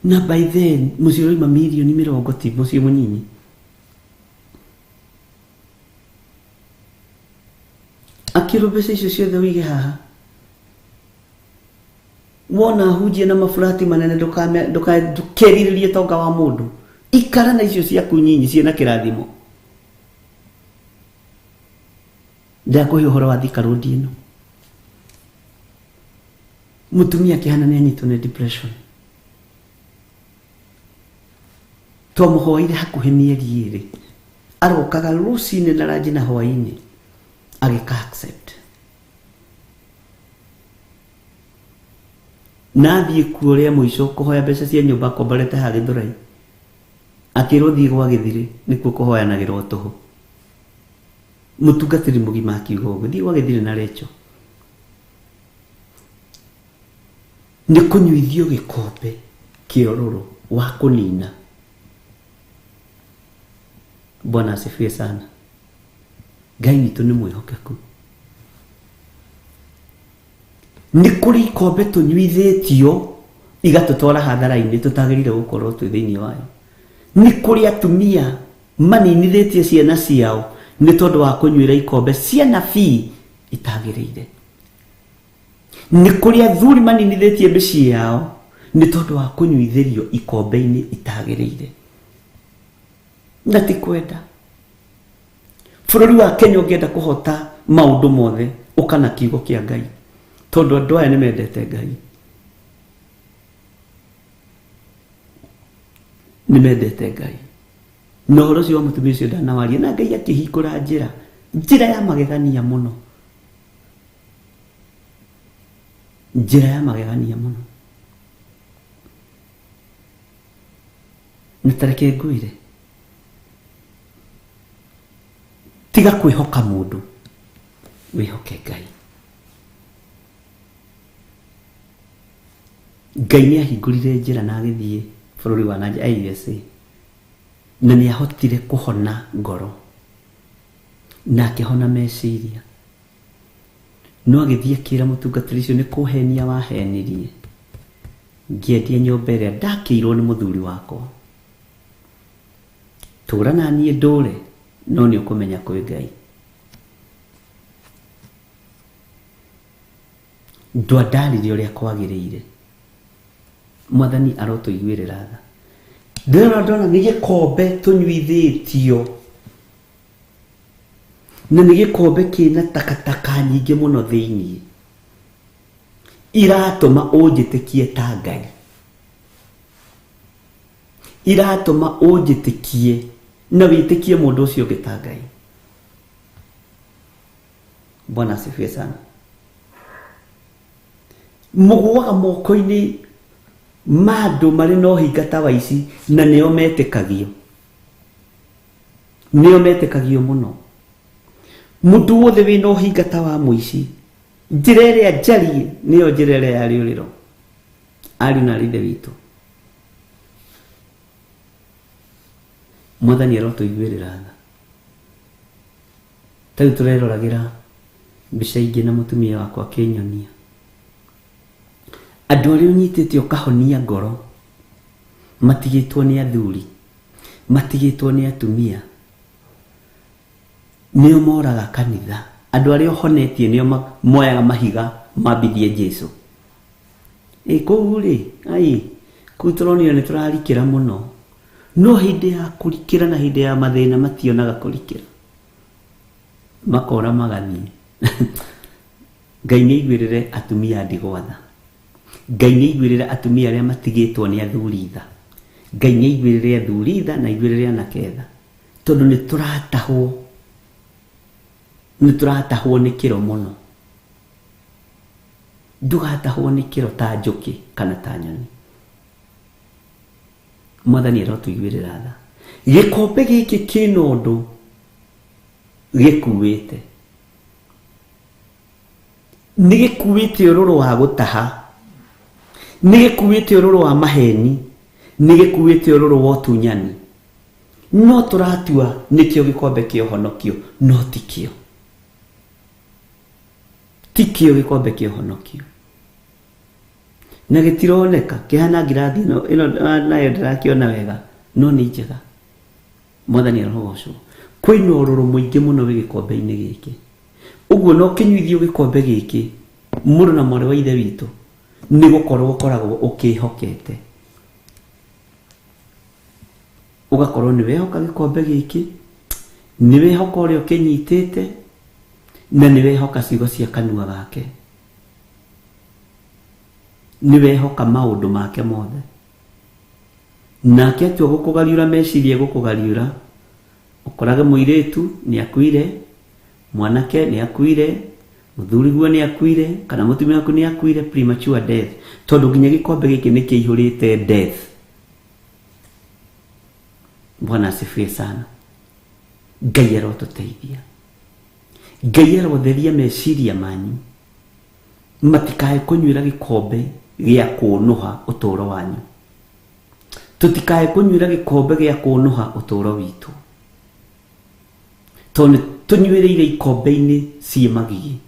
[SPEAKER 6] na by then mucii roima milioni 40 mucii munyinyi. Akiro mbeca icio ciothe wige haha wona hujia na mafurati manene ndukeririe tonga wa mundu ikara na icio ciaku nyinyi ciena kirathimo. Ndakuhe uhoro wa Thika Road ino mutumia kihana ni anyitwo ni depression twamuhoire hakuhe mieri iri arokaga rucini na ranji na hwaini agika accept nathie kuoria mwisho kuhoya mbeca cia nyumba komborete ha Githurai akirwo thie gwa Githiri nikuo kuhoyanagirwo tuhu mutungatiri mugima akiuga uguo thie gwa Githiri na Recho ni kunyuithio gikombe kiororo wa kunina. Bwana asifiwe sana. Ngai witũ nĩ mwĩhokeku. Nĩ kũrĩ ikombe tũnyuithĩtio igatũtwara hathara-inĩ tũtagĩrĩire gũkorwo twĩ thĩinĩ wayo. Nĩ kũrĩ atumia maninithĩtie ciana ciao nĩ tondũ wa kũnyuĩra ikombe cia nabii itagĩrĩire. Nĩ kũrĩ athuri maninithĩtie mĩciĩ yao nĩ tondũ wa kũnyuithĩrio ikombe-inĩ itagĩrĩire. Na ti kwenda. Bũrũri wa Kenya ũngĩenda kũhota maũndũ mothe ũkana kiugo kĩa Ngai tondũ andũ aya nĩ mendete Ngai. Nĩ mendete Ngai. Na ũhoro ũcio wa mũtumia ũcio ndanawaria na Ngai akĩhingũra njĩra ya magegania mũno. Njĩra ya magegania mũno. Nĩ tareke ngwĩre tiga kwĩhoka mũndũ wĩhoke Ngai. Ngai nĩ ahingũrire njĩra na agĩthiĩ bũrũri wa nanja USA na nĩ ahotire kũhona ngoro na akĩhona meciria. No agĩthiĩ akĩra mũtungatĩri ũcio nĩ kũhenia wahenirie ngĩendia nyũmba ĩrĩa ndakĩirwo nĩ mũthuri wakwa. Tũra na niĩ ndũre no nĩ ũkũmenya kwĩ Ngai. Ndwandarire ũrĩa kwagĩrĩire. Mwathani arotũiguĩrĩra tha. Ndona nĩ gĩkombe tũnyuithĩtio na nĩ gĩkombe kĩna takataka nyingĩ mũno thĩinĩ iratũma ũnjĩtĩkie ta Ngai. Iratũma ũnjĩtĩkie na wĩtĩkie mũndũ ũcio ũngĩ ta Ngai. Bwana asifiwe sana. Mũgũaga moko-inĩ ma andũ marĩ na ũhinga ta wa ici na nĩo metĩkagio. Nĩo metĩkagio mũno. Mũndũ wothe wĩna ũhinga ta wa mũici njĩra ĩrĩa njariĩ nĩyo njĩra ĩrĩa ya rĩũrĩro. Ariũ na ithe witũ, Mwathani arotũiguĩrĩra tha. Tarĩu tũreroragĩra mbica ingĩ na mũtumia wakwa akĩnyonia. Andũ arĩa ũnyitĩte ũkahonia ngoro matigĩtwo nĩ athuri, matigĩtwo nĩ atumia, nĩo moraga kanitha. Andũ arĩa ũhonetie nĩo moyaga mahiga mambithie Jesũ. Kũu rĩ, kũu tũronio nĩ tũrarikĩra mũno. No hĩndĩ ya kũrikĩra na hĩndĩ ya mathĩna mationaga kũrikĩra. Makora magathiĩ. Ngai nĩ aiguĩrĩre atumia ndigwa tha. Ngai nĩ aiguĩrĩre atumia arĩa matigĩtwo nĩ athuri tha. Ngai nĩ aiguĩrĩre athuri tha na aiguĩrĩre anake tha. Tondũ nĩ tũratahwo nĩ kĩro mũno. Ndũgatahwo nĩ kĩro ta njũkĩ kana ta nyoni. Mwathani arotũiguĩrĩra tha. Gĩkombe gĩkĩ kĩna ũndũ gĩkuĩte. Nĩ gĩkuĩte ũrũrũ wa gũtaha, nĩ gĩkuĩte ũrũrũ wa maheni, nĩ gĩkuĩte ũrũrũ wa ũtunyani. No tũratua nĩkĩo gĩkombe kĩa ũhonokio, no ti kĩo. Ti kĩo gĩkombe kĩa ũhonokio. Na gĩtironeka kĩhana ngirathi ĩno nayo ndĩrakĩona wega, no nĩ njega. Mwathani arogocwo. Kwĩna ũrũrũ mũingĩ mũno wĩ gĩkombe-inĩ gĩkĩ. Ũguo no kĩnyuithio gĩkombe gĩkĩ mũrũ na mwarĩ wa ithe witũ nĩ gũkorwo ũkoragwo ũkĩhokete. Ũgakorwo nĩ wehoka gĩkombe gĩkĩ, nĩ wehoka ũrĩa ũkĩnyitĩte na nĩ wehoka ciugo cia kanua gake. Nĩ wehoka maũndũ make mothe. nake atua gukugariura meciria gukugariura ukorage muiretu ni akuire, mwanake ni akuire, muthuri guo ni akuire, kana mutumia waku ni akuire, premature death. Tondu nginya gikombe giki ni kiihurite death. Bwana asifiwe sana. Ngai arotuteithia. Ngai arotheria meciria manyu matikae kunyuira gikombe gia kunuha uturo wanyu. Tutikae kunyuira gikombe gia kunuha uturo witu. Tondu tunyuireire ikombe-ini cie magigi.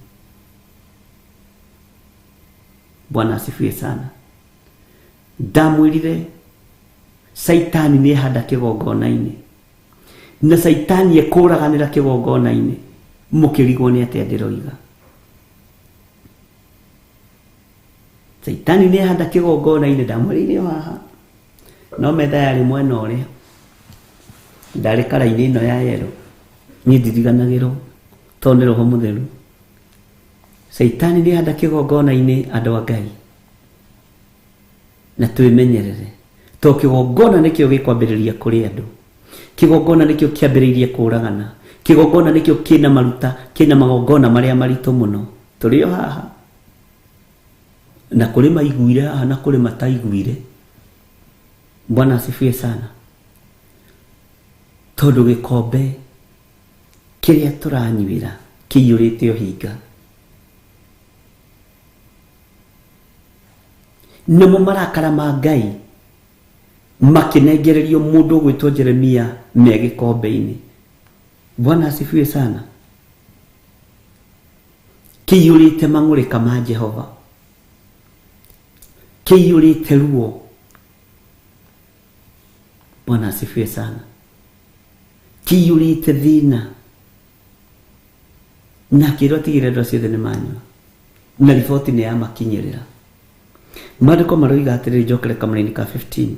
[SPEAKER 6] Bwana asifiwe sana. Ndamwirire Saitani ni hada kigongona-ini, na Saitani ekuraganira kigongona-ini, mukirigwo ni atia ndiroiga. Saitani ni hada kigongona-ini, ndamwirire haha no metha yari mwena uria ndari kara-ini ino ya yero, ni ndiriganagirwo tondu Roho Mutheru. Saitani ni hada kigongona-ini andu a Ngai, na twimenyerere. To kigongona nikio gikwambiriria kuri andu, kigongona nikio kiambiririe kuragana, kigongona nikio kina maruta, kina magongona maria marito muno. Turio haha na kuri maiguire haha na kuri mataiguire. Bwana asifiwe sana. Tondu gikombe kiria turanyuira kiyurite ohinga, namo marakara ma Ngai makinengererio mundu gwitwo Jeremia me gikombe-ini. Bwana asifiwe sana. Kiyurite mang'urika ma Jehova, kiyurite ruo. Bwana asifiwe sana. Kiyurite thina, na kirotigire ndo ciothe ni manyua, na riboti ni yamakinyirira. Maandiko maroiga atiri, njokere kamũra-inĩ ka 15,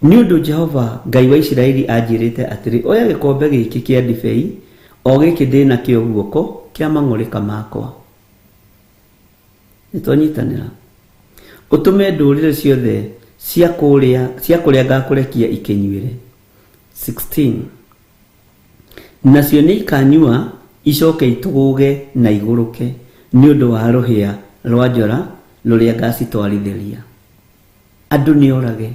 [SPEAKER 6] ni undu Jehova Ngai wa Isiraeli anjirite atiri, oya gikombe giki kia ndibei o giki ndina kio guoko kia mang'urika makwa. Nitwanyitanira, utume ndurire ciothe cia kuria ngakurekia ikinyuire. 16, nacio ni ikanyua icoke ituguge na iguruke ni undu wa ruhia rwa njora ruria ngacitwarithiria. Andu ni orage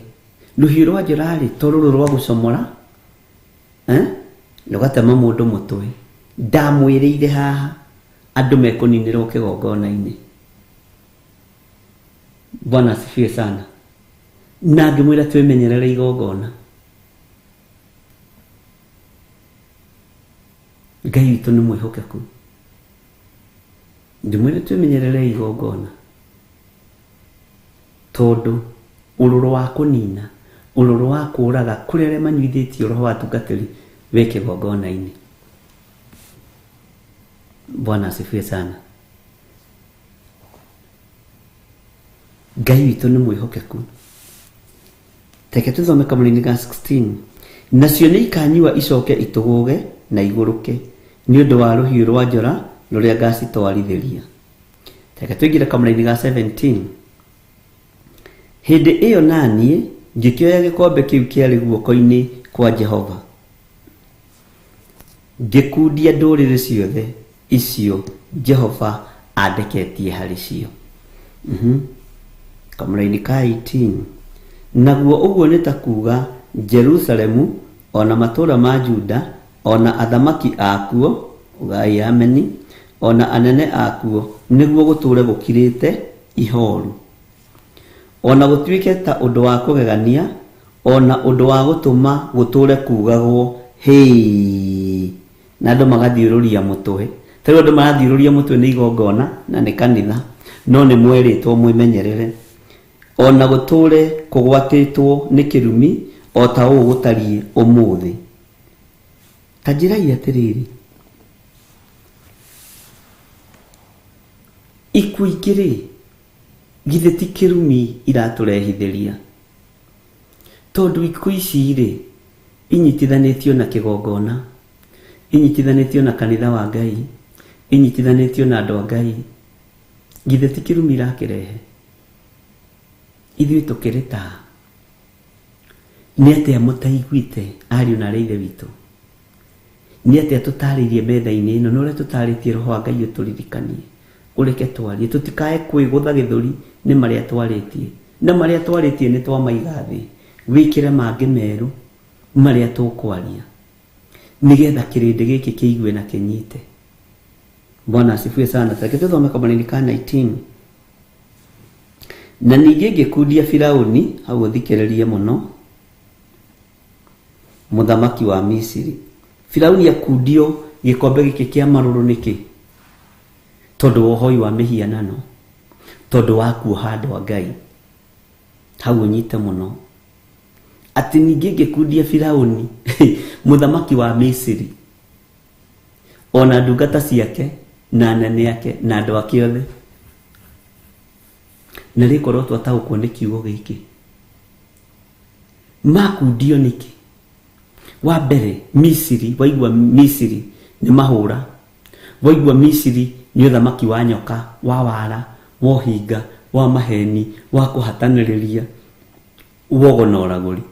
[SPEAKER 6] ruhiu rwa njora ri to ruru rwa gucomora rugatema mundu mutwe. Ndamwiriire haha andu mekuninirwo kigongona-ini. Bwana asifiwe sana. Na ngimwira twimenyerere igongona. Ngai witu ni mwihokeku. Ngimwira twimenyerere igongona, tondu ururu wa kunina, ururu wa kuraga kuri aria manyuithĩtie roho wa tungatĩri we kigongona-ini. Bwana asifiwe sana. Ngai witu ni mwihokeku. Teke tuthome kamũra-inĩ ka 16, nacio nĩ ikanyua icoke ituguge na iguruke ni undu wa ruhiu rwa njora ruria ngacitwarithiria. Teke tuingire kamũra-inĩ ka 17, hindi iyo nanie ngikioya gikombe kiu kiari guoko-ini kwa Jehova, ngikundia ndurire ciothe icio Jehova andeketie hari cio. Kamũra-inĩ ka 18, naguo uguo ni ta kuga Jerusalemu ona matura ma Juda ona athamaki akuo, ugai ameni, ona anene akuo niguo guture gukirite ihoru, ona gutuike ta undu wa kugegania, ona undu wa gutuma guture kugagwo hei, na andu magathiururia mutwe. Tari andu marathiururia mutwe ni igongona na ni kanitha, no ni mweritwo mwimenyerere. Ona guture kugwatitwo ni kirumi o ta uu gutarie umuthi. Tajirai atiriri, ikuigiri githe ti kirumi iraturehithiria, tondu iku ici ri inyitithanitio na kigongona, inyitithanitio na kanitha wa Ngai, inyitithanitio na andu a Ngai. Githe ti kirumi irakirehe, ithuĩ tukĩrĩ ta nĩ atĩa mũtaiguĩte ariũ na ithe witũ? Nĩ atĩa tũtarĩirie metha-inĩ ĩno, na ũrĩa tũtarĩtie Roho wa Ngai ũtũririkanie. Ũreke twarie, tũtikae kwĩgũtha gĩthũri nĩ marĩa twarĩtie, na marĩa twarĩtie nĩ twamaiga thĩ, wĩkĩre mangĩ merũ marĩa tũkwaria, nĩgetha kĩrĩndĩ gĩkĩ kĩigue na kĩnyite. Bwana asifiwe sana. Tareke tũthome Kamũra-inĩ ka 19. Na ningĩ ngĩkundia Firaũni, hau ũthikĩrĩrie mũno, mũthamaki wa Misiri. Firaũni akundio gĩkombe gĩkĩ kĩa marũrũ nĩkĩ? Tondũ wa ũhoi wa mĩhianano, tondũ wa kuoha andũ a Ngai. Hau ũnyite mũno. Atĩ ningĩ ngĩkundia Firaũni mũthamaki wa Misiri, ona ndungata ciake na anene yake na andũ ake othe. Na rĩkorwo twataũkwo nĩ kiugo gĩkĩ. Makundio nĩkĩ? Wa mbere, Misiri, waigua Misiri nĩ mahũra. Waigua Misiri nĩ ũthamaki wa nyoka, wa wara, wa ũhinga, wa maheni, wa kũhatanĩrĩria, wogo na ũragũri.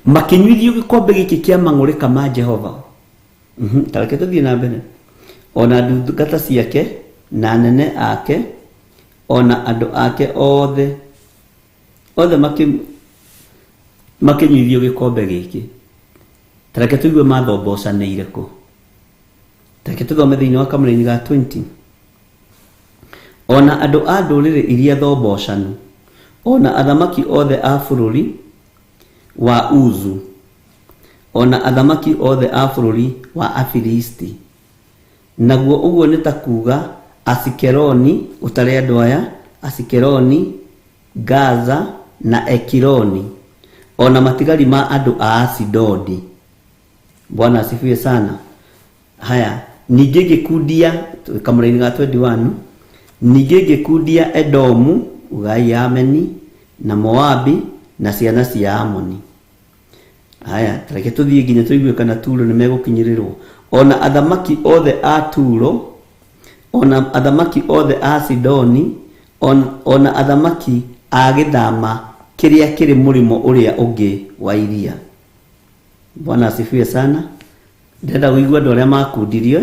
[SPEAKER 6] Makĩnyuithio gĩkombe gĩkĩ kĩa mang'ũrĩka ma Jehova. Tareke tũthiĩ na mbere. Ona ndungata ciake na anene ake, ona andũ ake othe makĩnyuithio gĩkombe gĩkĩ. Tareke tũigue mathobocanĩire kũ. Tareke tũthome thĩinĩ wa Kamũra-inĩ ga 20. Ona andũ a ndũrĩrĩ iria thobocanu, ona athamaki othe a bũrũri wa Uzu, ona athamaki othe a bũrũri wa Afilisti. Naguo ũguo nĩ ta kuuga Asikeloni, ũtarĩ andũ aya, Asikeloni, Gaza na Ekironi, ona matigari ma andũ a Asidodi. Bwana asifiwe sana. Haya, ningĩ ngĩkundia Kamũra-inĩ ga 21, ningĩ ngĩkundia Edomu, ugai Ameni, na Moabi na ciana cia Amoni. Haya, tareke tũthiĩ nginya tũigue kana Turo nĩ megũkinyĩrĩrwo. Ona athamaki othe a Turo, ona athamaki othe a Sidoni, ona athamaki a gĩthama kĩrĩa kĩrĩ mũrĩmo ũrĩa ũngĩ wa iria. Bwana asifiwe sana. Ndenda kũigua andũ arĩa makundirio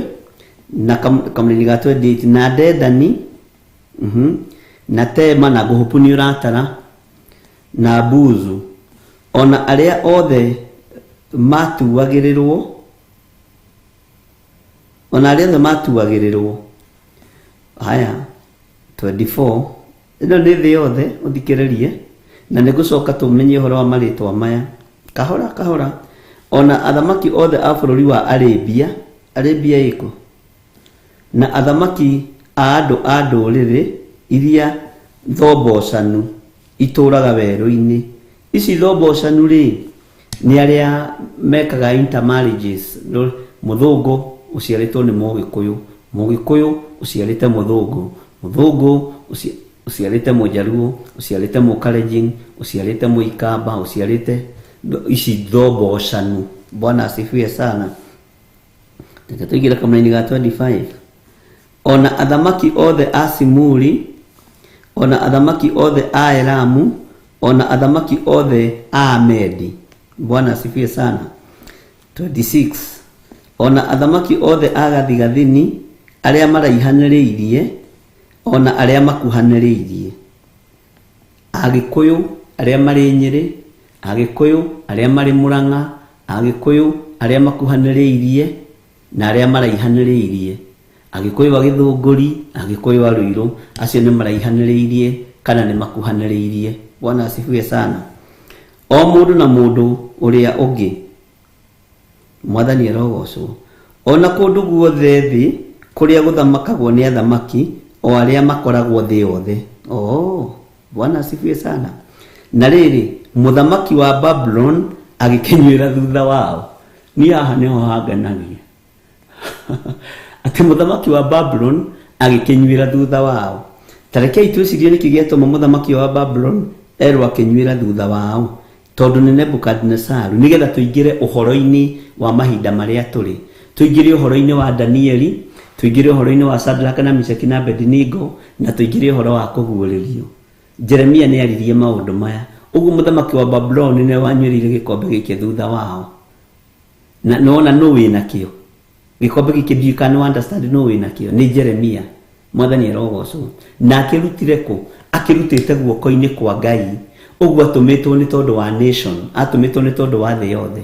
[SPEAKER 6] na Kamũra-inĩ ga 28, na Dedani, na Tema na Gũhũpu nĩ ũratara, na Buzu, ona arĩa othe matuagĩrĩrwo, ona arĩa othe matuagĩrĩrwo. Haya, 24. Ĩno nĩ thĩ yothe, ũthikĩrĩrie, na nĩgũcoka tũmenye ũhoro wa marĩtwa maya kahora kahora. Ona athamaki othe a bũrũri wa Arabia ĩkũ, na athamaki a andũ a ndũrĩrĩ iria thobocanu itũraga werũ-inĩ. Ici thobocanu rĩ, nĩ arĩa mekaga intermarriages. Mũthũngũ ũciarĩtwo nĩ Mũgĩkũyũ, Mũgĩkũyũ ũciarĩte Mũthũngũ, Mũthũngũ ũciarĩte Mũjaruo, ũciarĩte Mũkalenjin, ũciarĩte Mũikamba, ũciarĩte ici thobocanu. Bwana asifiwe sana. Tũigĩre Kamũra-inĩ ga 25. Ona athamaki othe a Simuri, ona athamaki othe a Elamu, ona athamaki othe a Amedi. Bwana asifiwe sana. 26. Ona athamaki othe a gathigathini arĩa maraihanĩrĩirie, ona arĩa makuhanĩrĩirie. Agĩkũyũ arĩa marĩ Nyĩrĩ, Agĩkũyũ arĩa marĩ Mũrang'a, Agĩkũyũ arĩa makuhanĩrĩirie na arĩa maraihanĩrĩirie. Agĩkũyũ a Gĩthũngũri, Agĩkũyũ a Rũirũ, acio nĩ maraihanĩrĩirie kana nĩ makuhanĩrĩirie. Bwana asifiwe sana. O mũndũ na mũndũ ũrĩa ũngĩ. Mwathani arogocwo. Ona kũndũ guothe thĩ kũrĩa gũthamakagwo nĩ athamaki, o arĩa makoragwo thĩ yothe. Bwana asifiwe sana. Na rĩrĩ, mũthamaki wa Babylon agĩkĩnyuĩra thutha wao. Niĩ haha nĩho hanganagia. Atĩ mũthamaki wa Babylon agĩkĩnyuĩra thutha wao. Tarekei twĩcirie nĩkĩ gĩatũma mũthamaki wa Babylon erwo akĩnyuĩra thutha wao. Tondũ nĩ Nebukadnezaru. Nĩgetha tũingĩre ũhoro-inĩ wa mahinda marĩa tũrĩ. Tũingĩre ũhoro-inĩ wa Danieli, tũingĩre ũhoro-inĩ wa Shadraka na Meshaki na Abednego, na tũingĩre ũhoro wa kũguũrĩrio. Jeremia nĩ aririe maũndũ maya. Uguo muthamaki wa Babylon ne wanywerire gikombe giki thutha wao. Na nona no wina kio. Gikombe giki you can understand no wina kio. Ni Jeremia. Mwathani arogocwo. Na akirutire ku, akirutite guoko-ini kwa Ngai. Uguo atumitwo ni tondu wa nation, atumitwo ni tondu wa thĩ yothe.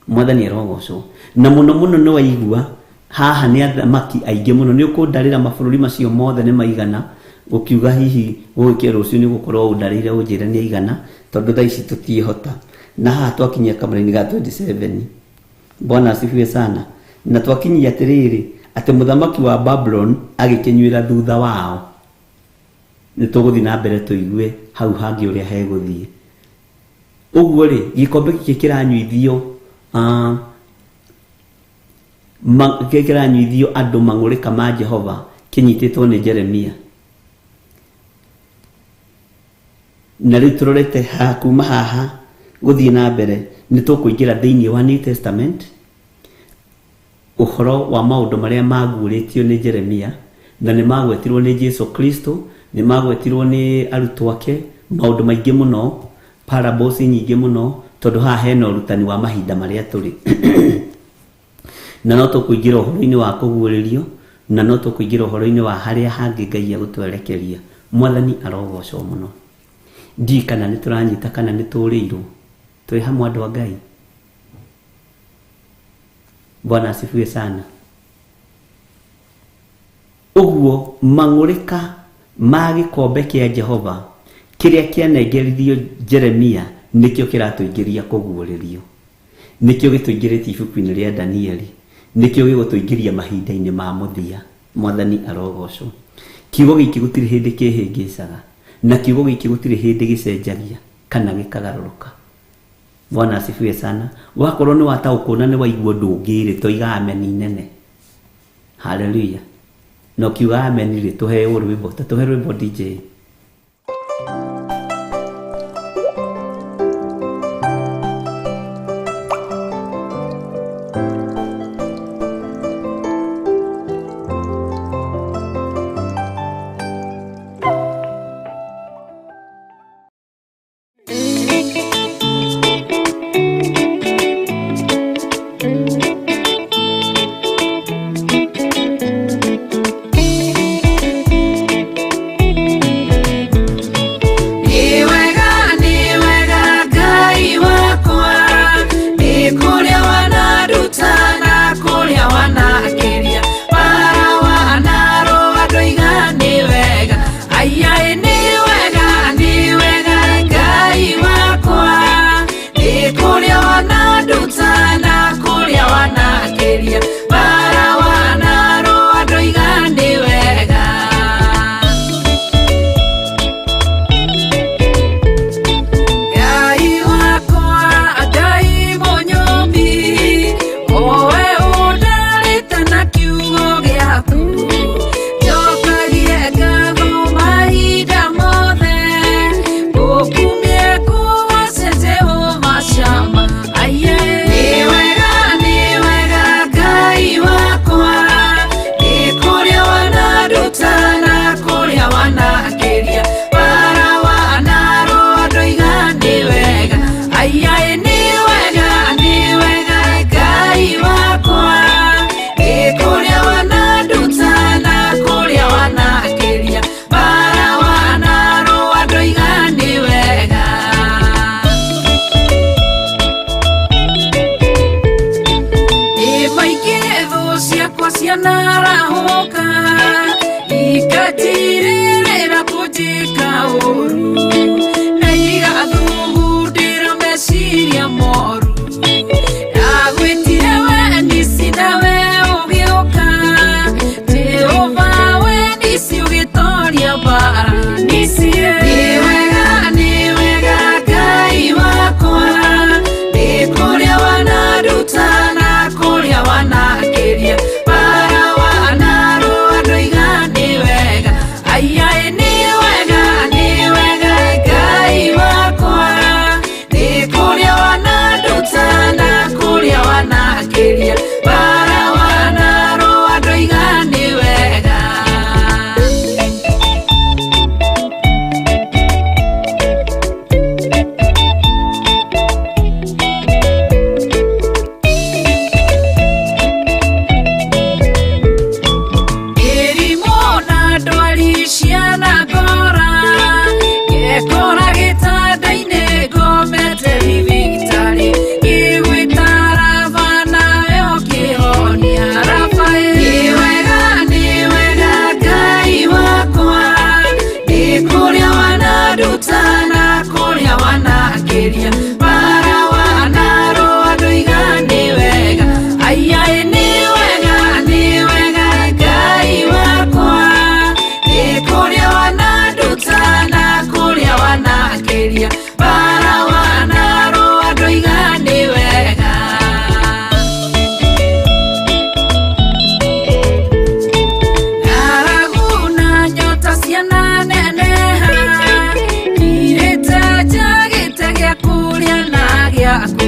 [SPEAKER 6] Mwathani arogocwo. Na muno muno no waigua haha ni athamaki aingĩ muno ni ukundarĩra mabũrũri macio mothe ni maigana ukiuga hihi gũkĩra rũciũ ni gũkorwo undarĩire ũnjĩre ni igana tondu thaa ici tũtiĩhota. Na haha twakinyia kamũra-inĩ ga 27. Bwana asifiwe sana. Na twakinyia atĩrĩrĩ atĩ mũthamaki wa Babylon agĩkĩnyuĩra thutha wao. Nĩ tũgũthiĩ na mbere tũigue hau hangĩ ũrĩa hegũthiĩ. Ũguo rĩ gikombe gĩkĩ kĩranyuithio kĩranyuithio andũ mang'ũrĩka ma Jehova kĩnyitĩtwo nĩ Jeremia. Na rĩu tũrorete kuma haha gũthiĩ na mbere nĩ tũkũingĩra thĩinĩ wa New Testament ũhoro wa maũndũ marĩa maguũrĩtio nĩ Jeremia na nĩ magwetirwo nĩ Jesu Kristo, nĩ magwetirwo nĩ arutwo ake, maũndũ maingĩ mũno, parables nyingĩ mũno, tondũ haha hena ũrutani wa mahinda marĩa tũrĩ. Na no tũkũingĩra ũhoro-inĩ wa kũguũrĩrio, na no tũkũingĩra ũhoro-inĩ wa harĩa hangĩ Ngai agũtwerekeria. Mwathani arogocwo mũno. Ndi kana nĩ tũranyita kana nĩ tũrĩirwo tũrĩ hamwe andũ a Ngai. Bwana asifiwe sana. Ũguo mang'ũrĩka ma gĩkombe kĩa Jehova kĩrĩa kĩanengerithio Jeremia nĩkĩo kĩratũingĩria kũguũrĩrio, nĩkĩo gĩtũingĩrĩtie ibuku-inĩ rĩa Danieli, nĩkĩo gĩgũtũingĩria mahinda-inĩ ma mũthia. Mwathani arogocwo. Kiugo gĩkĩ gũtirĩ hĩndĩ kĩhĩngĩcaga, na kiugo gĩkĩ gũtirĩ hĩndĩ gĩcenjagia kana gĩkagarũrũka. Bwana asifiwe sana. Wakorwo nĩ wataũkwo na nĩ waigua ndũngĩrĩ toiga ameni nene. Hallelujah. No kiuga ameni rĩ tũheo rwĩmbo, tũhe rwĩmbo DJ.
[SPEAKER 5] yaku